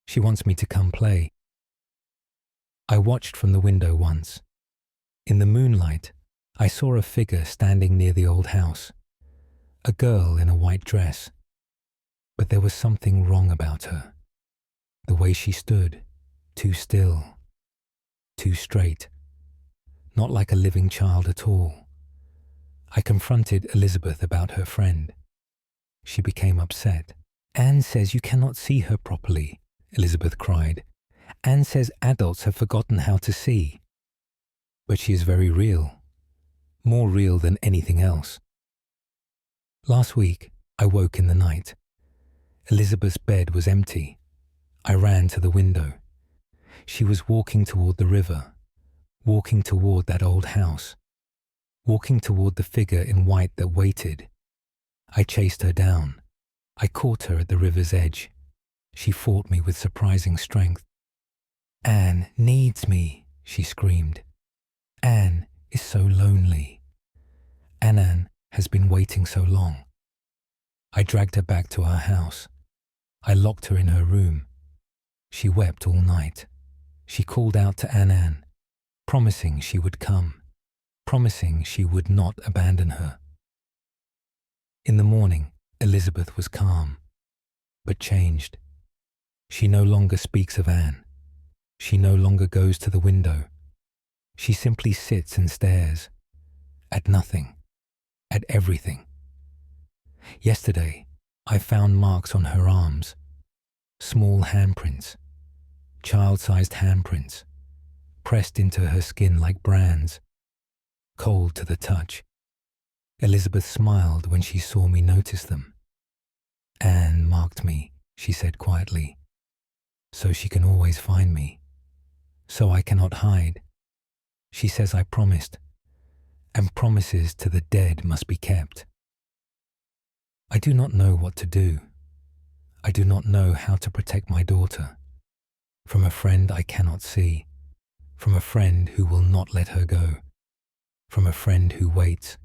Speaker 1: She wants me to come play. I watched from the window once. In the moonlight, I saw a figure standing near the old house, a girl in a white dress. But there was something wrong about her. The way she stood, too still, too straight, not like a living child at all. I confronted Elizabeth about her friend. She became upset. Anne says you cannot see her properly, Elizabeth cried. Anne says adults have forgotten how to see. But she is very real, more real than anything else. Last week, I woke in the night. Elizabeth's bed was empty. I ran to the window. She was walking toward the river, walking toward that old house, walking toward the figure in white that waited. I chased her down. I caught her at the river's edge. She fought me with surprising strength. Anne needs me, she screamed. Anne is so lonely. Anne has been waiting so long. I dragged her back to our house. I locked her in her room. She wept all night. She called out to Anne, promising she would come, promising she would not abandon her. In the morning, Elizabeth was calm, but changed. She no longer speaks of Anne. She no longer goes to the window. She simply sits and stares, at nothing, at everything. Yesterday, I found marks on her arms, small handprints, child-sized handprints, pressed into her skin like brands, cold to the touch. Elizabeth smiled when she saw me notice them. Anne marked me she said quietly, so she can always find me. So I cannot hide. She says I promised, and promises to the dead must be kept. I do not know what to do. I do not know how to protect my daughter from a friend I cannot see, from a friend who will not let her go, from a friend who waits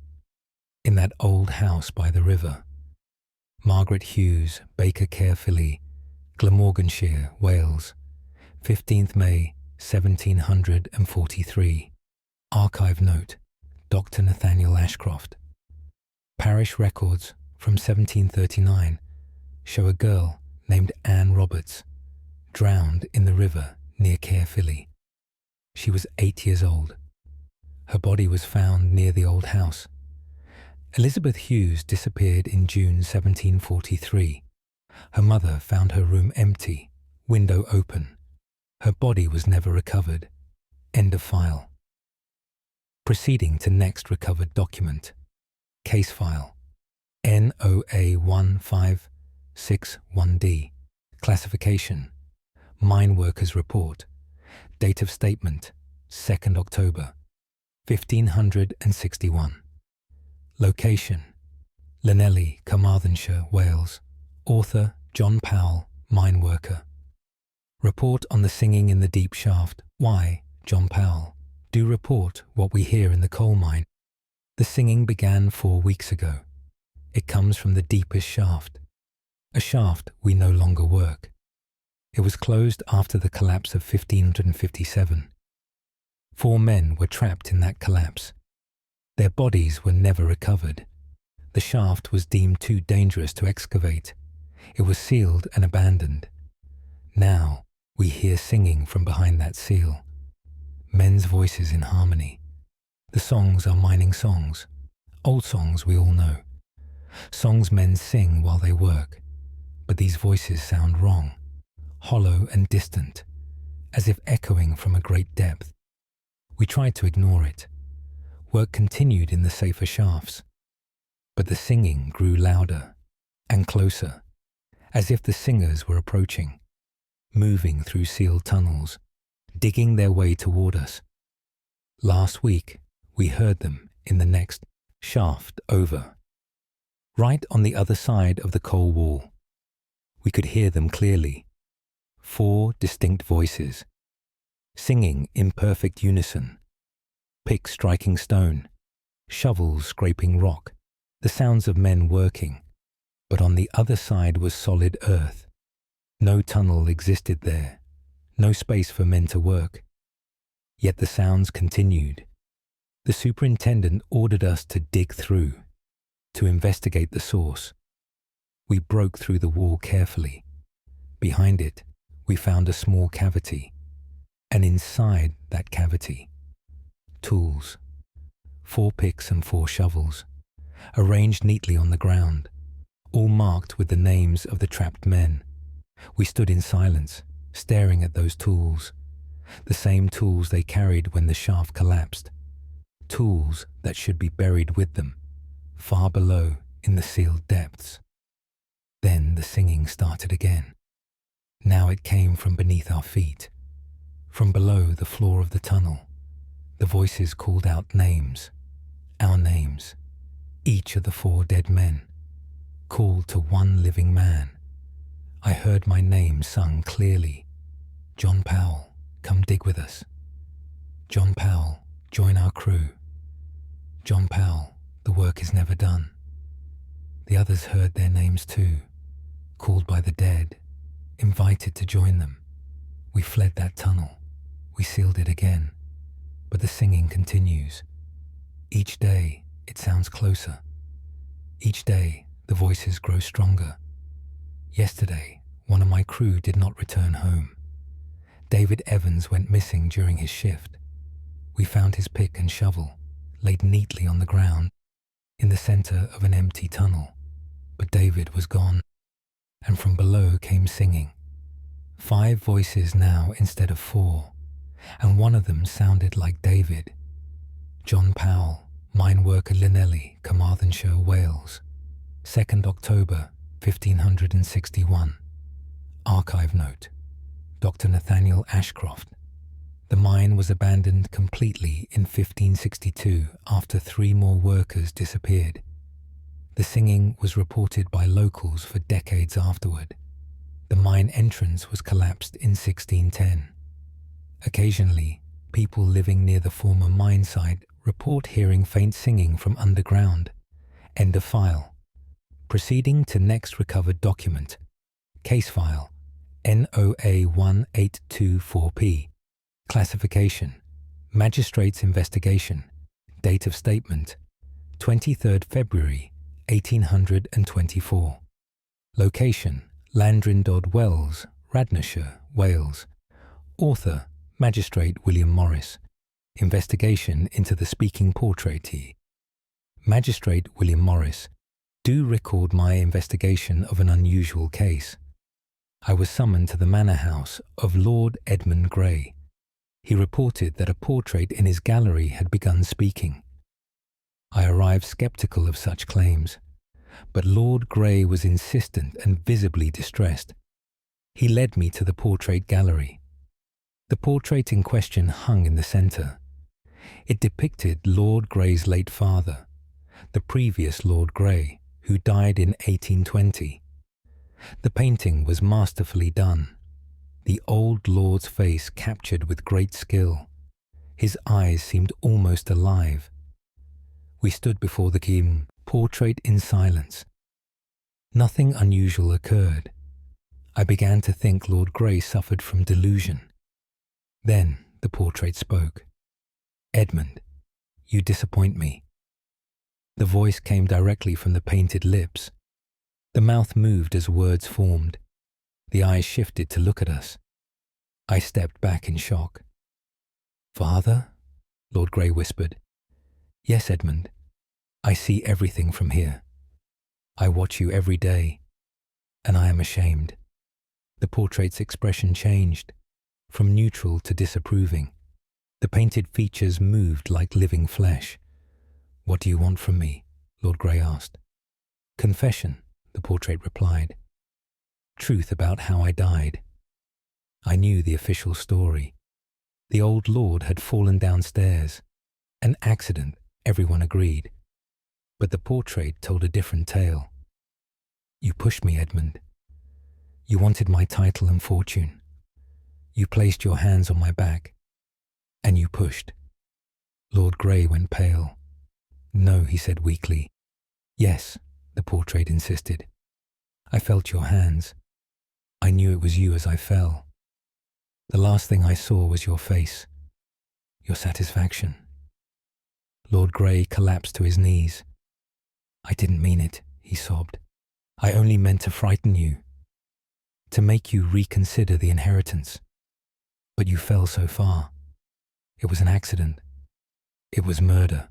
Speaker 1: in that old house by the river. Margaret Hughes, Baker Carefully, Glamorganshire, Wales, 15th May 1743. Archive note, Dr. Nathaniel Ashcroft. Parish records from 1739 show a girl named Anne Roberts drowned in the river near Caerphilly. She was 8 years old. Her body was found near the old house. Elizabeth Hughes disappeared in June 1743. Her mother found her room empty, window open. Her body was never recovered. End of file. Proceeding to next recovered document. Case file. NOA 1561D. Classification. Mine Workers Report. Date of statement, 2nd October, 1561. Location, Llanelly, Carmarthenshire, Wales. Author, John Powell, mine worker. Report on the singing in the deep shaft. Why, John Powell, do report what we hear in the coal mine. The singing began 4 weeks ago. It comes from the deepest shaft, a shaft we no longer work. It was closed after the collapse of 1557. 4 men were trapped in that collapse. Their bodies were never recovered. The shaft was deemed too dangerous to excavate. It was sealed and abandoned. Now we hear singing from behind that seal. Men's voices in harmony. The songs are mining songs. Old songs we all know. Songs men sing while they work. But these voices sound wrong, hollow and distant, as if echoing from a great depth. We tried to ignore it. Work continued in the safer shafts. But the singing grew louder and closer, as if the singers were approaching, moving through sealed tunnels, digging their way toward us. Last week, we heard them in the next shaft over, right on the other side of the coal wall. We could hear them clearly. 4 distinct voices, singing in perfect unison. Picks striking stone, shovels scraping rock, the sounds of men working. But on the other side was solid earth. No tunnel existed there, no space for men to work. Yet the sounds continued. The superintendent ordered us to dig through, to investigate the source. We broke through the wall carefully. Behind it, we found a small cavity, and inside that cavity, tools, 4 picks and 4 shovels, arranged neatly on the ground, all marked with the names of the trapped men. We stood in silence, staring at those tools, the same tools they carried when the shaft collapsed, tools that should be buried with them, far below in the sealed depths. Then the singing started again. Now it came from beneath our feet. From below the floor of the tunnel, the voices called out names, our names, each of the 4 dead men, called to one living man. I heard my name sung clearly. John Powell, come dig with us. John Powell, join our crew. John Powell, the work is never done. The others heard their names too, called by the dead, invited to join them. We fled that tunnel. We sealed it again. But the singing continues. Each day it sounds closer. Each day the voices grow stronger. Yesterday, one of my crew did not return home. David Evans went missing during his shift. We found his pick and shovel laid neatly on the ground in the center of an empty tunnel. But David was gone, and from below came singing. 5 voices now instead of 4, and one of them sounded like David. John Powell, mine worker, Llanelly, Carmarthenshire, Wales, 2nd October, 1561. Archive note. Dr. Nathaniel Ashcroft. The mine was abandoned completely in 1562 after 3 more workers disappeared. The singing was reported by locals for decades afterward. The mine entrance was collapsed in 1610. Occasionally, people living near the former mine site report hearing faint singing from underground. End of file. Proceeding to next recovered document. Case file NOA 1824P. Classification: Magistrate's investigation. Date of statement: 23rd February 1824. Location: Llandrindod Wells, Radnorshire, Wales. Author: Magistrate William Morris. Investigation into the speaking portraitee. Magistrate William Morris. Do record my investigation of an unusual case. I was summoned to the manor house of Lord Edmund Grey. He reported that a portrait in his gallery had begun speaking. I arrived sceptical of such claims, but Lord Grey was insistent and visibly distressed. He led me to the portrait gallery. The portrait in question hung in the centre. It depicted Lord Grey's late father, the previous Lord Grey, who died in 1820. The painting was masterfully done. The old lord's face captured with great skill. His eyes seemed almost alive. We stood before the portrait in silence. Nothing unusual occurred. I began to think Lord Grey suffered from delusion. Then the portrait spoke. "Edmund, you disappoint me." The voice came directly from the painted lips. The mouth moved as words formed. The eyes shifted to look at us. I stepped back in shock. "Father?" Lord Grey whispered. "Yes, Edmund. I see everything from here. I watch you every day, and I am ashamed." The portrait's expression changed, from neutral to disapproving. The painted features moved like living flesh. "What do you want from me?" Lord Grey asked. "Confession," the portrait replied. "Truth about how I died." I knew the official story. The old lord had fallen downstairs. An accident, everyone agreed. But the portrait told a different tale. "You pushed me, Edmund. You wanted my title and fortune. You placed your hands on my back, and you pushed." Lord Grey went pale. "No," he said weakly. "Yes," the portrait insisted. "I felt your hands. I knew it was you as I fell. The last thing I saw was your face, your satisfaction." Lord Grey collapsed to his knees. "I didn't mean it," he sobbed. "I only meant to frighten you, to make you reconsider the inheritance. But you fell so far. It was an accident. It was murder,"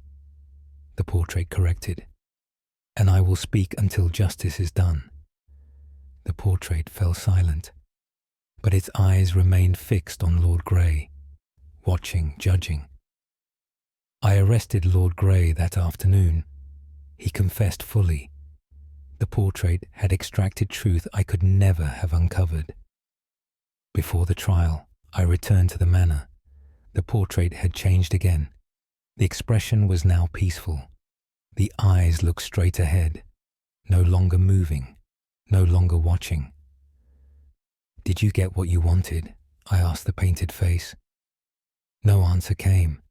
Speaker 1: the portrait corrected. "And I will speak until justice is done." The portrait fell silent, but its eyes remained fixed on Lord Grey, watching, judging. I arrested Lord Grey that afternoon. He confessed fully. The portrait had extracted truth I could never have uncovered. Before the trial, I returned to the manor. The portrait had changed again. The expression was now peaceful. The eyes looked straight ahead, no longer moving, no longer watching. "Did you get what you wanted?" I asked the painted face. No answer came.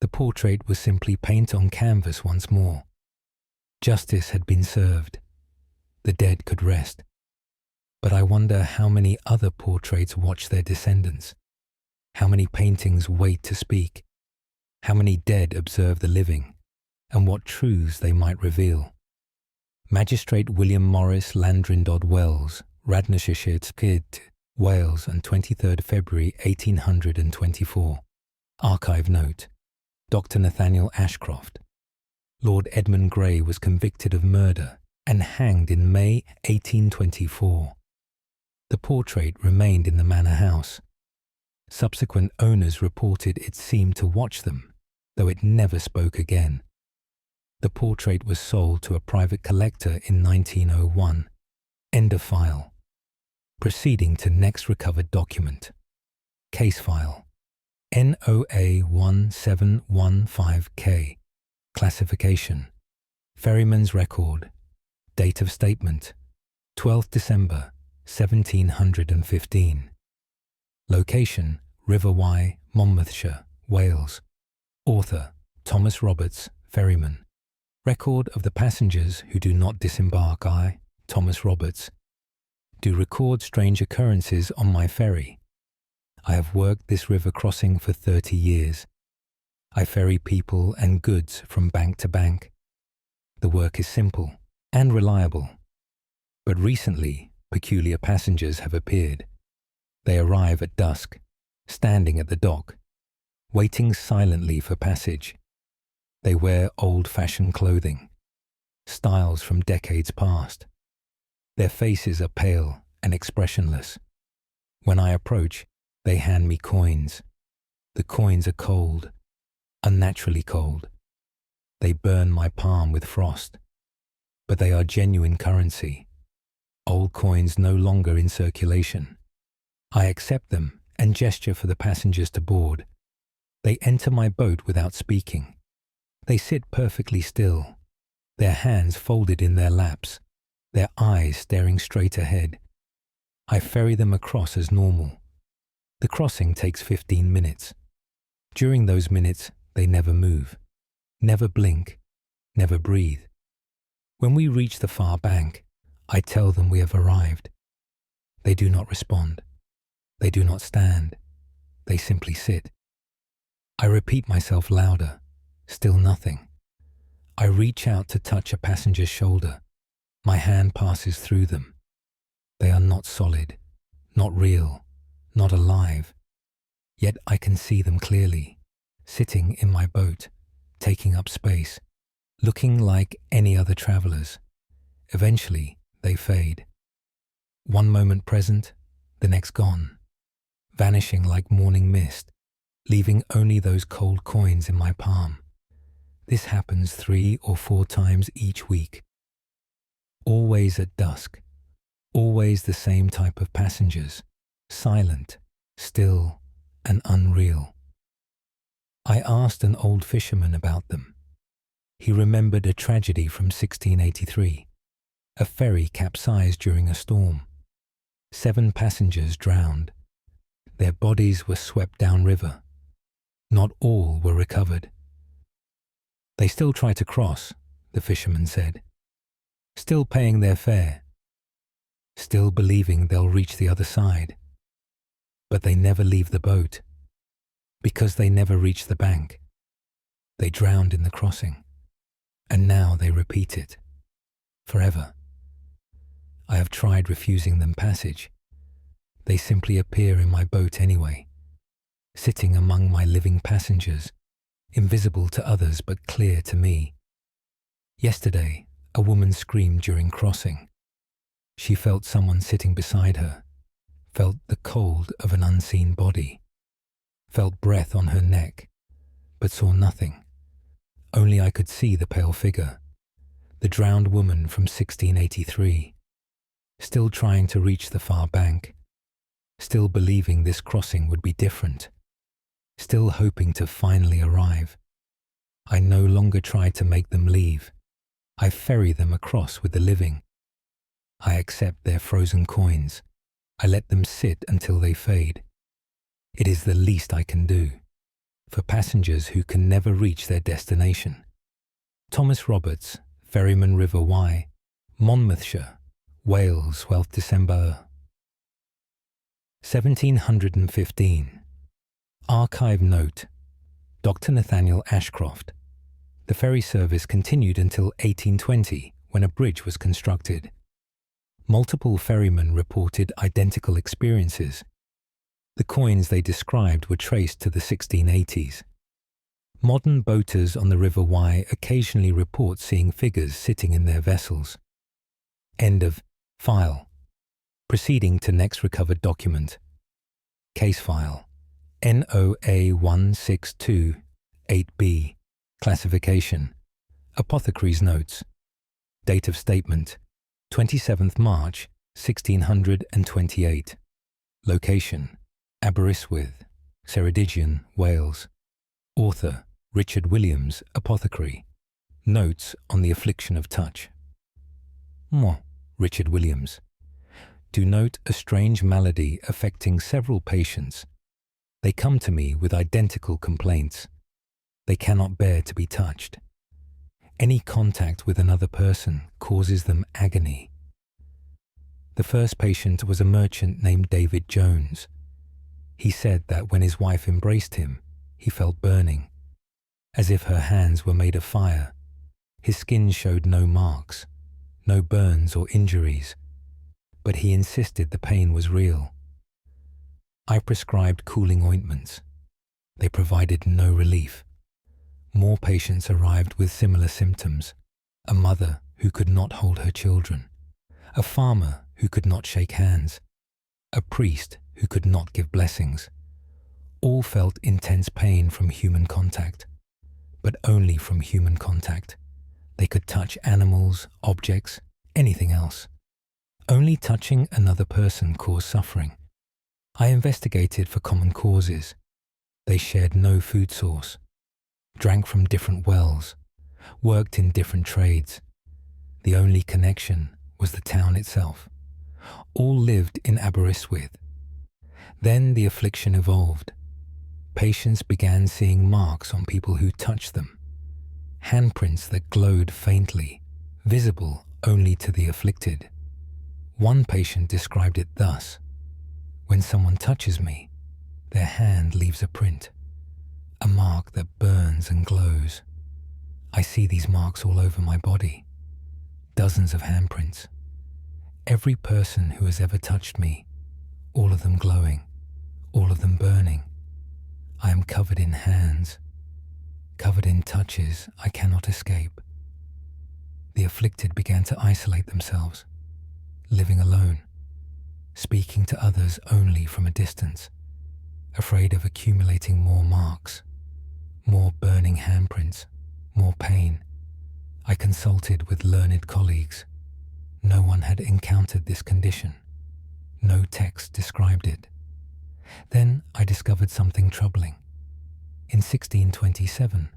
Speaker 1: The portrait was simply paint on canvas once more. Justice had been served. The dead could rest. But I wonder how many other portraits watch their descendants. How many paintings wait to speak. How many dead observe the living, and what truths they might reveal. Magistrate William Morris, Llandrindod Wells, Radnorshire, Wales, on 23rd February 1824. Archive note. Dr. Nathaniel Ashcroft. Lord Edmund Grey was convicted of murder and hanged in May 1824. The portrait remained in the manor house. Subsequent owners reported it seemed to watch them, though it never spoke again. The portrait was sold to a private collector in 1901. End of file. Proceeding to next recovered document. Case file NOA1715K. Classification: Ferryman's record. Date of statement: 12th December 1715. Location: River Wye, Monmouthshire, Wales. Author: Thomas Roberts, ferryman. Record of the passengers who do not disembark. I, Thomas Roberts, do record strange occurrences on my ferry. I have worked this river crossing for 30 years. I ferry people and goods from bank to bank. The work is simple and reliable. But recently, peculiar passengers have appeared. They arrive at dusk, standing at the dock, waiting silently for passage. They wear old-fashioned clothing, styles from decades past. Their faces are pale and expressionless. When I approach, they hand me coins. The coins are cold, unnaturally cold. They burn my palm with frost. But they are genuine currency, old coins no longer in circulation. I accept them and gesture for the passengers to board. They enter my boat without speaking. They sit perfectly still, their hands folded in their laps, their eyes staring straight ahead. I ferry them across as normal. The crossing takes 15 minutes. During those minutes, they never move, never blink, never breathe. When we reach the far bank, I tell them we have arrived. They do not respond. They do not stand. They simply sit. I repeat myself louder. Still nothing. I reach out to touch a passenger's shoulder. My hand passes through them. They are not solid, not real, not alive. Yet I can see them clearly, sitting in my boat, taking up space, looking like any other travelers. Eventually, they fade. One moment present, the next gone, vanishing like morning mist, leaving only those cold coins in my palm. This happens 3 or 4 times each week. Always at dusk, always the same type of passengers, silent, still, and unreal. I asked an old fisherman about them. He remembered a tragedy from 1683. A ferry capsized during a storm. 7 passengers drowned. Their bodies were swept downriver. Not all were recovered. They still try to cross, the fisherman said. Still paying their fare. Still believing they'll reach the other side. But they never leave the boat. Because they never reach the bank. They drowned in the crossing. And now they repeat it. Forever. I have tried refusing them passage. They simply appear in my boat anyway, sitting among my living passengers, invisible to others but clear to me. Yesterday, a woman screamed during crossing. She felt someone sitting beside her, felt the cold of an unseen body, felt breath on her neck, but saw nothing. Only I could see the pale figure, the drowned woman from 1683, still trying to reach the far bank, still believing this crossing would be different, still hoping to finally arrive. I no longer try to make them leave. I ferry them across with the living. I accept their frozen coins. I let them sit until they fade. It is the least I can do for passengers who can never reach their destination. Thomas Roberts, Ferryman River Wye, Monmouthshire, Wales, 12th December 1715. Archive note: Dr. Nathaniel Ashcroft. The ferry service continued until 1820, when a bridge was constructed. Multiple ferrymen reported identical experiences. The coins they described were traced to the 1680s. Modern boaters on the River Wye occasionally report seeing figures sitting in their vessels. End of file. Proceeding to next recovered document. Case file NOA1628B. Classification: Apothecary's notes. Date of statement: 27th March 1628. Location: Aberystwyth, Ceredigion, Wales. Author: Richard Williams, apothecary. Notes on the affliction of touch. Moi, Richard Williams. Do note a strange malady affecting several patients. They come to me with identical complaints. They cannot bear to be touched. Any contact with another person causes them agony. The first patient was a merchant named David Jones. He said that when his wife embraced him, he felt burning, as if her hands were made of fire. His skin showed no marks, no burns or injuries, but he insisted the pain was real. I prescribed cooling ointments. They provided no relief. More patients arrived with similar symptoms: a mother who could not hold her children, a farmer who could not shake hands, a priest who could not give blessings. All felt intense pain from human contact, but only from human contact. They could touch animals, objects, anything else. Only touching another person caused suffering. I investigated for common causes. They shared no food source, drank from different wells, worked in different trades. The only connection was the town itself. All lived in Aberystwyth. Then the affliction evolved. Patients began seeing marks on people who touched them, handprints that glowed faintly, visible only to the afflicted. One patient described it thus: when someone touches me, their hand leaves a print, a mark that burns and glows. I see these marks all over my body, dozens of handprints. Every person who has ever touched me, all of them glowing, all of them burning. I am covered in hands, covered in touches I cannot escape. The afflicted began to isolate themselves, living alone, speaking to others only from a distance, afraid of accumulating more marks, more burning handprints, more pain. I consulted with learned colleagues. No one had encountered this condition. No text described it. Then I discovered something troubling. In 1627,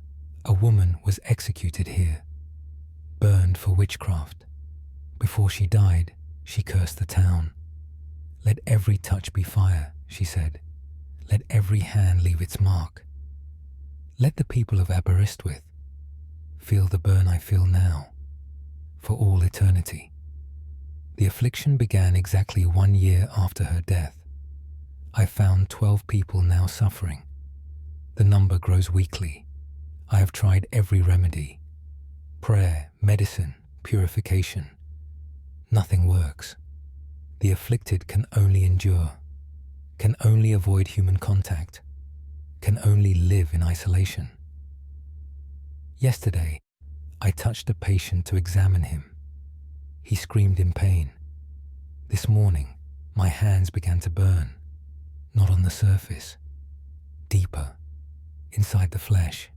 Speaker 1: a woman was executed here, burned for witchcraft. Before she died, she cursed the town. Let every touch be fire, she said. Let every hand leave its mark. Let the people of Aberystwyth feel the burn I feel now, for all eternity. The affliction began exactly 1 year after her death. I found 12 people now suffering. The number grows weekly. I have tried every remedy: prayer, medicine, purification. Nothing works. The afflicted can only endure, can only avoid human contact, can only live in isolation. Yesterday, I touched a patient to examine him. He screamed in pain. This morning, my hands began to burn, not on the surface, deeper, inside the flesh,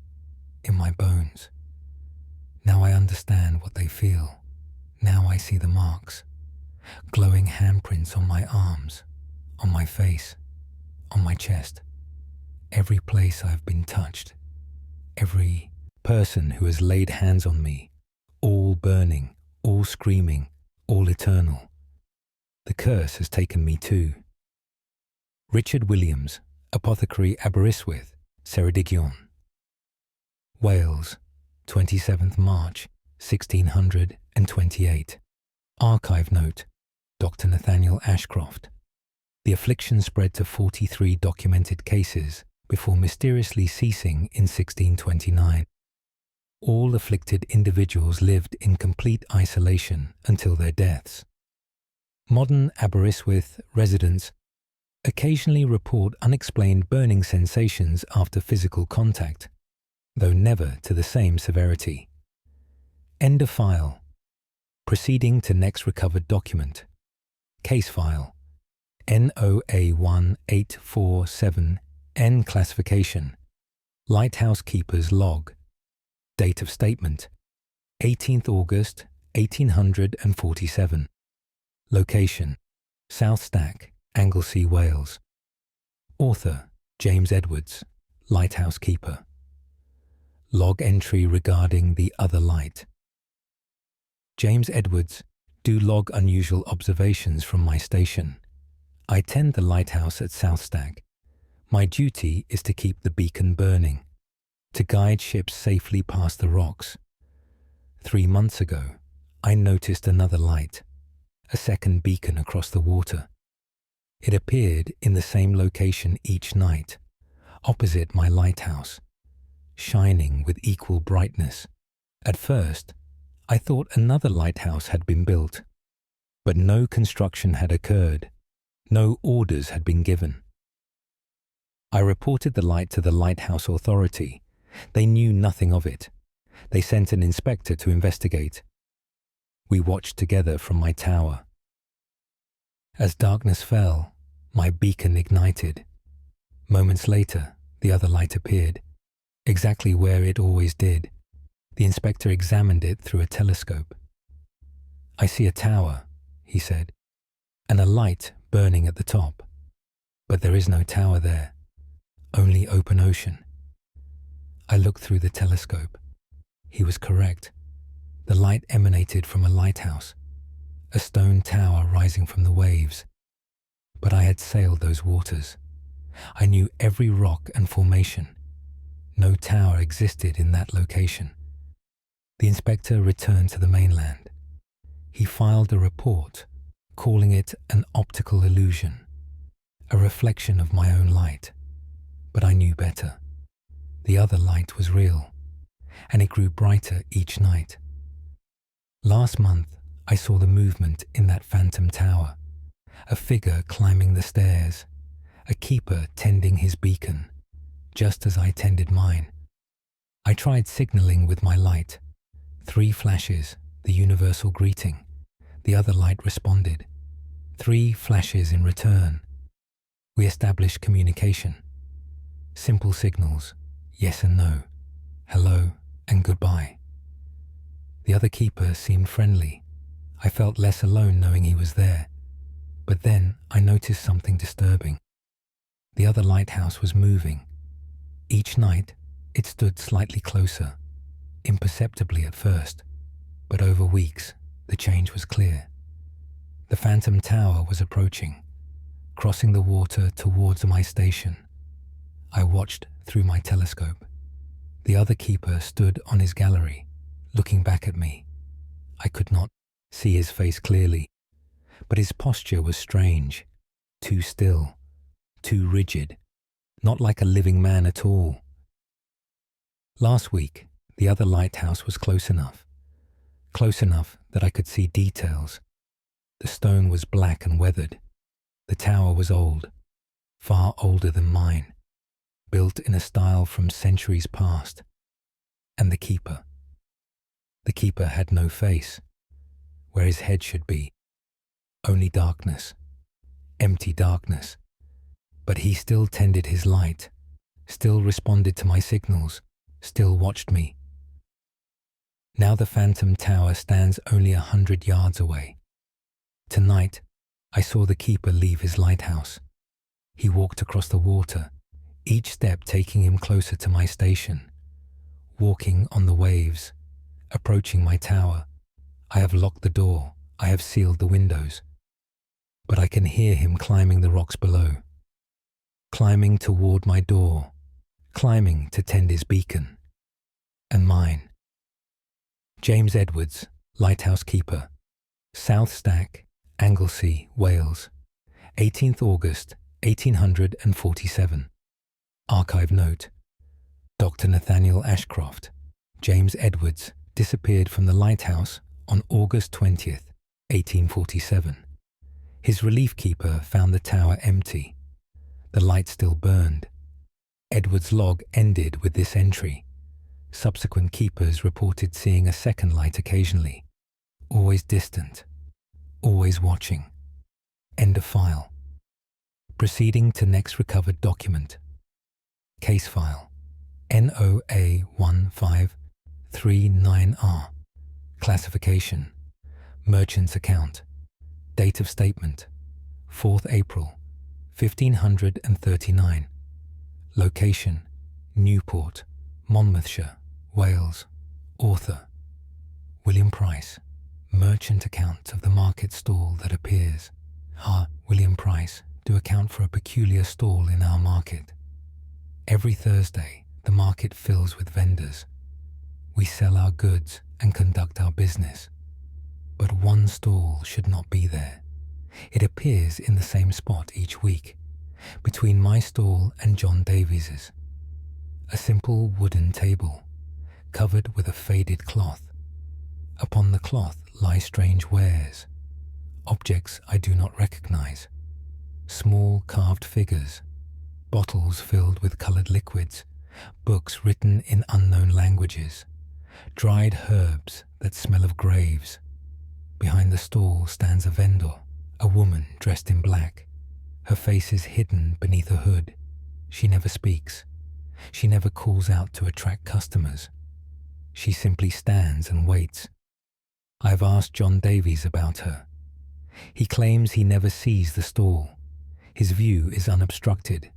Speaker 1: in my bones. Now I understand what they feel. Now I see the marks, glowing handprints on my arms, on my face, on my chest. Every place I have been touched, every person who has laid hands on me, all burning, all screaming, all eternal. The curse has taken me too. Richard Williams, apothecary, Aberystwyth, Ceredigion. Wales, 27th March, 1628. Archive note: Dr. Nathaniel Ashcroft. The affliction spread to 43 documented cases before mysteriously ceasing in 1629. All afflicted individuals lived in complete isolation until their deaths. Modern Aberystwyth residents occasionally report unexplained burning sensations after physical contact, though never to the same severity. End of file. Proceeding to next recovered document. Case file. NOA1847N classification. Lighthouse Keeper's Log. Date of statement: 18th August, 1847. Location: South Stack, Anglesey, Wales. Author: James Edwards, Lighthouse Keeper. Log entry regarding the other light. James Edwards, do log unusual observations from my station. I tend the lighthouse at South Stack. My duty is to keep the beacon burning, to guide ships safely past the rocks. 3 months ago, I noticed another light, a second beacon across the water. It appeared in the same location each night, opposite my lighthouse, shining with equal brightness. At first, I thought another lighthouse had been built, but no construction had occurred, no orders had been given. I reported the light to the Lighthouse Authority. They knew nothing of it. They sent an inspector to investigate. We watched together from my tower. As darkness fell, my beacon ignited. Moments later, the other light appeared, exactly where it always did. The inspector examined it through a telescope. "I see a tower," he said, "and a light burning at the top. But there is no tower there, only open ocean." I looked through the telescope. He was correct. The light emanated from a lighthouse, a stone tower rising from the waves. But I had sailed those waters. I knew every rock and formation. No tower existed in that location. The inspector returned to the mainland. He filed a report, calling it an optical illusion, a reflection of my own light. But I knew better. The other light was real, and it grew brighter each night. Last month, I saw the movement in that phantom tower, a figure climbing the stairs, a keeper tending his beacon, just as I tended mine. I tried signaling with my light. 3 flashes, the universal greeting. The other light responded. 3 flashes in return. We established communication. Simple signals, yes and no, hello and goodbye. The other keeper seemed friendly. I felt less alone knowing he was there. But then I noticed something disturbing. The other lighthouse was moving. Each night, it stood slightly closer, imperceptibly at first, but over weeks, the change was clear. The phantom tower was approaching, crossing the water towards my station. I watched through my telescope. The other keeper stood on his gallery, looking back at me. I could not see his face clearly, but his posture was strange, too still, too rigid, not like a living man at all. Last week, the other lighthouse was close enough that I could see details. The stone was black and weathered. The tower was old, far older than mine, built in a style from centuries past. And the keeper had no face, where his head should be. Only darkness, empty darkness. But he still tended his light, still responded to my signals, still watched me. Now the phantom tower stands only 100 yards away. Tonight, I saw the keeper leave his lighthouse. He walked across the water, each step taking him closer to my station, walking on the waves, approaching my tower. I have locked the door, I have sealed the windows, but I can hear him climbing the rocks below, climbing toward my door, climbing to tend his beacon, and mine. James Edwards, Lighthouse Keeper, South Stack, Anglesey, Wales, 18th August, 1847. Archive note: Dr. Nathaniel Ashcroft, James Edwards, disappeared from the lighthouse on August 20th, 1847. His relief keeper found the tower empty. The light still burned. Edwards' log ended with this entry. Subsequent keepers reported seeing a second light occasionally, always distant, always watching. End of file. Proceeding to next recovered document. Case file NOA 1539R. Classification: Merchant's account. Date of statement: 4th April, 1539. Location: Newport, Monmouthshire, Wales. Author: William Price. Merchant account of the market stall that appears. William Price do account for a peculiar stall in our market. Every Thursday, the market fills with vendors. We sell our goods and conduct our business. But one stall should not be there. It appears in the same spot each week, between my stall and John Davies's. A simple wooden table, covered with a faded cloth. Upon the cloth lie strange wares, objects I do not recognize. Small carved figures, bottles filled with colored liquids, books written in unknown languages, dried herbs that smell of graves. Behind the stall stands a vendor, a woman dressed in black. Her face is hidden beneath a hood. She never speaks. She never calls out to attract customers. She simply stands and waits. I've asked John Davies about her. He claims he never sees the stall. His view is unobstructed,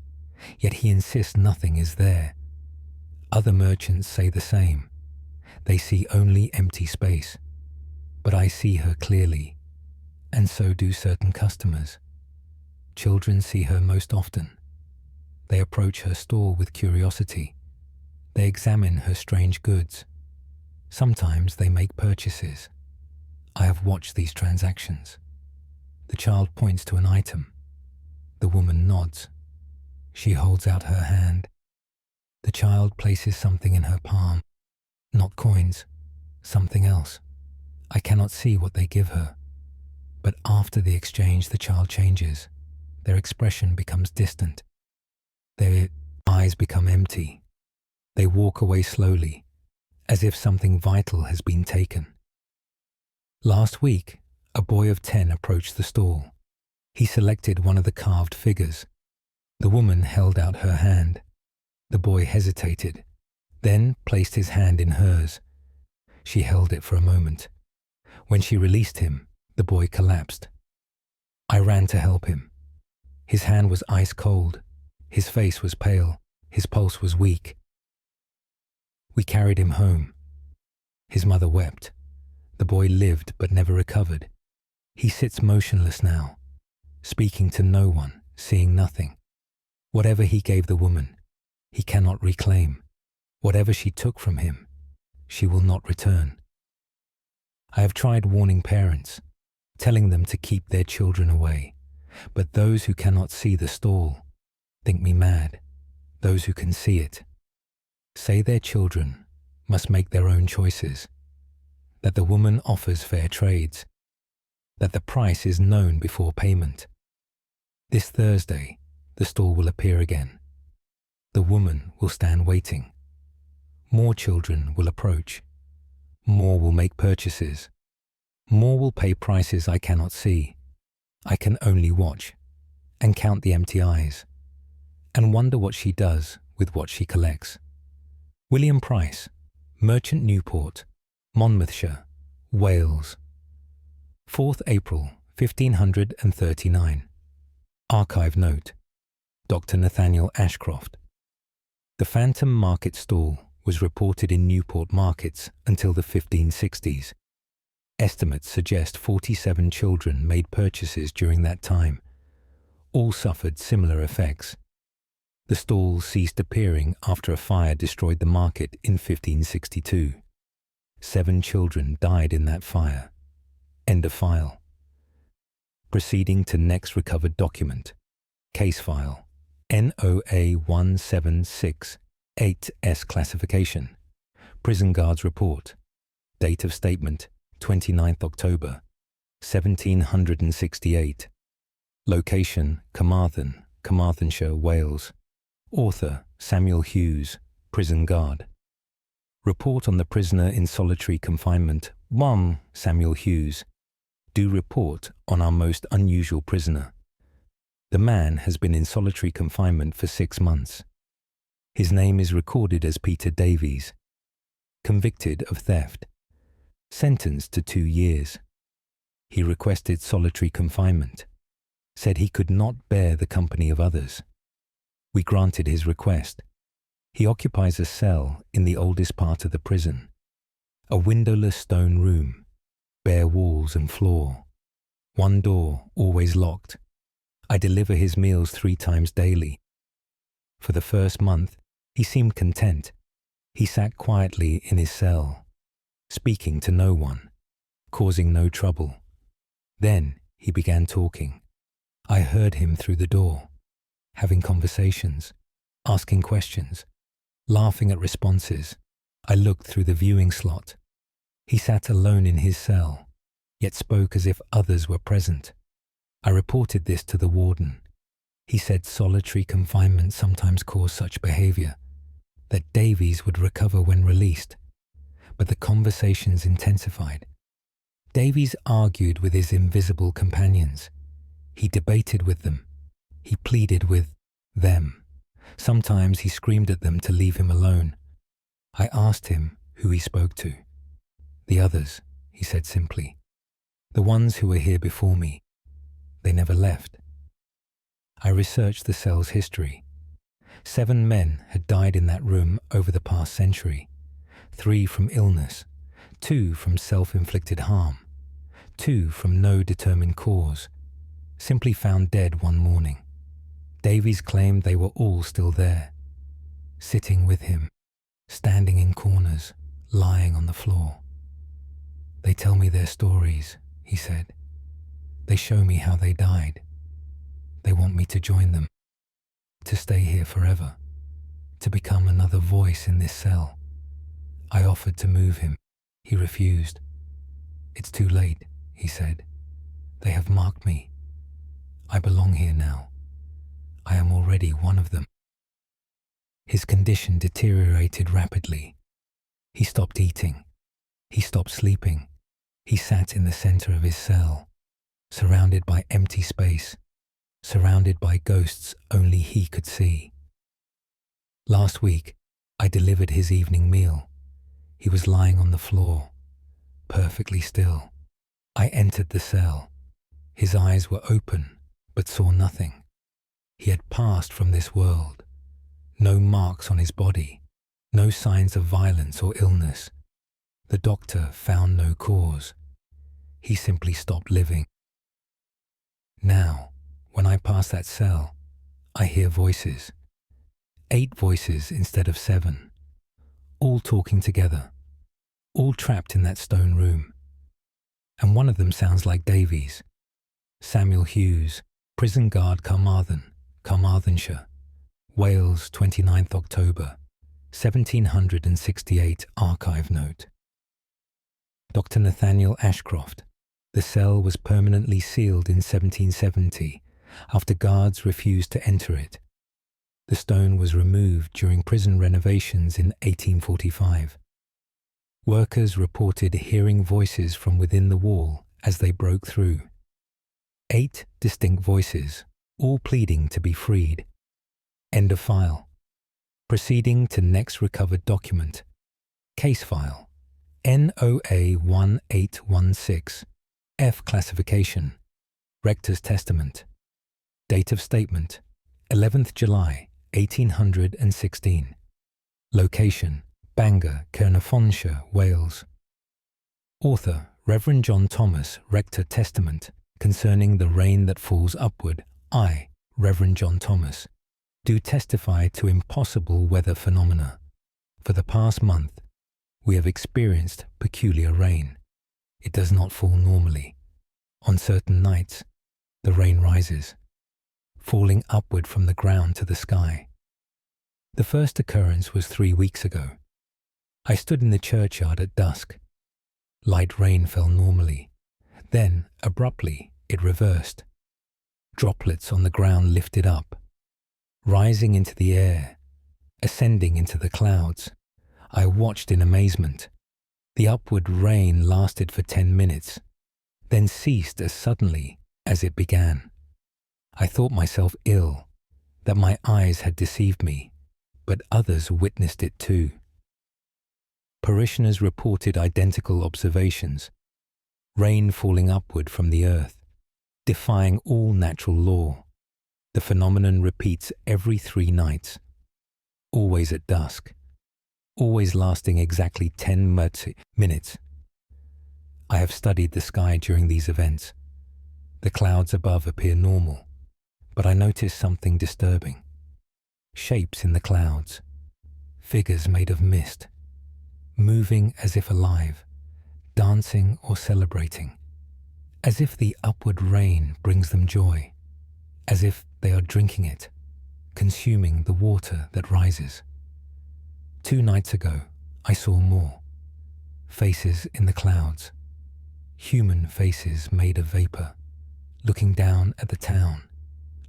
Speaker 1: yet he insists nothing is there. Other merchants say the same. They see only empty space. But I see her clearly, and so do certain customers. Children see her most often. They approach her stall with curiosity. They examine her strange goods. Sometimes they make purchases. I have watched these transactions. The child points to an item. The woman nods. She holds out her hand. The child places something in her palm. Not coins, something else. I cannot see what they give her. But after the exchange, the child changes. Their expression becomes distant. Their eyes become empty. They walk away slowly, as if something vital has been taken. Last week, a boy of 10 approached the stall. He selected one of the carved figures. The woman held out her hand. The boy hesitated, then placed his hand in hers. She held it for a moment. When she released him, the boy collapsed. I ran to help him. His hand was ice cold. His face was pale. His pulse was weak. We carried him home. His mother wept. The boy lived but never recovered. He sits motionless now, speaking to no one, seeing nothing. Whatever he gave the woman, he cannot reclaim. Whatever she took from him, she will not return. I have tried warning parents, telling them to keep their children away, but those who cannot see the stall think me mad. Those who can see it say their children must make their own choices, that the woman offers fair trades, that the price is known before payment. This Thursday, the stall will appear again. The woman will stand waiting. More children will approach. More will make purchases. More will pay prices I cannot see. I can only watch and count the empty eyes and wonder what she does with what she collects. William Price, Merchant, Newport, Monmouthshire, Wales. 4th April, 1539. Archive note: Dr. Nathaniel Ashcroft. The phantom market stall was reported in Newport markets until the 1560s. Estimates suggest 47 children made purchases during that time. All suffered similar effects. The stall ceased appearing after a fire destroyed the market in 1562. 7 children died in that fire. End of file. Proceeding to next recovered document. Case file. NOA 1768S classification. Prison guards report. Date of statement 29th October 1768. Location Carmarthen, Carmarthenshire, Wales. Author Samuel Hughes, prison guard. Report on the prisoner in solitary confinement. 1. Samuel Hughes. Do report on our most unusual prisoner. The man has been in solitary confinement for 6 months. His name is recorded as Peter Davies. Convicted of theft. Sentenced to 2 years. He requested solitary confinement, said he could not bear the company of others. We granted his request. He occupies a cell in the oldest part of the prison, a windowless stone room, bare walls and floor, one door always locked. I deliver his meals 3 times daily. For the first month, he seemed content. He sat quietly in his cell, speaking to no one, causing no trouble. Then he began talking. I heard him through the door, having conversations, asking questions, laughing at responses. I looked through the viewing slot. He sat alone in his cell, yet spoke as if others were present. I reported this to the warden. He said solitary confinement sometimes caused such behavior, that Davies would recover when released. But the conversations intensified. Davies argued with his invisible companions. He debated with them. He pleaded with them. Sometimes he screamed at them to leave him alone. I asked him who he spoke to. The others, he said simply. The ones who were here before me. They never left. I researched the cell's history. 7 men had died in that room over the past century. 3 from illness, 2 from self-inflicted harm, 2 from no determined cause, simply found dead one morning. Davies claimed they were all still there, sitting with him, standing in corners, lying on the floor. They tell me their stories, he said. They show me how they died. They want me to join them, to stay here forever, to become another voice in this cell. I offered to move him. He refused. It's too late, he said. They have marked me. I belong here now. I am already one of them. His condition deteriorated rapidly. He stopped eating. He stopped sleeping. He sat in the center of his cell, surrounded by empty space, surrounded by ghosts only he could see. Last week, I delivered his evening meal. He was lying on the floor, perfectly still. I entered the cell. His eyes were open, but saw nothing. He had passed from this world. No marks on his body, no signs of violence or illness. The doctor found no cause. He simply stopped living. Now, when I pass that cell, I hear voices. 8 voices instead of 7. All talking together. All trapped in that stone room. And one of them sounds like Davies. Samuel Hughes, prison guard Carmarthen, Carmarthenshire. Wales, 29th October, 1768 archive note. Dr. Nathaniel Ashcroft. The cell was permanently sealed in 1770 after guards refused to enter it. The stone was removed during prison renovations in 1845. Workers reported hearing voices from within the wall as they broke through. 8 distinct voices, all pleading to be freed. End of file. Proceeding to next recovered document. Case file. NOA 1816. F classification. Rector's testament. Date of statement. 11th July, 1816. Location. Bangor, Caernarfonshire, Wales. Author. Reverend John Thomas, Rector Testament, concerning the rain that falls upward. I, Reverend John Thomas, do testify to impossible weather phenomena. For the past month, we have experienced peculiar rain. It does not fall normally. On certain nights, the rain rises, falling upward from the ground to the sky. The first occurrence was 3 weeks ago. I stood in the churchyard at dusk. Light rain fell normally. Then, abruptly, it reversed. Droplets on the ground lifted up, rising into the air, ascending into the clouds. I watched in amazement. The upward rain lasted for 10 minutes, then ceased as suddenly as it began. I thought myself ill, that my eyes had deceived me, but others witnessed it too. Parishioners reported identical observations. rain falling upward from the earth, defying all natural law. The phenomenon repeats every 3 nights, always at dusk, always lasting exactly 10 minutes. I have studied the sky during these events. The clouds above appear normal, but I notice something disturbing. Shapes in the clouds, figures made of mist, moving as if alive, dancing or celebrating, as if the upward rain brings them joy, as if they are drinking it, consuming the water that rises. 2 nights ago, I saw more. Faces in the clouds, human faces made of vapor, looking down at the town,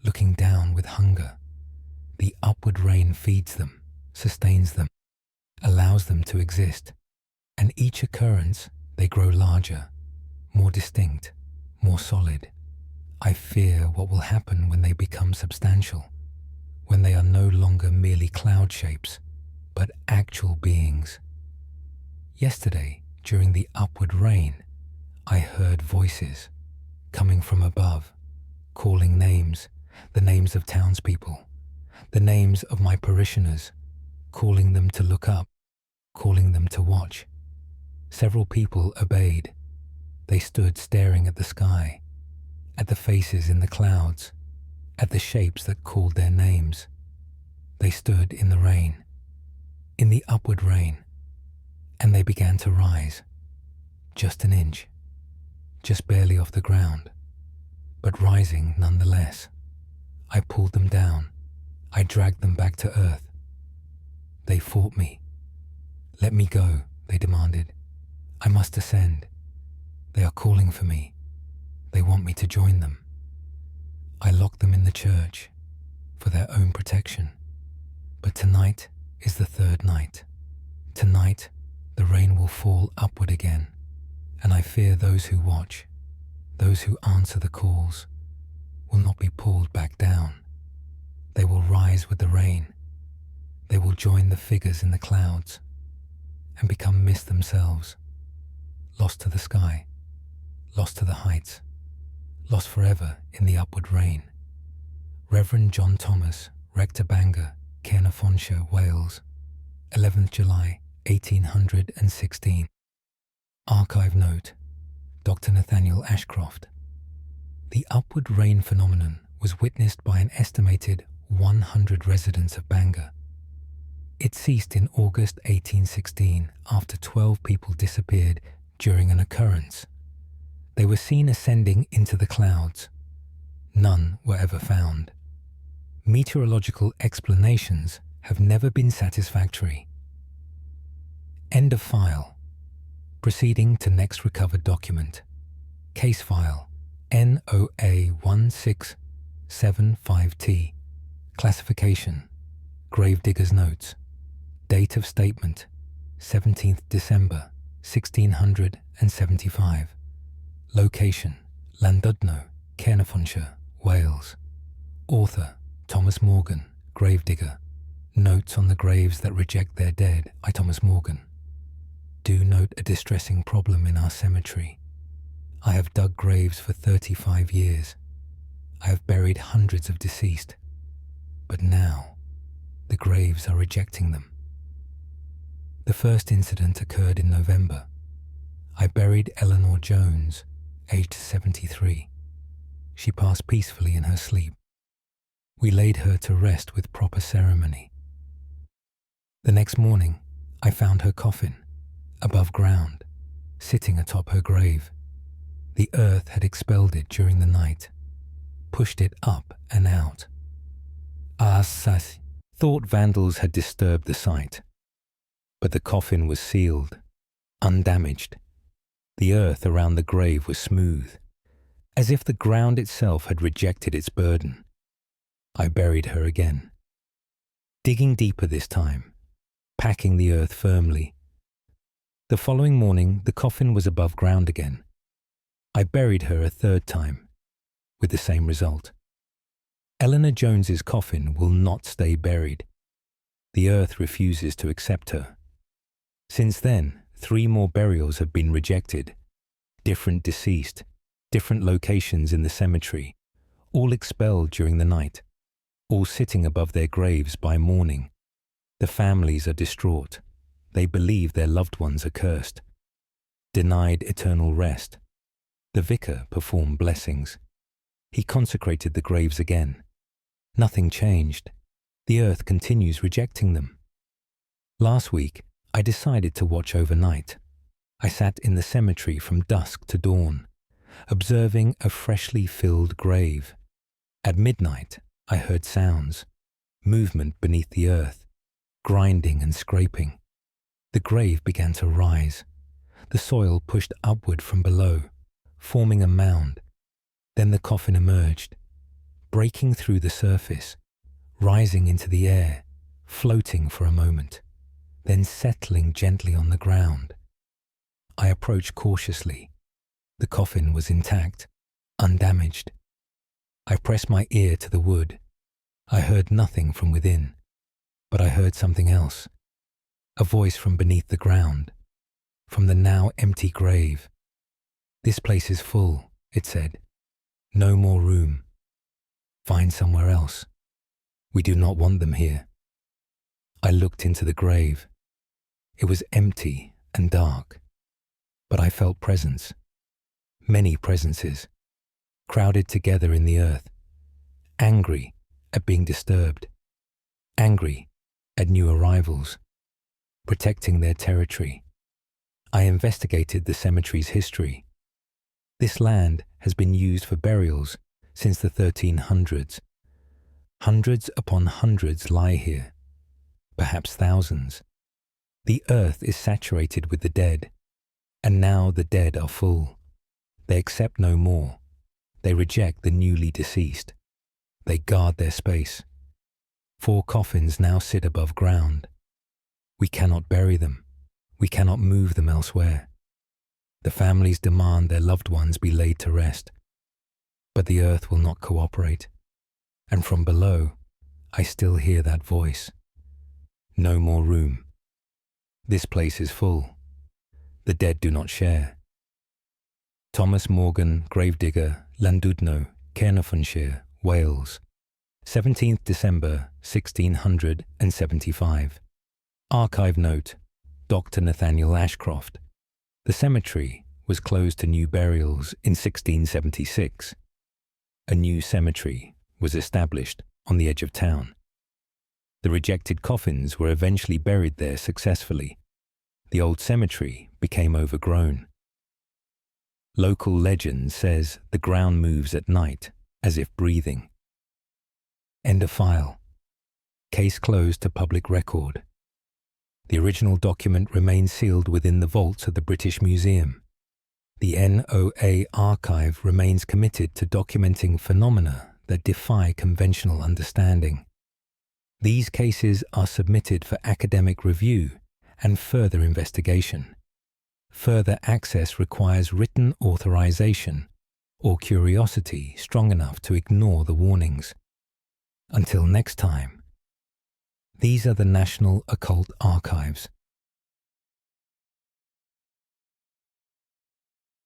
Speaker 1: looking down with hunger. The upward rain feeds them, sustains them, allows them to exist, and each occurrence they grow larger, more distinct, more solid. I fear what will happen when they become substantial, when they are no longer merely cloud shapes, but actual beings. Yesterday, during the upward rain, I heard voices coming from above, calling names, the names of townspeople, the names of my parishioners, calling them to look up, calling them to watch. Several people obeyed. They stood staring at the sky, at the faces in the clouds, at the shapes that called their names. They stood in the rain, in the upward rain, and they began to rise, just an inch, just barely off the ground, but rising nonetheless. I pulled them down. I dragged them back to earth. They fought me. "Let me go," they demanded. "I must ascend. They are calling for me. They want me to join them." I locked them in the church for their own protection. But tonight is the 3rd night. Tonight, the rain will fall upward again, and I fear those who watch, those who answer the calls, will not be pulled back down. They will rise with the rain. They will join the figures in the clouds and become mist themselves, lost to the sky, lost to the heights, lost forever in the upward rain. Reverend John Thomas, Rector Bangor, Caernarfonshire, Wales, 11th July, 1816. Archive note, Dr. Nathaniel Ashcroft. The upward rain phenomenon was witnessed by an estimated 100 residents of Bangor. It ceased in August 1816 after 12 people disappeared during an occurrence. They were seen ascending into the clouds. None were ever found. Meteorological explanations have never been satisfactory. End of file. Proceeding to next recovered document. Case file NOA 1675T. Classification: Gravedigger's Notes. Date of statement: 17th December 1675. Location: Llandudno, Caernarfonshire, Wales. Author: Thomas Morgan, gravedigger. Notes on the graves that reject their dead, I, Thomas Morgan. Do note a distressing problem in our cemetery. I have dug graves for 35 years. I have buried hundreds of deceased. But now, the graves are rejecting them. The first incident occurred in November. I buried Eleanor Jones, aged 73. She passed peacefully in her sleep. We laid her to rest with proper ceremony. The next morning, I found her coffin, above ground, sitting atop her grave. The earth had expelled it during the night, pushed it up and out. Thought vandals had disturbed the site, but the coffin was sealed, undamaged. The earth around the grave was smooth, as if the ground itself had rejected its burden. I buried her again, digging deeper this time, packing the earth firmly. The following morning, the coffin was above ground again. I buried her a 3rd time, with the same result. Eleanor Jones's coffin will not stay buried. The earth refuses to accept her. Since then, 3 more burials have been rejected. different deceased, different locations in the cemetery, all expelled during the night, all sitting above their graves by morning. The families are distraught. They believe their loved ones are cursed, denied eternal rest. The vicar performed blessings. He consecrated the graves again. Nothing changed. The earth continues rejecting them. Last week, I decided to watch overnight. I sat in the cemetery from dusk to dawn, observing a freshly filled grave. At midnight, I heard sounds, movement beneath the earth, grinding and scraping. The grave began to rise. The soil pushed upward from below, forming a mound. Then the coffin emerged, breaking through the surface, rising into the air, floating for a moment, then settling gently on the ground. I approached cautiously. The coffin was intact, undamaged. I pressed my ear to the wood. I heard nothing from within, but I heard something else. A voice from beneath the ground, from the now empty grave. "This place is full," it said. "No more room. Find somewhere else. We do not want them here." I looked into the grave. It was empty and dark, but I felt presence. Many presences, crowded together in the earth, angry at being disturbed, angry at new arrivals, protecting their territory. I investigated the cemetery's history. This land has been used for burials since the 1300s. Hundreds upon hundreds lie here, perhaps thousands. The earth is saturated with the dead, and now the dead are full. They accept no more. They reject the newly deceased. They guard their space. 4 coffins now sit above ground. We cannot bury them. We cannot move them elsewhere. The families demand their loved ones be laid to rest. But the earth will not cooperate. And from below, I still hear that voice. No more room. This place is full. The dead do not share. Thomas Morgan, gravedigger, Llandudno, Caernarfonshire, Wales. 17th December 1675. Archive note, Dr. Nathaniel Ashcroft. The cemetery was closed to new burials in 1676. A new cemetery was established on the edge of town. The rejected coffins were eventually buried there successfully. The old cemetery became overgrown. Local legend says the ground moves at night as if breathing. End of file. Case closed to public record. The original document remains sealed within the vaults of the British Museum. The NOA archive remains committed to documenting phenomena that defy conventional understanding. These cases are submitted for academic review and further investigation. Further access requires written authorization or curiosity strong enough to ignore the warnings. Until next time, these are the National Occult Archives.